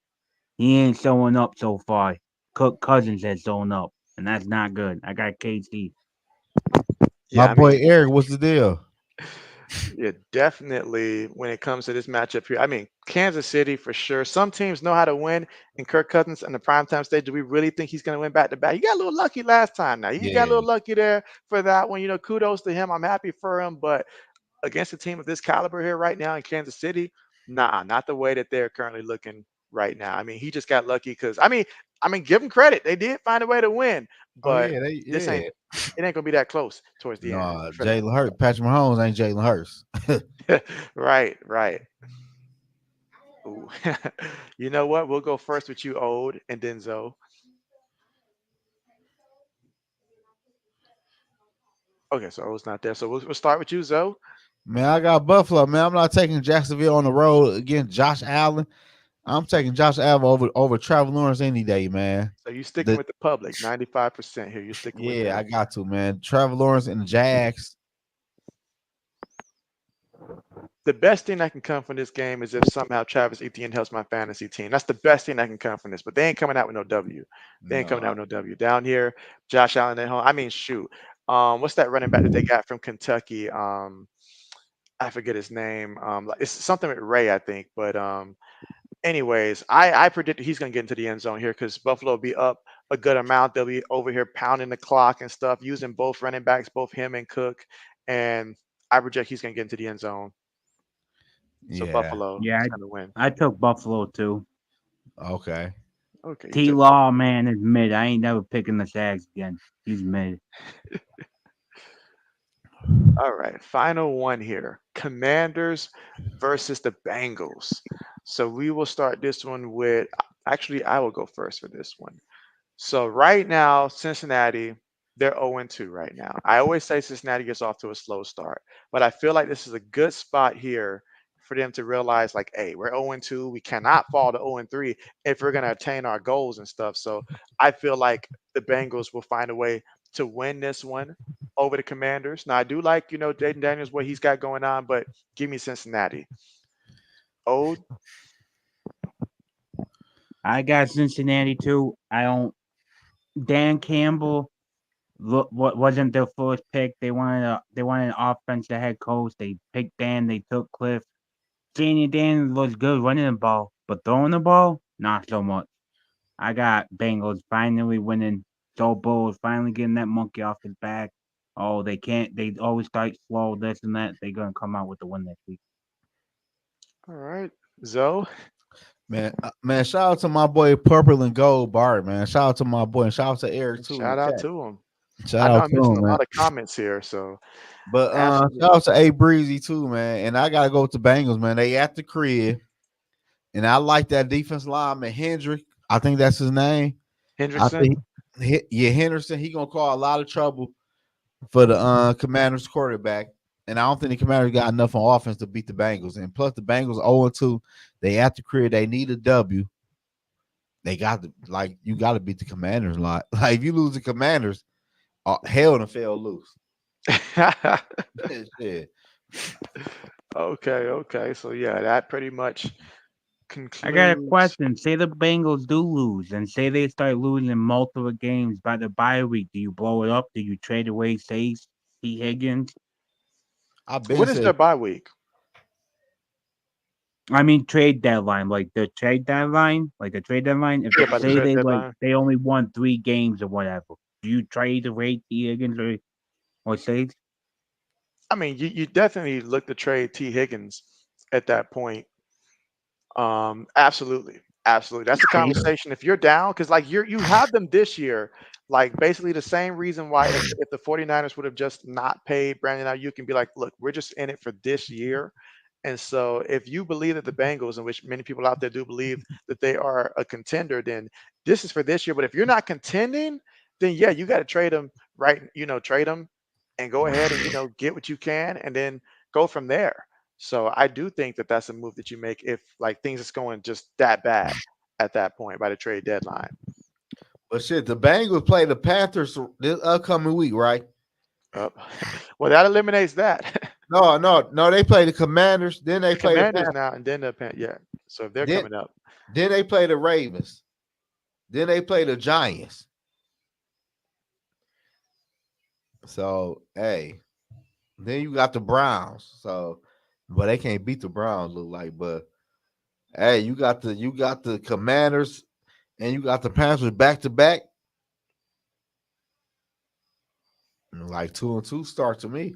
He ain't showing up so far. Cook Cousins has shown up, and that's not good. I got KC. My Yeah, I boy mean, Eric, what's the deal? yeah, definitely when it comes to this matchup here. I mean, Kansas City for sure. Some teams know how to win, and Kirk Cousins in the primetime stage. Do we really think he's going to win back to back? He got a little lucky last time. Now he got a Yeah. little lucky there for that one. Kudos to him. I'm happy for him, but against a team of this caliber here right now in Kansas City, nah, not the way that they're currently looking right now. I mean, he just got lucky because I mean, give him credit. They did find a way to win, Oh but yeah, this ain't yeah. it ain't gonna be that close towards the end No, for them. Jalen Hurts, Patrick Mahomes ain't Jalen Hurts. Right, right. Ooh. You know what? We'll go first with you, Ode, and then Zoe. Okay, so Ode's not there. So we'll start with you, Zoe. Man, I got Buffalo, man. I'm not taking Jacksonville on the road against Josh Allen. I'm taking Josh Allen over Trevor Lawrence any day, man. So you sticking The with the public, 95% here. You're sticking with Yeah, I them. got to, man. Trevor Lawrence and the Jags. The best thing that can come from this game is if somehow Travis Etienne helps my fantasy team. That's the best thing that can come from this. But they ain't coming out with no W. They ain't coming No. out with no W. Down here, Josh Allen at home. I mean, shoot. What's that running back that they got from Kentucky? I forget his name. Like, it's something with Ray, I think. But anyways, I predict he's gonna get into the end zone here because Buffalo will be up a good amount. They'll be over here pounding the clock and stuff, using both running backs, both him and Cook, and I project he's gonna get into the end zone. So Yeah. Buffalo Yeah, is gonna win. I took Buffalo too. Okay. Okay, you T took Law, Buffalo. man, is mid. I ain't never picking the Zags again. He's mid. All right, final one here. Commanders versus the Bengals. So we will start this one with actually I will go first for this one. So right now, Cincinnati, they're 0-2 right now. I always say Cincinnati gets off to a slow start, but I feel like this is a good spot here for them to realize, like, hey, we're 0-2. We cannot fall to 0-3 if we're going to attain our goals and stuff. So I feel like the Bengals will find a way to win this one over the Commanders. Now, I do like, Jaden Daniels, what he's got going on, but give me Cincinnati. Oh, I got Cincinnati too. I don't. Dan Campbell what wasn't their first pick. They wanted an offensive head coach. They picked Dan. They took Cliff. Dan was good running the ball, but throwing the ball, not so much. I got Bengals finally winning. Joe Burrow finally getting that monkey off his back. Oh, they can't. They always start slow, this and that. They're gonna come out with the win next week. all right. Zoe, Man, shout out to my boy Purple and Gold Bart, man. Shout out to my boy, and shout out to Eric too in the shout out chat. to him. Shout I know out I'm to missing him, a man. lot of comments here, so But shout absolutely. out to A Breezy too, man. And I gotta go with the Bengals, man. They at the crib, and I like that defense lineman Hendrick. I think that's his name. I Hendrickson. think, yeah, Henderson. He gonna cause a lot of trouble for the Commanders quarterback. And I don't think the Commanders got enough on offense to beat the Bengals. And plus, the Bengals 0-2. They at the crib. They need a W. They got to you got to beat the Commanders a lot. Like if you lose the Commanders, hell to fail loose. Shit. Okay, okay. So yeah, that pretty much I got a concludes. question. Say the Bengals do lose, and say they start losing multiple games by the bye week. Do you blow it up? Do you trade away, say, C. Higgins? I've been When is their said, bye week? I mean, trade deadline, like the trade deadline, like the trade deadline. If Yeah, by the say trade they deadline. they only won 3 games or whatever, do you trade away T. Higgins or Sage? I mean, you definitely look to trade T. Higgins at that point. Absolutely, absolutely. That's the conversation. If you're down, because like you have them this year, like basically the same reason why if the 49ers would have just not paid Brandon out, you can be like, look, we're just in it for this year. And so if you believe that the Bengals, in which many people out there do believe that they are a contender, then this is for this year. But if you're not contending, then yeah, you got to trade them, right? Trade them and go ahead and get what you can, and then go from there. So I do think that that's a move that you make if like things is going just that bad at that point by the trade deadline. but shit, the Bengals play the Panthers this upcoming week, right? Up. Well, that eliminates that. No. They play the Commanders, then they The play the Commanders Panthers, now, and then yeah. So if they're then coming up, then they play the Ravens, then they play the Giants. So hey, then you got the Browns. So, but they can't beat the Browns. Look like, but hey, you got the Commanders and you got the Panthers back to back. Like 2-2 start to me.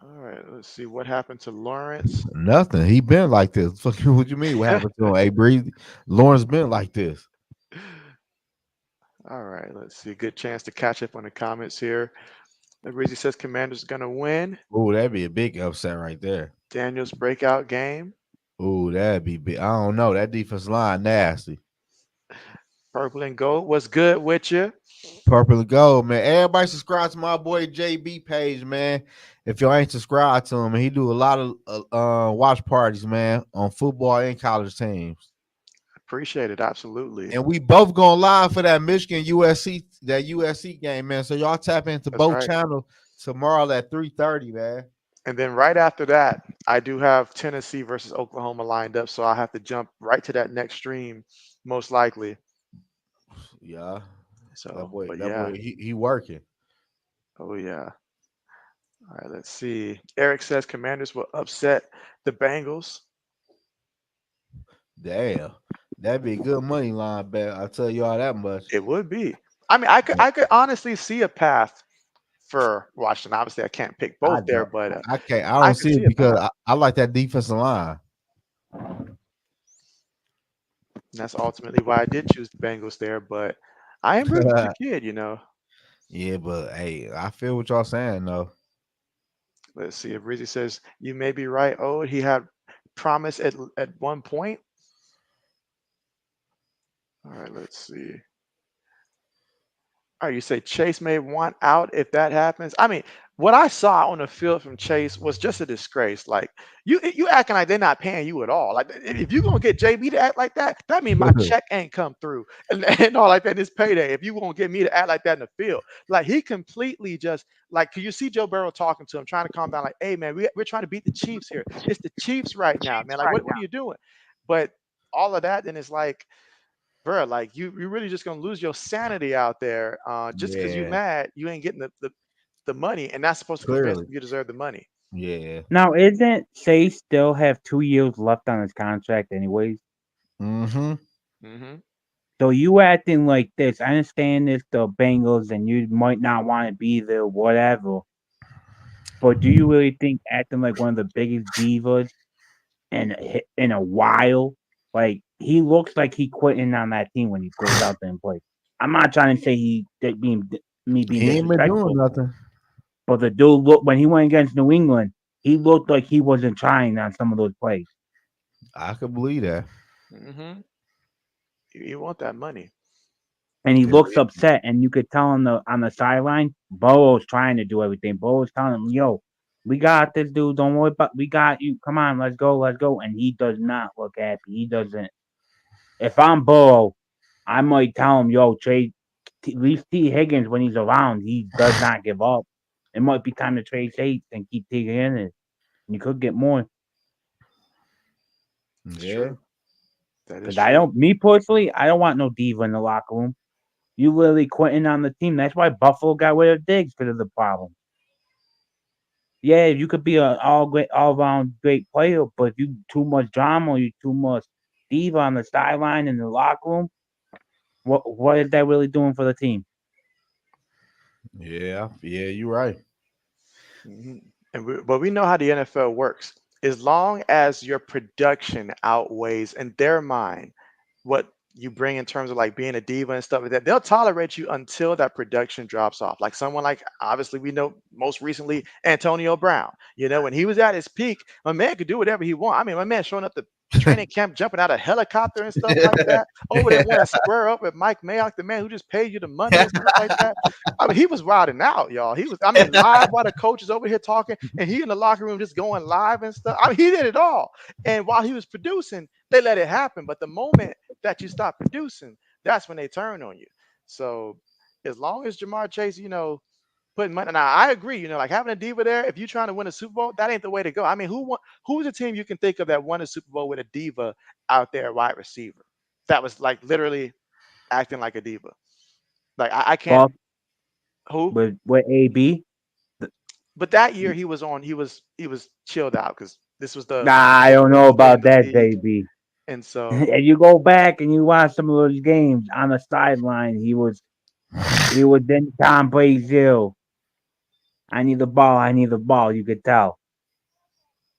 all right. Let's see what happened to Lawrence. Nothing. He been like this. Fucking what you mean? What happened to him? Hey, Breezy. Lawrence been like this. All right. Let's see. Good chance to catch up on the comments here. Rizzy says Commanders gonna win. Oh, that'd be a big upset right there. Daniel's breakout game. Oh, that'd be big. I don't know. That defense line nasty. Purple and gold. What's good with you? Purple and gold, man. Everybody subscribe to my boy JB page, man. If y'all ain't subscribed to him, he do a lot of watch parties, man, on football and college teams. Appreciate it. Absolutely. And we both going live for that Michigan USC game, man. So y'all tap into That's both right. channels tomorrow at 3:30, man. And then right after that, I do have Tennessee versus Oklahoma lined up, so I have to jump right to that next stream, most likely. Yeah, that So, boy, but that yeah, boy, he working. oh yeah. All right, let's see. Eric says Commanders will upset the Bengals. Damn, that'd be a good money line bet. I'll tell you all that much. It would be. I mean, I could honestly see a path for Washington. Obviously, I can't pick I both there, don't. but I can't. I I don't could see see it a because path. I like that defensive line. And that's ultimately why I did choose the Bengals there. But I am rooting for the kid. Yeah, but hey, I feel what y'all saying though. Let's see if Rizzy says you may be right. Oh, he had promise at one point. All right, let's see. All right, you say Chase may want out if that happens. I mean, what I saw on the field from Chase was just a disgrace. Like you acting like they're not paying you at all. Like if you're gonna get JB to act like that, that means my check ain't come through and all like that. This payday. If you gonna get me to act like that in the field, like he completely just like. Can you see Joe Burrow talking to him, trying to calm down? Like, hey man, we're trying to beat the Chiefs here. It's the Chiefs right now, man. Like what are you doing? But all of that, then it's like bro, like you really just gonna lose your sanity out there just because you Yeah, mad you ain't getting the money, and that's supposed to convince clearly. them you deserve the money. Yeah. Now, isn't Chase still have 2 years left on his contract, anyways? Mm-hmm. Hmm. So you acting like this. I understand it's the Bengals, and you might not want to be there, whatever. But do you really think acting like one of the biggest divas in a while? Like he looks like he quitting on that team when he goes out there and plays. I'm not trying to say he that being me being He ain't been doing disrespectful, nothing. but the dude look when he went against New England, he looked like he wasn't trying on some of those plays, I could believe that. Hmm. You want that money. and he If looks upset, and you could tell on the sideline, Burrow's trying to do everything. Burrow's telling him, "Yo, we got this, dude. Don't worry about. We got you. Come on, let's go." And he does not look happy. He doesn't. If I'm Burrow, I might tell him, "Yo, trade. Leave T. Higgins when he's around. He does not give up. It might be time to trade Tate and keep T. Higgins. You could get more." It's yeah, true. That is Because I true. don't, me personally, I don't want no diva in the locker room. You literally quitting on the team. That's why Buffalo got rid of Diggs because of the problem. Yeah, you could be an all round great player, but if you too much drama, you too much diva on the sideline in the locker room. What is that really doing for the team? yeah, you're right. Hmm. But we know how the NFL works. As long as your production outweighs in their mind what you bring in terms of like being a diva and stuff like that, they'll tolerate you until that production drops off. Like someone like obviously we know most recently Antonio Brown. When he was at his peak, my man could do whatever he want. I mean, my man showing up to training camp, jumping out of helicopter and stuff like that. Over there want to square up with Mike Mayock, the man who just paid you the money and stuff like that. I mean, he was riding out, y'all. He was, I mean, live while the coach is over here talking, and he in the locker room just going live and stuff. I mean, he did it all. And while he was producing, they let it happen. But the moment that you stop producing, that's when they turn on you. So as long as Jamar Chase, putting money. Now I agree, like having a diva there, if you're trying to win a Super Bowl, that ain't the way to go. I mean, who's a team you can think of that won a Super Bowl with a diva out there, wide receiver? That was like literally acting like a diva. Like I can't Buff who? with AB. But that year he was chilled out because this was the Nah, I don't know biggest year in about the that, league. JB. And so And you go back and you watch some of those games on the sideline, he was in Tom Brady's ear. I need the ball. I need the ball. You could tell.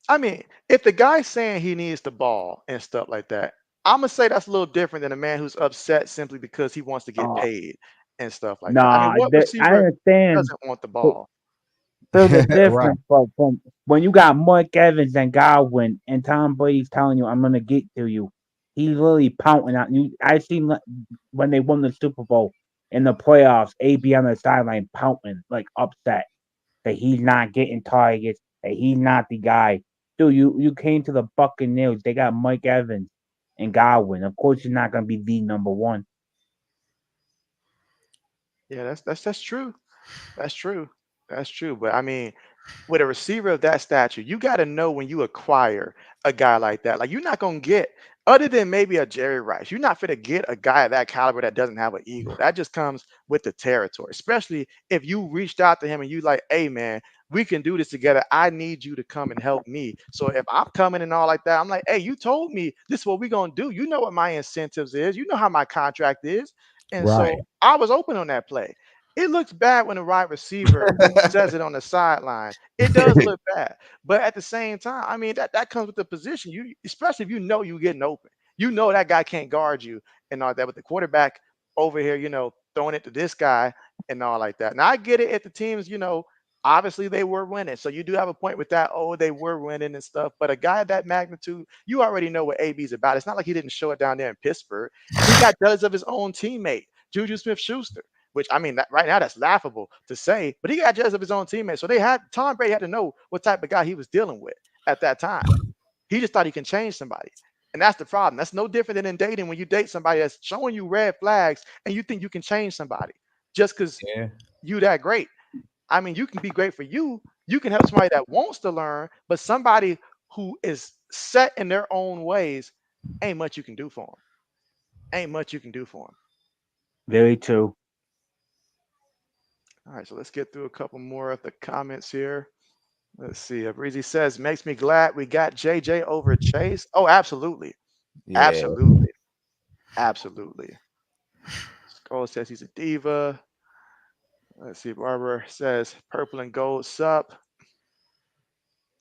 I mean, if the guy's saying he needs the ball and stuff like that, I'm gonna say that's a little different than a man who's upset simply because he wants to get Oh, paid and stuff like that. I mean, nah, what I receiver understand. doesn't want the ball? Feel the Right. difference, but from when you got Mike Evans and Godwin and Tom Brady's telling you, "I'm gonna get to you," he's really pouting at you. I seen when they won the Super Bowl in the playoffs, AB on the sideline pouting like upset that he's not getting targets, that he's not the guy. Dude, you came to the Buccaneers. They got Mike Evans and Godwin. Of course, you're not gonna be the number one. Yeah, that's true. That's true. That's true. But I mean, with a receiver of that stature, you got to know when you acquire a guy like that. Like you're not gonna get other than maybe a Jerry Rice. You're not gonna get a guy of that caliber that doesn't have an ego. That just comes with the territory. Especially if you reached out to him and you like, hey man, we can do this together. I need you to come and help me. So if I'm coming and all like that, I'm like, hey, you told me this is what we're gonna do. You know what my incentives is. You know how my contract is. And so Right. I was open on that play. It looks bad when a wide receiver says it on the sideline. It does look bad, but at the same time, I mean that comes with the position. You especially if you know you're getting open, you know that guy can't guard you and all that. But the quarterback over here, throwing it to this guy and all like that. Now I get it if the teams, obviously they were winning, so you do have a point with that. Oh, they were winning and stuff. But a guy of that magnitude, you already know what AB's about. It's not like he didn't show it down there in Pittsburgh. He got jealous of his own teammate, Juju Smith-Schuster. Which I mean, that, right now that's laughable to say, but he got jealous of his own teammates. So Tom Brady had to know what type of guy he was dealing with at that time. He just thought he can change somebody, and that's the problem. That's no different than in dating when you date somebody that's showing you red flags and you think you can change somebody just because Yeah. you that great. I mean, you can be great for you. You can help somebody that wants to learn, but somebody who is set in their own ways, ain't much you can do for them. Ain't much you can do for them. Very true. All right, so let's get through a couple more of the comments here. Let's see. Breezy says, makes me glad we got JJ over Chase. Oh, absolutely. Yeah. Absolutely. Absolutely. Skull says he's a diva. Let's see. Barbara says, purple and gold sup.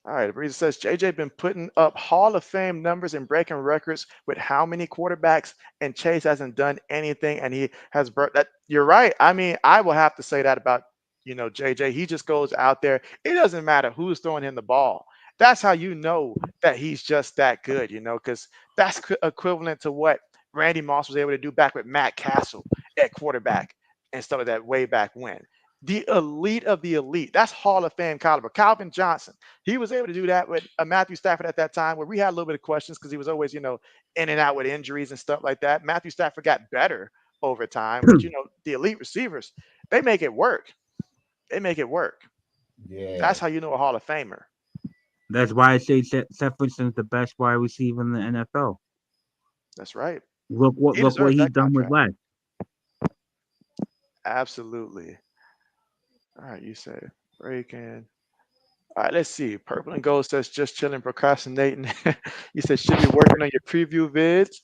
All right, Breezy says JJ been putting up Hall of Fame numbers and breaking records with how many quarterbacks, and Chase hasn't done anything, and he has burnt that. You're right. I mean, I will have to say that about JJ. He just goes out there. It doesn't matter who's throwing him the ball. That's how you know that he's just that good, because that's equivalent to what Randy Moss was able to do back with Matt Castle at quarterback and stuff like that way back when. The elite of the elite. That's Hall of Fame caliber. Calvin Johnson. He was able to do that with Matthew Stafford at that time, where we had a little bit of questions because he was always, in and out with injuries and stuff like that. Matthew Stafford got better over time, but the elite receivers, they make it work. They make it work. Yeah. That's how you know a Hall of Famer. That's why I say Jefferson's the best wide receiver in the NFL. That's right. He Look what deserves he's that done with contract. Lex. Absolutely. All right, you say breaking. All right, let's see. Purple and Gold says just chilling, procrastinating. You said should be working on your preview vids.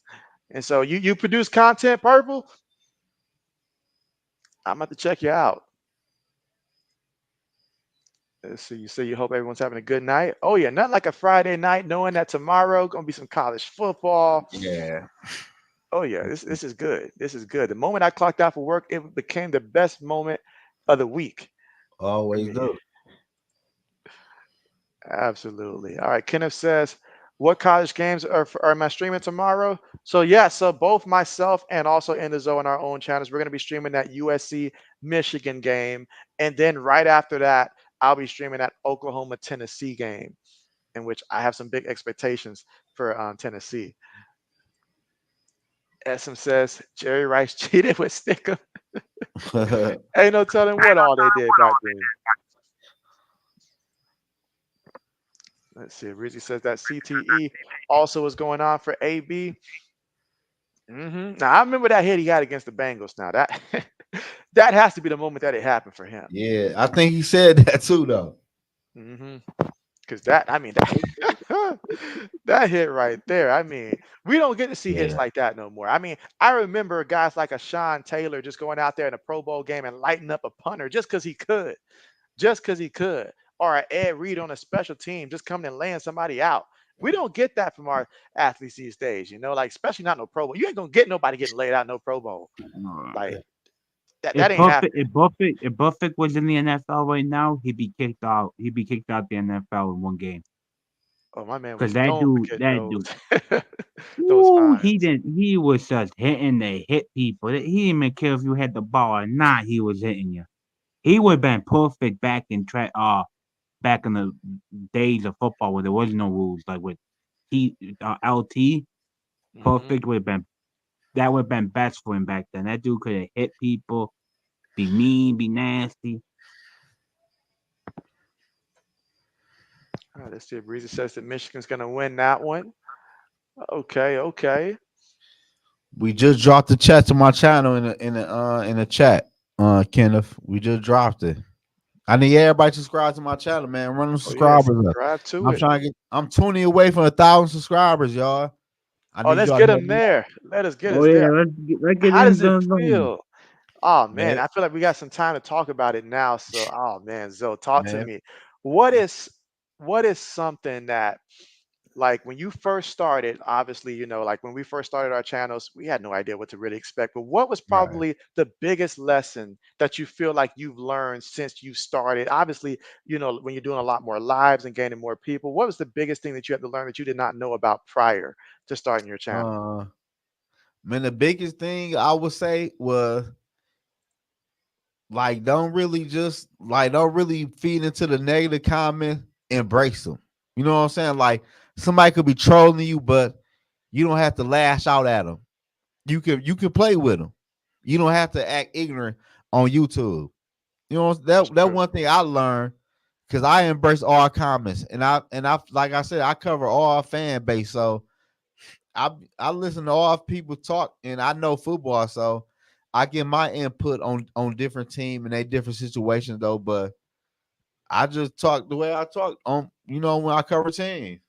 And so you produce content, Purple. I'm about to check you out. Let's see. You say you hope everyone's having a good night. Oh yeah, not like a Friday night, knowing that tomorrow gonna be some college football. Yeah. Oh yeah, this is good. This is good. The moment I clocked out for work, it became the best moment of the week for Always me. do. Absolutely. All right. Kenneth says, what college games are my streaming tomorrow? So yeah, so both myself and also in the zone on our own channels, we're gonna be streaming that USC Michigan game, and then right after that, I'll be streaming that Oklahoma Tennessee game, in which I have some big expectations for Tennessee. SM says Jerry Rice cheated with Stickum. Ain't no telling what all they did back then. Let's see. Rizzy says that CTE also is going on for AB. Now I remember that hit he had against the Bengals. Now that that has to be the moment that it happened for him. Yeah. I think he said that too, though. Because that, I mean, that that hit right there. I mean, we don't get to see hits Yeah. like that no more. I mean, I remember guys like a Sean Taylor just going out there in a Pro Bowl game and lighting up a punter just because he could, or an Ed Reed on a special team just coming and laying somebody out. We don't get that from our athletes these days, like especially not no Pro Bowl. You ain't gonna get nobody getting laid out no Pro Bowl. Like that If ain't Buffett, happening. if Buffett, if Buffett was in the NFL right now, he'd be kicked out. He'd be kicked out the NFL in one game. Oh, my man Cause was known for getting that those dude, those ooh, fines. he was just hitting to hit people. He didn't even care if you had the ball or not. He was hitting you. He would have been perfect back in the days of football where there was no rules, like with LT. hmm Perfect would have been that would have been best for him back then. That dude could have hit people, be mean, be nasty. All right, let's see. Breezy says that Michigan's going to win that one. Okay, okay. We just dropped the chat to my channel in the chat. Kenneth, we just dropped it. I need everybody to subscribe to my channel, man. Run them Oh yeah, subscribers up. subscribe to I'm it. trying to get. I'm 20 away from 1,000 subscribers, y'all. I Oh, need let's y'all to get help them me out, there. Let us get Oh us yeah, there. let's get How in does it the feel? Oh man, man. I feel like we got some time to talk about it now. So, oh man, Zoe, talk to Man, me. What is what is something that like when you first started, obviously, like when we first started our channels, we had no idea what to really expect. But what was right. probably the biggest lesson that you feel like you've learned since you started? Obviously, when you're doing a lot more lives and gaining more people, what was the biggest thing that you had to learn that you did not know about prior to starting your channel? Uh, man, the biggest thing I would say was like don't really feed into the negative comment. Embrace them. You know what I'm saying? Like somebody could be trolling you, but you don't have to lash out at them. You can play with them. You don't have to act ignorant on YouTube. You know That's that true. one thing I learned because I embrace all comments and I like I said I cover all fan base. So I listen to all people talk and I know football, so I get my input on different team and they different situations though. But I just talk the way I talk on when I cover teams.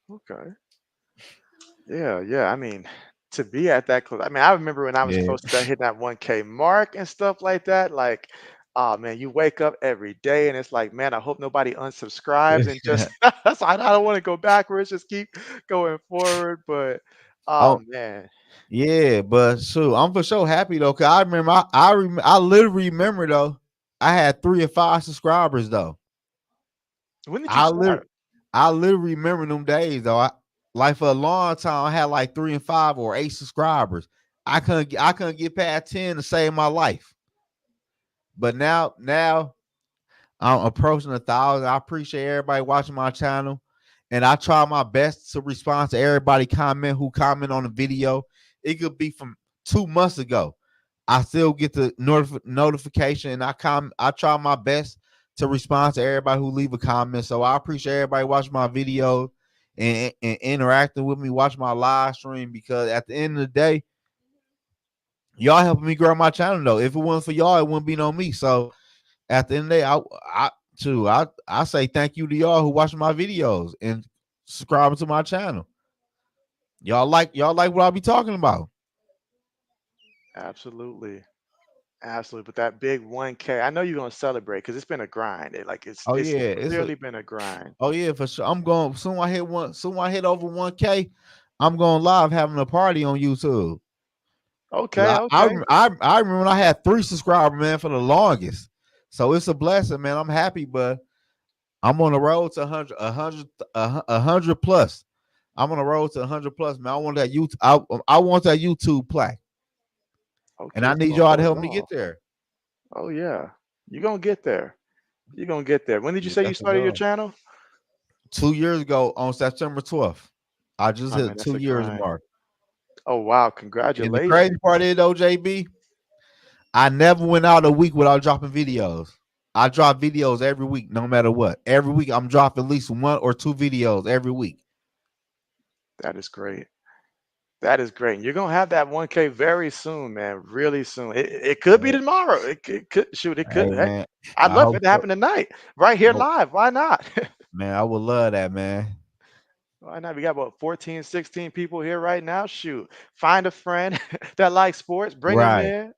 Okay. Yeah, yeah. I mean, to be at that close. I mean, I remember when I was Yeah, close to that hitting that 1K mark and stuff like that. Like, oh man, you wake up every day and it's like, man, I hope nobody unsubscribes and just so I don't want to go backwards, just keep going forward. But oh oh man, yeah, but shoot, I'm for sure happy though. Cause I remember I literally remember though. I had 3 or 5 subscribers though. when did you I lit start? I literally remember them days though. Like for a long time, I had like 3 and 5 or 8 subscribers. I couldn't get past 10 to save my life. But now I'm approaching 1,000. I appreciate everybody watching my channel, and I try my best to respond to everybody who comment on the video. It could be from 2 months ago. I still get the notification, and I try my best to respond to everybody who leave a comment. So I appreciate everybody watching my video and interacting with me, watch my live stream because at the end of the day, y'all helping me grow my channel though. If it wasn't for y'all, it wouldn't be no me. So at the end of the day, I say thank you to y'all who watching my videos and subscribing to my channel. Y'all like what I be talking about. Absolutely. Absolutely. But that big 1K, I know you're gonna celebrate because it's been a grind. Like Oh it's yeah, it's a clearly been a grind. oh yeah for sure. I'm going soon I hit over 1K. I'm going live having a party on YouTube. Cause Okay, okay. I remember when I had 3 subscribers, man, for the longest. So it's a blessing, man. I'm happy, but I'm on the road to 100 plus. I'm on the road to 100 plus, man. I want that YouTube. I want that YouTube plaque, and Okay, I it's need gonna y'all to hold help me get off. there. Oh yeah. You're gonna get there. You're gonna get there. When did you Yeah, say you that's the started your goal. channel? 2 years ago on September 12th, I just Oh man, hit that's two a years grind. mark. Oh wow, And the crazy congratulations. part is, though, JB, I never went out a week without dropping videos. I drop videos every week, no matter what. Every week, I'm dropping at least 1 or 2 videos every week. That is great. That is great. And you're gonna have that 1K very soon, man. Really soon. It could be Hey, tomorrow. It could shoot. It could. hey, Heck, man, I'd I love for hope it to so. happen tonight, right here live. Why not? Man, I would love that, man. Why not? We got about 14, 16 people here right now. Shoot, find a friend that likes sports, bring them Right. in,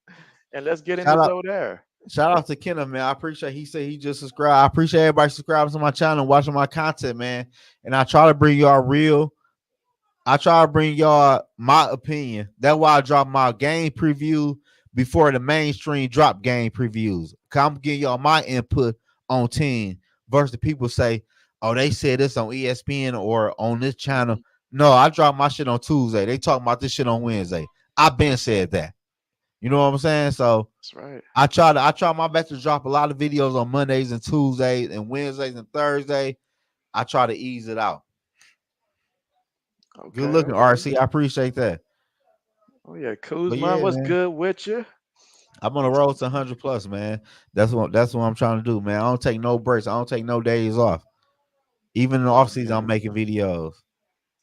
and let's get into Shout out, Zoe there. shout out to Kenneth, man. I appreciate. He said he just subscribed. I appreciate everybody subscribing to my channel, and watching my content, man. And I try to bring y'all real. I try to bring y'all my opinion. That's why I drop my game preview before the mainstream drop game previews. Cause I'm getting y'all my input on team versus the people say, oh, they said this on ESPN or on this channel. Mhm. No, I drop my shit on Tuesday. They talk about this shit on Wednesday. I've been said that. You know what I'm saying? So That's right. I try my best to drop a lot of videos on Mondays and Tuesdays and Wednesdays and Thursday. I try to ease it out. Good Okay, looking, okay. RC. I appreciate that. Oh yeah, But Kuzma, yeah, what's man. good with you? I'm on the road to 100 plus, man. That's what I'm trying to do, man. I don't take no breaks. I don't take no days off. Even in the Oh off season, I'm man. making videos.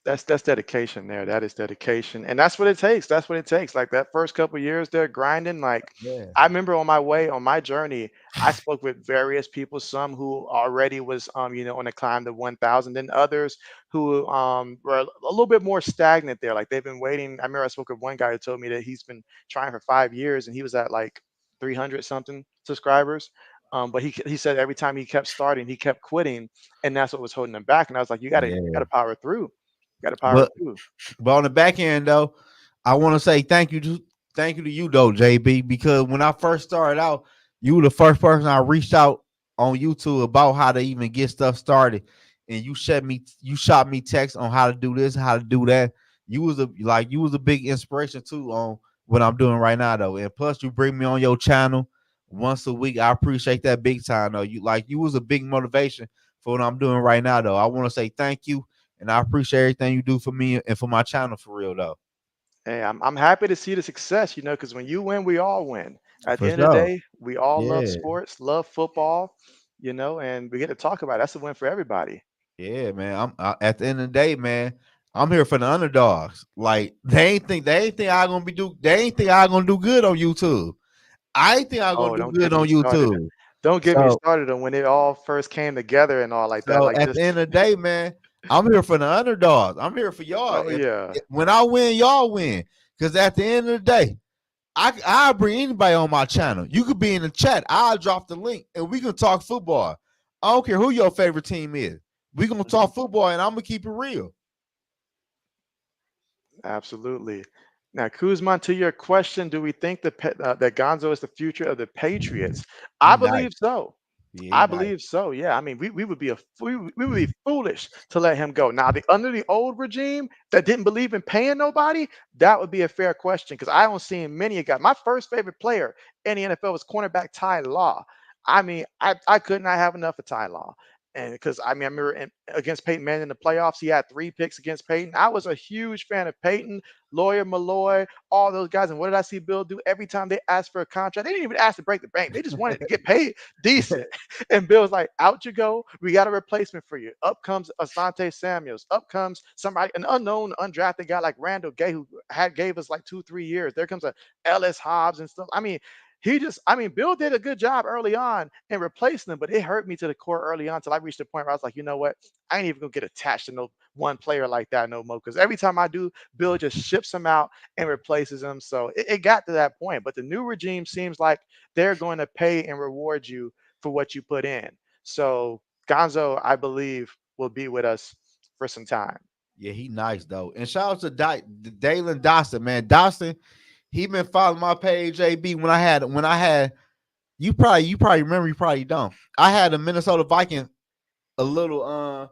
That's dedication there. That is dedication, and that's what it takes. That's what it takes. Like that first couple years there grinding. Like Yeah. I remember on my way on my journey, I spoke with various people. Some who already was on the climb to 1,000, then others who were a little bit more stagnant there. Like they've been waiting. I remember I spoke with one guy who told me that he's been trying for 5 years and he was at like 300 something subscribers. But he said every time he kept starting, he kept quitting, and that's what was holding him back. And I was like, you gotta Yeah. power through. Gotta power But through. on the back end though, I want to say thank you to you though, JB, because when I first started out, you were the first person I reached out on YouTube about how to even get stuff started. And you shot me text on how to do this, how to do that. You was a big inspiration too on what I'm doing right now though. And plus you bring me on your channel once a week. I appreciate that big time though. You was a big motivation for what I'm doing right now though. I want to say thank you and I appreciate everything you do for me and for my channel for real though. Hey, I'm happy to see the success, because when you win, we all win. At the For end of the sure. day, we all love Yeah. sports, love football, and we get to talk about it. That's a win for everybody. Yeah, man. At the end of the day, man. I'm here for the underdogs. Like they ain't think I gonna be do. They ain't think I gonna do good on YouTube. I ain't think I gonna Oh, do don't good get me on started. YouTube. Don't get me So started on when it all first came together and all like that. so Like at the just, end of the day, man, I'm here for the underdogs. I'm here for y'all. oh yeah, When I win, y'all win. Because at the end of the day, I'll bring anybody on my channel. You could be in the chat. I'll drop the link and we can talk football. I don't care who your favorite team is. We gonna mhm, talk football and I'm gonna keep it real. absolutely. Now, Kuzman, to your question, do we think that Gonzo is the future of the Patriots? I He nice. believe so. Yeah, he I nice. believe so. Yeah. I mean, we would be we would be foolish to let him go. Now, under the old regime that didn't believe in paying nobody, that would be a fair question because I don't see many a guy. My first favorite player in the NFL was cornerback Ty Law. I mean, I could not have enough of Ty Law. And because I mean, I remember against Peyton Manning in the playoffs, he had 3 picks against Peyton. I was a huge fan of Peyton, Lawyer Malloy, all those guys. And what did I see Bill do every time they asked for a contract? They didn't even ask to break the bank. They just wanted to get paid decent. And Bill's like, out you go. We got a replacement for you. Up comes Asante Samuels. Up comes somebody, an unknown, undrafted guy like Randall Gay, who gave us like 2, 3 years. There comes a Ellis Hobbs and stuff. I mean, Bill did a good job early on in replacing them, but it hurt me to the core early on until I reached the point where I was like, you know what? I ain't even gonna get attached to no one player like that no more. Because every time I do, Bill just ships him out and replaces him. So it got to that point. But the new regime seems like they're going to pay and reward you for what you put in. So Gonzo, I believe, will be with us for some time. Yeah, he nice though. And shout out to Dalen Dawson, man. Dawson, he been following my page, AB. When I had you probably remember, you probably don't. I had a Minnesota Viking a little a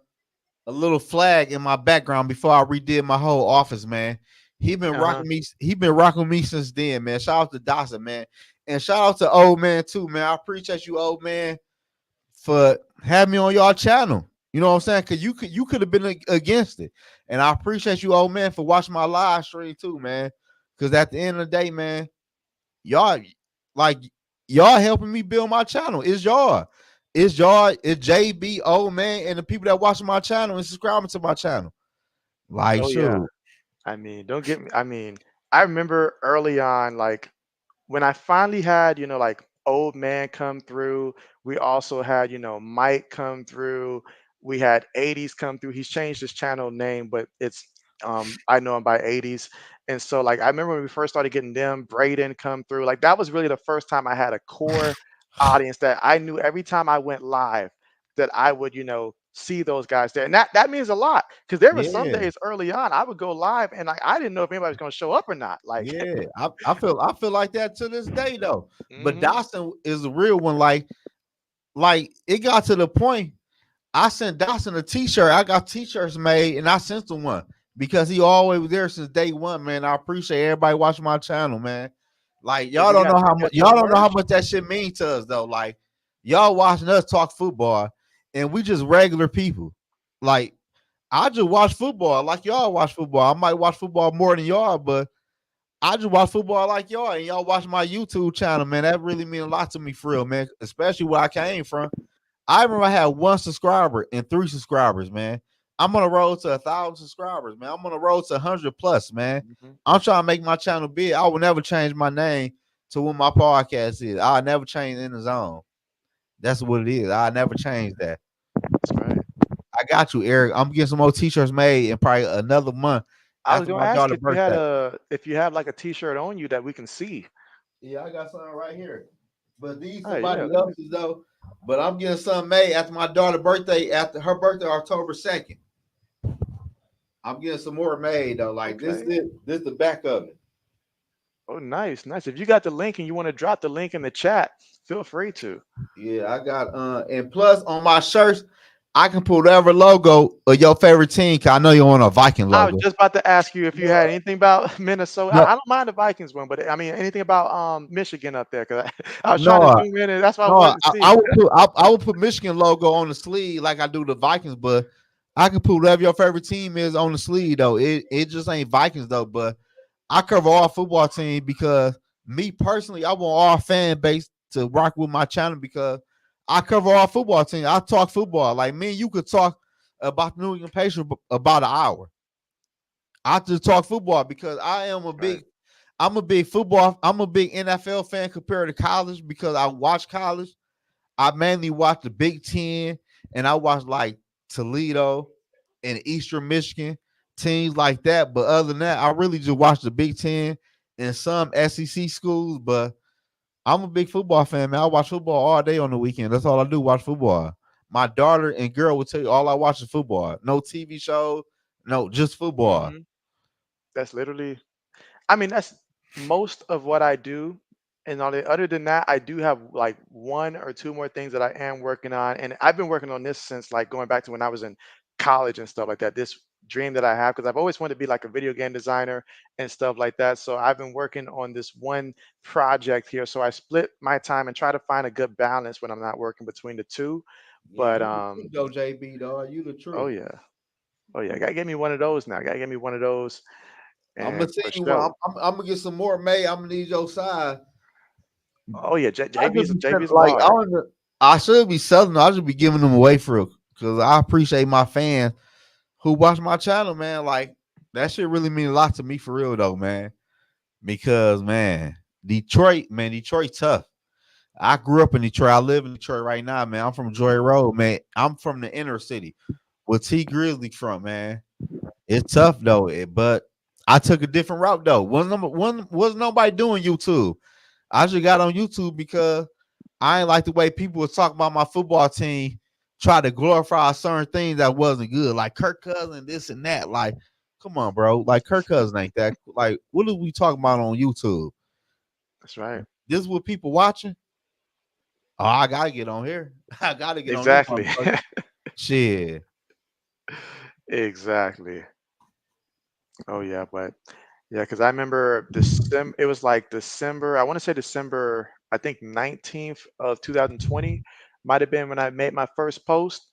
little flag in my background before I redid my whole office, man. He been Uh-huh. rocking me. He been rocking me since then, man. Shout out to Dawson, man, and shout out to old man too, man. I appreciate you, old man, for having me on y'all channel. You know what I'm saying? Cause you could have been against it, and I appreciate you, old man, for watching my live stream too, man. Cause at the end of the day, man, y'all like y'all helping me build my channel. It's JB, old man, and the people that watching my channel and subscribing to my channel. Like, Oh yeah. shoot, I mean, don't get me. I mean, I remember early on, like when I finally had, like old man come through, we also had, Mike come through. We had 80s come through. He's changed his channel name, but it's I know him by 80s. And so like I remember when we first started getting them, Braden come through. Like that was really the first time I had a core audience that I knew every time I went live that I would, see those guys there. And that means a lot because there were some yeah, days early on I would go live and like I didn't know if anybody was going to show up or not. Like, yeah. I feel like that to this day though. But mhm. Dawson is a real one. Like it got to the point. I sent Dawson a T-shirt. I got T-shirts made, and I sent him one because he always was there since day one. Man, I appreciate everybody watching my channel, man. Like Did you got you got your y'all don't know how merch? much that shit means to us though. Like y'all watching us talk football, and we just regular people. Like I just watch football like y'all watch football. I might watch football more than y'all, but I just watch football like y'all, and y'all watch my YouTube channel, man. That really mean a lot to me for real, man. Especially where I came from. I remember I had 1 subscriber and 3 subscribers, man. I'm on the road to 1,000 subscribers, man. I'm on the road to 100 plus, man. Mhm. I'm trying to make my channel big. I will never change my name to what my podcast is. I'll never change in the zone. That's what it is. I never change that. That's right. I got you, Eric. I'm getting some more t-shirts made in probably another month I was after gonna my ask daughter's if you had birthday. if you have like a T-shirt on you that we can see. Yeah, I got something right here. But these Oh yeah, somebody let me. else's though. But I'm getting something made after my daughter's birthday, after her birthday, October 2nd. I'm getting some more made though. Like this, Okay. this the back of it. Oh, nice, nice. If you got the link and you want to drop the link in the chat, feel free to. Yeah, I got and plus on my shirts, I can put whatever logo of your favorite team. Cause I know you want a Viking I was logo. just about to ask you if you No, had anything about Minnesota. no, I don't mind the Vikings one, but I mean anything about Michigan up there because I was trying to no, zoom in and that's what I no. wanted to I see. would put I would put Michigan logo on the sleeve like I do the Vikings, but I can put whatever your favorite team is on the sleeve though. It just ain't Vikings though, but I cover all football teams because me personally, I want all fan base to rock with my channel because I cover all football teams. I talk football. Like me and you could talk about the New England Patriots about an hour. I just talk football because Right. I'm a big NFL fan compared to college because I watch college. I mainly watch the Big Ten and I watch like Toledo and Eastern Michigan teams like that. But other than that, I really just watch the Big Ten and some SEC schools. But I'm a big football fan, man. I watch football all day on the weekend. That's all I do, watch football. My daughter and girl will tell you all I watch is football. No TV shows, no, just football. Hmm. That's literally. I mean, that's most of what I do. And other than that, I do have like one or two more things that I am working on. And I've been working on this since like going back to when I was in college and stuff like that. This dream that I have, because I've always wanted to be like a video game designer and stuff like that. So I've been working on this one project here. So I split my time and try to find a good balance when I'm not working between the two. Yeah, But you the truth though, JB, dog. You the oh truth. yeah. Oh yeah, gotta get me one of those now. Gotta get me one of those. I'm And gonna send for you one. sure. I'm gonna get some more made. I'm gonna need your size. Oh yeah, I just JB's be JB's like large. I should be selling them. I should be giving them away for because I appreciate my fans who watch my channel, man. Like that shit really mean a lot to me for real though, man. Because man, Detroit tough. I grew up in Detroit. I live in Detroit right now, man. I'm from Joy Road, man. I'm from the inner city. Where T Grizzly from, man. It's tough though, but I took a different route though. Wasn't nobody doing YouTube. I just got on YouTube because I ain't like the way people would talk about my football team, try to glorify certain things that wasn't good, like Kirk Cousins, this and that. Like, come on, bro. Like Kirk Cousins ain't that. Like, what are we talking about on YouTube? That's right. This is what people watching. Oh, I gotta get on here. I gotta get on this Exactly. motherfucker. Shit. Exactly. Oh yeah, but yeah, because I remember December. It was like December. I want to say December. I think 19th of 2020 might have been when I made my first post.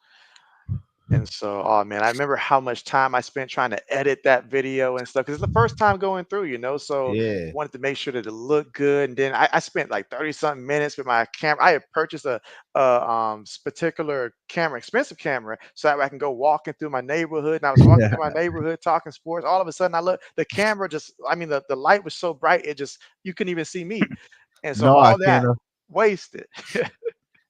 And so, oh man, I remember how much time I spent trying to edit that video and stuff because it's the first time going through, so Yeah. wanted to make sure that it looked good. And then I spent like 30 something minutes with my camera. I had purchased a particular camera, expensive camera, so that way I can go walking through my neighborhood. And I was walking through my neighborhood talking sports. All of a sudden, I look, the camera just, I mean, the light was so bright, it just, you couldn't even see me. And so No, I all can't. that wasted.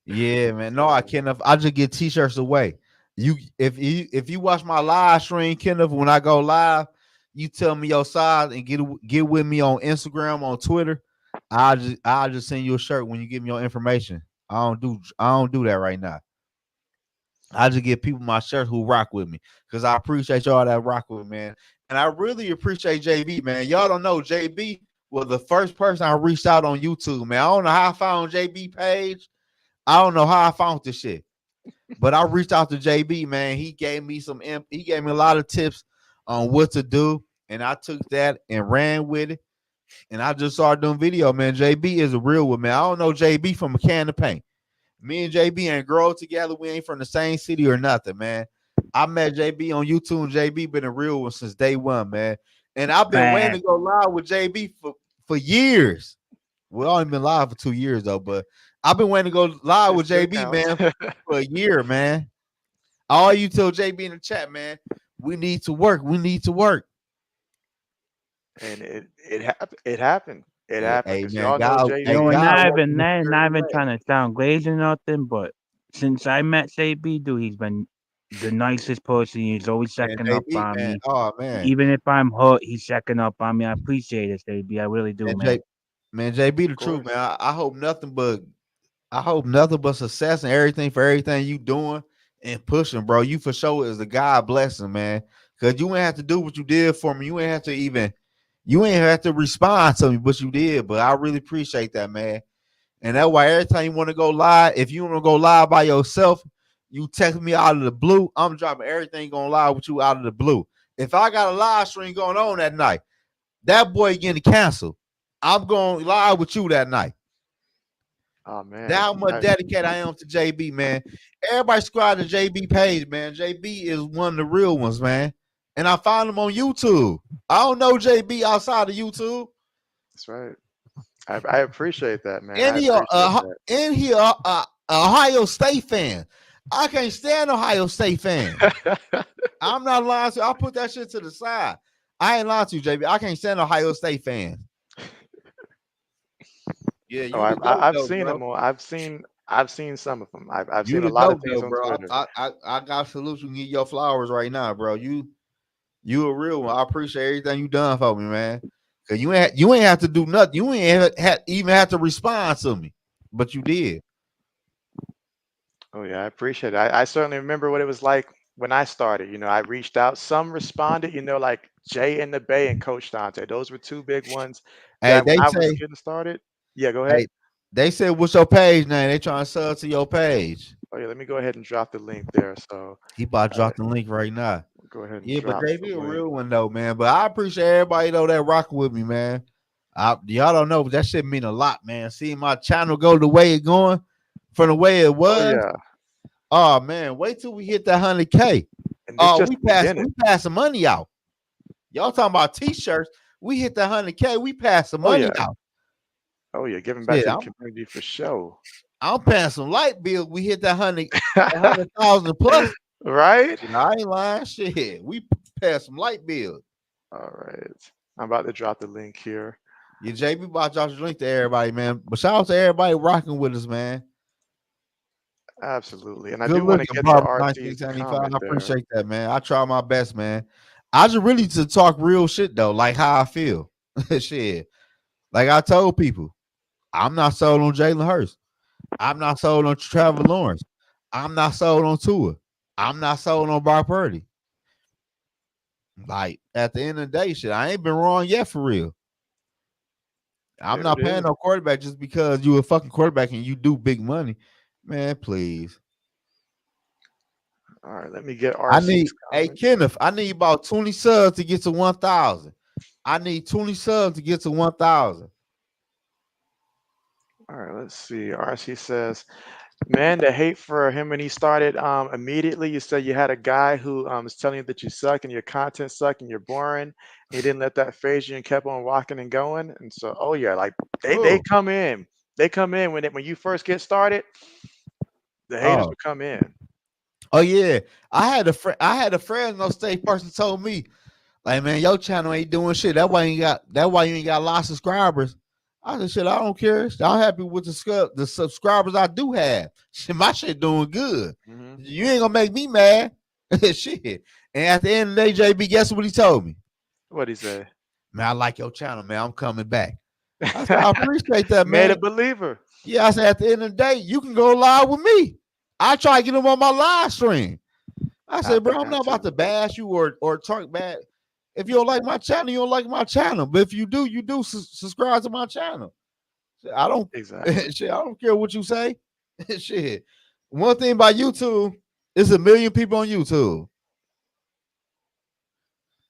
Yeah, man. No, I So, can't. I just get t-shirts away. If you watch my live stream, Kenneth, when I go live, you tell me your size and get with me on Instagram, on Twitter. I just send you a shirt when you give me your information. I don't do that right now. I just give people my shirt who rock with me because I appreciate y'all that rock with me, man. And I really appreciate JB, man. Y'all don't know JB was the first person I reached out on YouTube, man. I don't know how I found JB page. I don't know how I found this shit, but I reached out to JB, man. He gave me a lot of tips on what to do, and I took that and ran with it. And I just started doing video, man. JB is a real one, man. I don't know JB from a can of paint. Me and JB ain't grow together. We ain't from the same city or nothing, man. I met JB on YouTube, and JB been a real one since day one, man. And I've been waiting to Fact. go live with JB for years. We only been live for 2 years though, but I've been waiting to go live It with still JB, counts. man, for a year, man. All you tell JB in the chat, man. We need to work. We need to work. And it happened. It happened Hey, because man, y'all know God, hey, Yo, and JB. God not working even that, mysterious not even way. trying to sound crazy or nothing, but since I met JB, dude, he's been the nicest person. He's always Man, checking up JB, on man. me. Oh man. Even if I'm hurt, he's checking up on me. I appreciate it, JB. I really do, Man, man. Man, JB Of the truth, man. course. I hope nothing but success and everything for everything you doing and pushing, bro. You for sure is a God blessing, man. Cause you ain't have to do what you did for me. You ain't have to respond to me, but you did. But I really appreciate that, man. And that's why every time you want to go live, if you want to go live by yourself, you text me out of the blue. I'm dropping everything going live with you out of the blue. If I got a live stream going on that night, that boy getting canceled. I'm going live with you that night. Oh man. That's how much dedicated I am to JB, man. Everybody subscribe to JB page, man. JB is one of the real ones, man. And I found him on YouTube. I don't know JB outside of YouTube. That's right. I appreciate that, man. And I he appreciate that. Ohio State fan. I can't stand Ohio State fan. I'm not lying to you. I'll put that shit to the side. I ain't lying to you, JB. I can't stand Ohio State fans. Yeah, Oh, you the goat I've though, seen bro. them all. I've seen some of them. I've You seen a the lot of goat things though, on bro. Twitter. I got salute you and give your flowers right now, bro. You a real one. I appreciate everything you done for me, man. Cause you ain't have to do nothing. You ain't even have to respond to me, but you did. Oh yeah, I appreciate it. I certainly remember what it was like when I started. I reached out. Some responded. Like Jay in the Bay and Coach Dante. Those were two big ones Hey, that when they I was say, getting started. Yeah, go ahead. hey, they said, what's your page name? They trying to sub to your page. Oh yeah, let me go ahead and drop the link there. So He about to uh, drop the link right now. go ahead and Yeah, but drop the JB a link. real one though, man. But I appreciate everybody though that rocking with me, man. Y'all don't know, but that shit mean a lot, man. Seeing my channel go the way it going from the way it Oh was. yeah, Oh man, wait till we hit that 100K. and this just the We beginning. pass some money out. Y'all talking about t-shirts. We hit that 100K, we pass some Oh money yeah, out. oh yeah, giving back Shit, to the community for sure. I'm paying some light bills. We hit that 100,000 plus. Right? I ain't lying. Shit, we pass some light bills. All right. I'm about to drop the link here. Yeah, JB about to drop the link to everybody, man. But shout out to everybody rocking with us, man. Absolutely. And I Good do want to looking, get to Barber RC's 1975. comment I there. appreciate that, man. I try my best, man. I just really to talk real shit though, like how I feel. Shit. Like I told people, I'm not sold on Jalen Hurts. I'm not sold on Trevor Lawrence. I'm not sold on Tua. I'm not sold on Brock Purdy. Like at the end of the day, shit, I ain't been wrong yet for real. I'm There it not paying is. no quarterback just because you a fucking quarterback and you do big money. Man, please. All right. Let me get I RC's need, hey comment. Kenneth, I need about 20 subs to get to 1,000. I need 20 subs to get to 1,000. All right. Let's see. RC says, man, the hate for him when he started immediately. You said you had a guy who was telling you that you suck and your content suck and you're boring. He didn't let that phase you and kept on walking and going. And so, oh yeah, like they Oh, come in. They come in when you first get started. The haters oh, will come in. oh yeah. I had a Fresno State person told me, like, man, your channel ain't doing shit. That why you ain't got a lot of subscribers. I said, shit, I don't care. I'm happy with the subscribers I do have. Shit, my shit doing good. Hmm. You ain't gonna make me mad. Shit. And at the end of the day, JB, guess what he told me? What'd he say? Man, I like your channel, man. I'm coming back. I said, I appreciate that, Made man. a believer. Yeah, I said, at the end of the day, you can go live with me. I try to get him on my live stream. I said, bro, I'm Have not to. about to bash you or talk bad. If you don't like my channel, you don't like my channel. But if you do, subscribe to my channel. I don't Exactly. shit, I don't care what you say. Shit. One thing about YouTube, it's a million people on YouTube.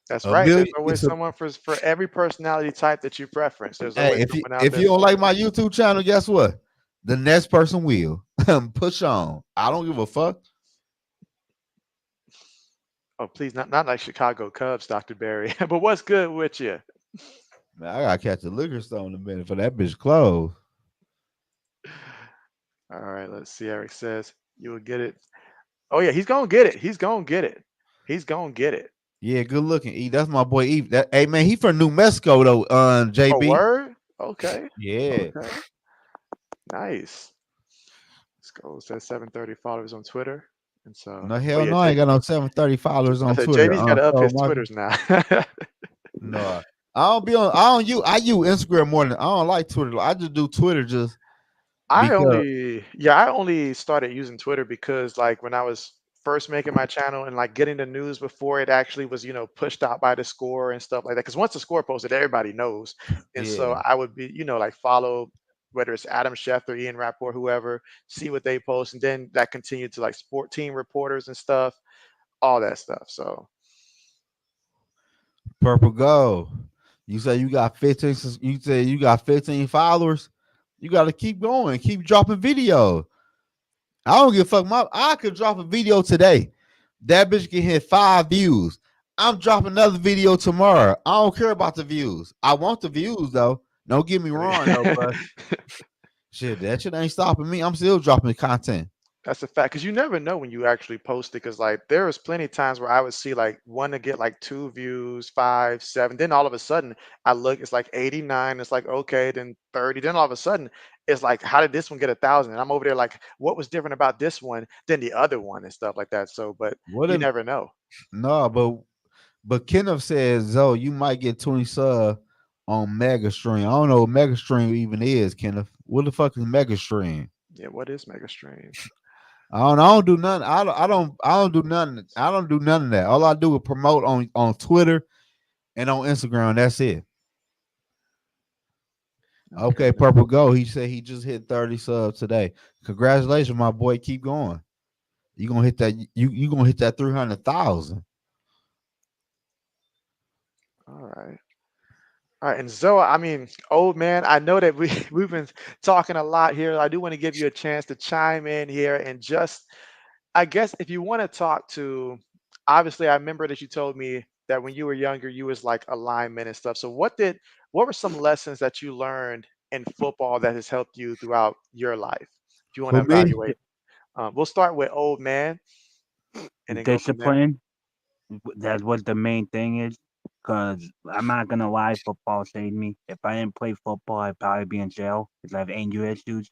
That's A right. There's million. always someone for every personality type that you preference. There's Hey, always someone out if there you don't for like you. my YouTube channel, guess what? The next person will. Push on. I don't give a fuck. Oh, please, not like Chicago Cubs, Dr. Barry. But what's good with you? Man, I gotta catch a liquor store in a minute for that bitch closed. All right, let's see. Eric says you will get it. Oh yeah, he's gonna get it. He's gonna get it. He's gonna get it. Yeah, good looking. E. That's my boy E. That hey man, he from New Mexico though, A JB. word? Okay. Yeah. Okay. Nice. Let's go. It says 730 followers on Twitter. And so, No oh hell yeah, no, I ain't got no 730 followers I on said Twitter. JB's got to up So his my Twitters now. no, I don't be on. I use Instagram more than I don't like Twitter. I just do Twitter just because. I only started using Twitter because like when I was first making my channel and like getting the news before it actually was, pushed out by the score and stuff like that. Because once the score posted, everybody knows. And so Yeah, I would be, like follow whether it's Adam Schefter, Ian Rapport, whoever, see what they post, and then that continued to like sport team reporters and stuff, all that stuff. So purple gold. You say you got 15. You say you got 15 followers. You got to keep going. Keep dropping videos. I don't give a fuck. I could drop a video today. That bitch can hit 5 views. I'm dropping another video tomorrow. I don't care about the views. I want the views though. Don't get me wrong though, but shit, that shit ain't stopping me. I'm still dropping content. that's a fact, because you never know when you actually post it. Because like there was plenty of times where I would see like one to get like 2 views, five, seven. Then all of a sudden I look, it's like 89. It's like okay, then 30. Then all of a sudden it's like, how did this one get 1,000? And I'm over there like, what was different about this one than the other one and stuff like that. So, but What you if never know. no, but Kenneth says Zoe, you might get 20 sub on Mega Stream. I don't know what Mega Stream even is, Kenneth. What the fuck is Mega Stream? Yeah, what is Mega Stream? I don't do nothing. I don't do nothing. I don't do none of that. All I do is promote on Twitter and on Instagram. That's it. Okay, Okay. Purple Go. He said he just hit 30 subs today. Congratulations, my boy. Keep going. You gonna hit that. You gonna hit that 300,000. All right. All right, and Zoa, I mean, old man, I know that we've been talking a lot here. I do want to give you a chance to chime in here and just, I guess, if you want to talk to, obviously, I remember that you told me that when you were younger, you was like a lineman and stuff. So what were some lessons that you learned in football that has helped you throughout your life? If you want to For me, evaluate, we'll start with old man and then go from there. Discipline. That's what the main thing is. Cause I'm not gonna lie, football saved me. If I didn't play football, I'd probably be in jail because I have anger issues.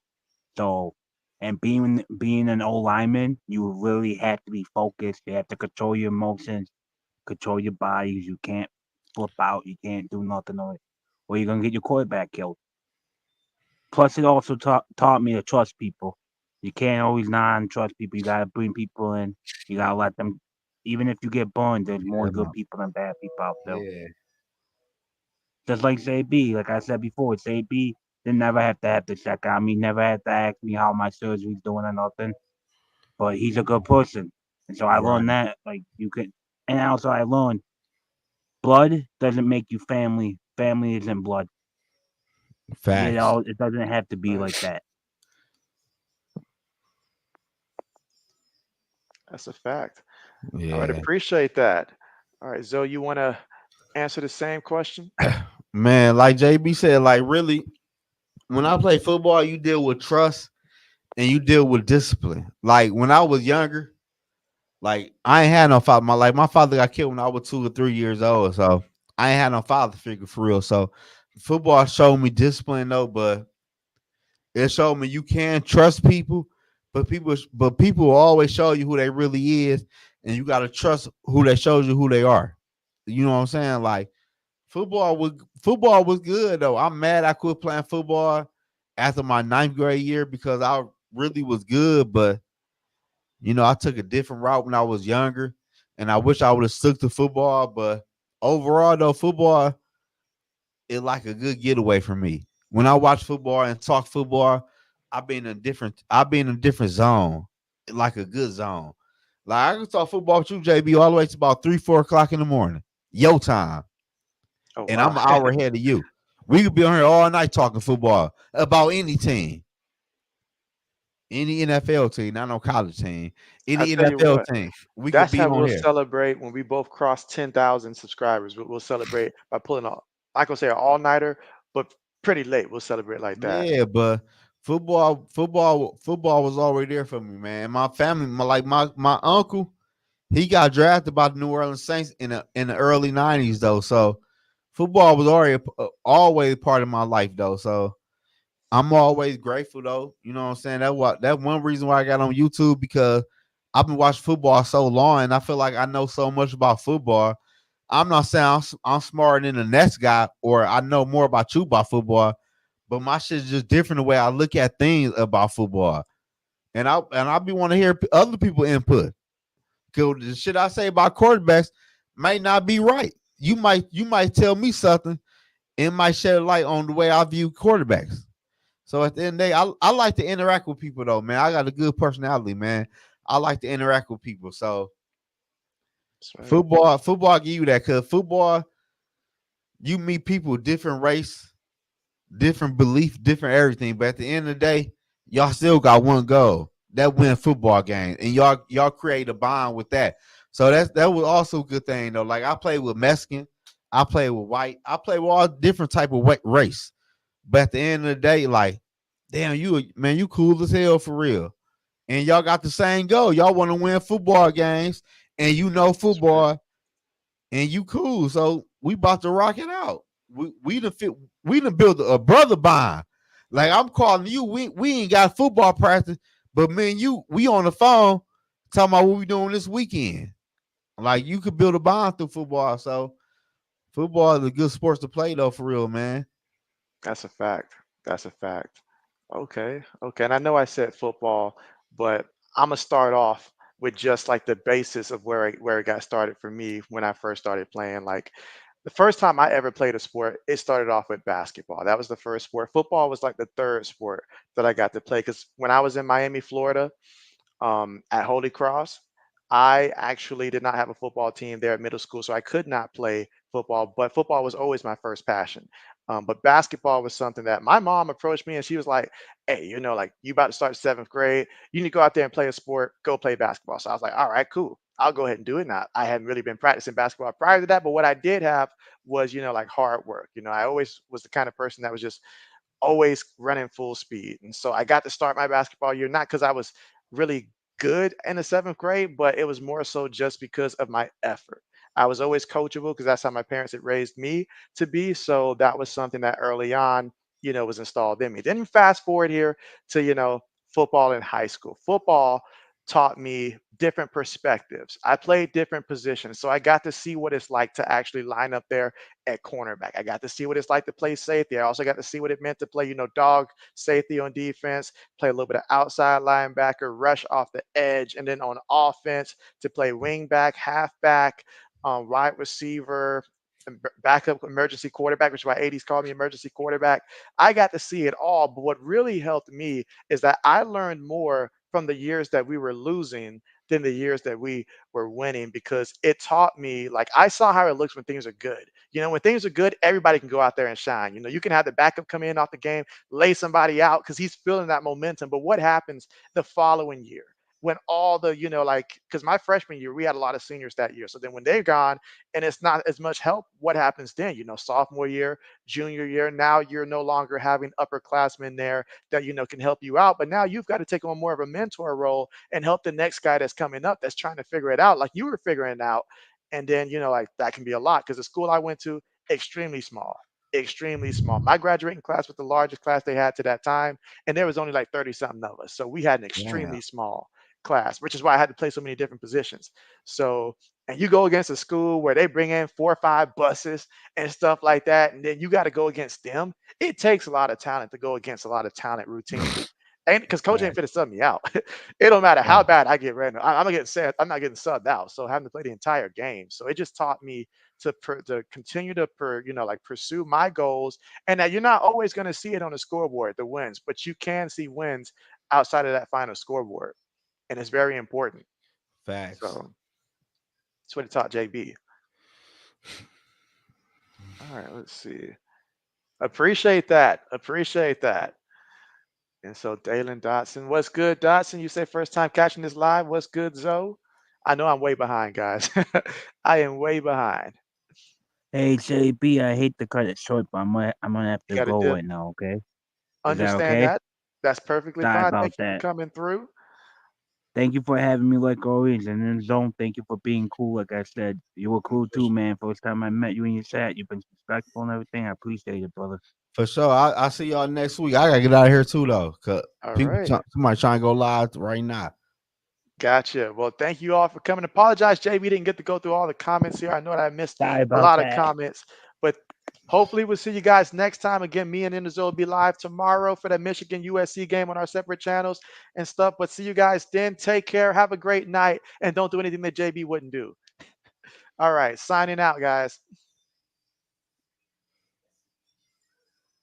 So, and being an old lineman, you really have to be focused. You have to control your emotions, control your bodies. You can't flip out. You can't do nothing or you're gonna get your quarterback killed. Plus, it also taught me to trust people. You can't always non-trust people. You gotta bring people in. You gotta let them. Even if you get burned, there's more yeah, good people than bad people out there. yeah, Just like Zay like I said before, Zay didn't never have to have to check on me, never had to ask me how my surgery's doing or nothing. But he's a good person, and so I right. learned that like you could. And also I learned blood doesn't make you family. Family isn't blood. Facts. It doesn't have to be Right. like that. That's a fact. All right, Yeah, appreciate that. All right, Zoe, you want to answer the same question? man. Like JB said, like really, when I play football, you deal with trust and you deal with discipline. Like when I was younger, like I ain't had no father. My father got killed when I was 2 or 3 years old, so I ain't had no father figure for real. So football showed me discipline though, but it showed me you can trust people, but people will always show you who they really is, and you gotta trust who they shows you who they are. You know what I'm saying? Like football was good though. I'm mad I quit playing football after my ninth grade year because I really was good, but I took a different route when I was younger, and I wish I would have stuck to football. But overall, though, football is like a good getaway for me. When I watch football and talk football, I've been in a different zone, like a good zone. Like I can talk football with you, JB, all the way to about 3, 4 o'clock in the morning, your time, Oh, and wow. I'm an hour ahead of you. We could be on here all night talking football about any team, any NFL team, not no college team, I any tell you NFL what, team. We could that's be how on we'll here. celebrate when we both cross 10,000 subscribers. We'll celebrate by pulling off, I can say an all-nighter, but pretty late. We'll celebrate like that. Yeah, but football was already there for me, man. My family, my uncle, he got drafted by the New Orleans Saints in the early '90s though. So football was already always part of my life though. So I'm always grateful though. You know what I'm saying? That one reason why I got on YouTube because I've been watching football so long and I feel like I know so much about football. I'm not saying I'm smarter than the next guy or I know more about you about football, but my shit's just different the way I look at things about football. And I be want to hear other people input. Cause the shit I say about quarterbacks might not be right. You might tell me something and might shed a light on the way I view quarterbacks. So at the end of the day, I like to interact with people though, man. I got a good personality, man. I like to interact with people. So Sweet. football give you that because football, you meet people with different race, different belief, different everything. But at the end of the day, y'all still got one goal. That win football game. And y'all create a bond with that. So that was also a good thing though. Like I played with Mexican, I played with white, I played with all different type of race. But at the end of the day, like, damn, you cool as hell for real. And y'all got the same goal. Y'all want to win football games, and you know Sweet. football, and you cool. So we about to rock it out. We done build a brother bond. Like I'm calling you, we ain't got football practice, but me and you, we on the phone talking about what we doing this weekend. Like you could build a bond through football. So football is a good sports to play though, for real, man. That's a fact. That's a fact. Okay. Okay. And I know I said football, but I'm gonna start off with just like the basis of where it got started for me when I first started playing. Like the first time I ever played a sport, it started off with basketball. That was the first sport. Football was like the third sport that I got to play because when I was in Miami, Florida, at Holy Cross. I actually did not have a football team there at middle school, so I could not play football, but football was always my first passion. But basketball was something that my mom approached me and she was like, hey, like you about to start seventh grade. You need to go out there and play a sport, go play basketball. So I was like, all right, cool. I'll go ahead and do it now. I hadn't really been practicing basketball prior to that, but what I did have was, like hard work. I always was the kind of person that was just always running full speed. And so I got to start my basketball year, not because I was really good in the seventh grade, but it was more so just because of my effort. I was always coachable because that's how my parents had raised me to be. So that was something that early on, was installed in me. Then you fast forward here to, football in high school. Football taught me different perspectives. I played different positions. So I got to see what it's like to actually line up there at cornerback. I got to see what it's like to play safety. I also got to see what it meant to play, dog safety on defense, play a little bit of outside linebacker, rush off the edge, and then on offense to play wing back, half back, wide receiver, and backup emergency quarterback, which is why 80s called me emergency quarterback. I got to see it all. But what really helped me is that I learned more from the years that we were losing than the years that we were winning because it taught me like I saw how it looks when things are good. When things are good, everybody can go out there and shine. You can have the backup come in off the game, lay somebody out because he's feeling that momentum. But what happens the following year? When all the, like, because my freshman year, we had a lot of seniors that year. So then when they're gone and it's not as much help, what happens then? Sophomore year, junior year, now you're no longer having upperclassmen there that, can help you out. But now you've got to take on more of a mentor role and help the next guy that's coming up that's trying to figure it out like you were figuring it out. And then, like that can be a lot because the school I went to, extremely small. Extremely small. My graduating class was the largest class they had to that time, and there was only like 30 something of us. So we had an Damn. extremely small class, which is why I had to play so many different positions. So, and you go against a school where they bring in 4 or 5 buses and stuff like that, and then you got to go against them. It takes a lot of talent to go against a lot of talent routinely. And because coach ain't Fact, finna sub me out. It don't matter how fact. bad I get ready. I'm not getting sad. I'm not getting subbed out. So having to play the entire game. So it just taught me to continue to like pursue my goals, and that you're not always going to see it on the scoreboard, the wins, but you can see wins outside of that final scoreboard, and it's very important. Facts. So that's what it taught JB. All right, let's see. Appreciate that. Appreciate that. And so Dalen Dotson, what's good, Dotson? You say first time catching this live. What's good, Zoe? I know I'm way behind, guys. I am way behind. Hey JB, I hate to cut it short, but I'm gonna have You to got to go dip. right now. Okay, is that Understand okay? that. That's perfectly Sorry fine. about Thank you for that. coming through. Thank you for having me like always. And then Zone, thank you for being cool. Like I said, you were cool For, too, man. First time I met you in your chat, you've been respectful and everything. I appreciate it, brother. for sure. I see y'all next week. I gotta get out of here too though, cause All right. somebody trying to go live right now. Gotcha. Well, thank you all for coming. Apologize, Jay. We didn't get to go through all the comments here. I know that I missed Sorry a about lot of that. comments, but hopefully we'll see you guys next time. Again, me and Enzo will be live tomorrow for the Michigan USC game on our separate channels and stuff. But see you guys then. Take care. Have a great night, and don't do anything that JB wouldn't do. All right. Signing out, guys.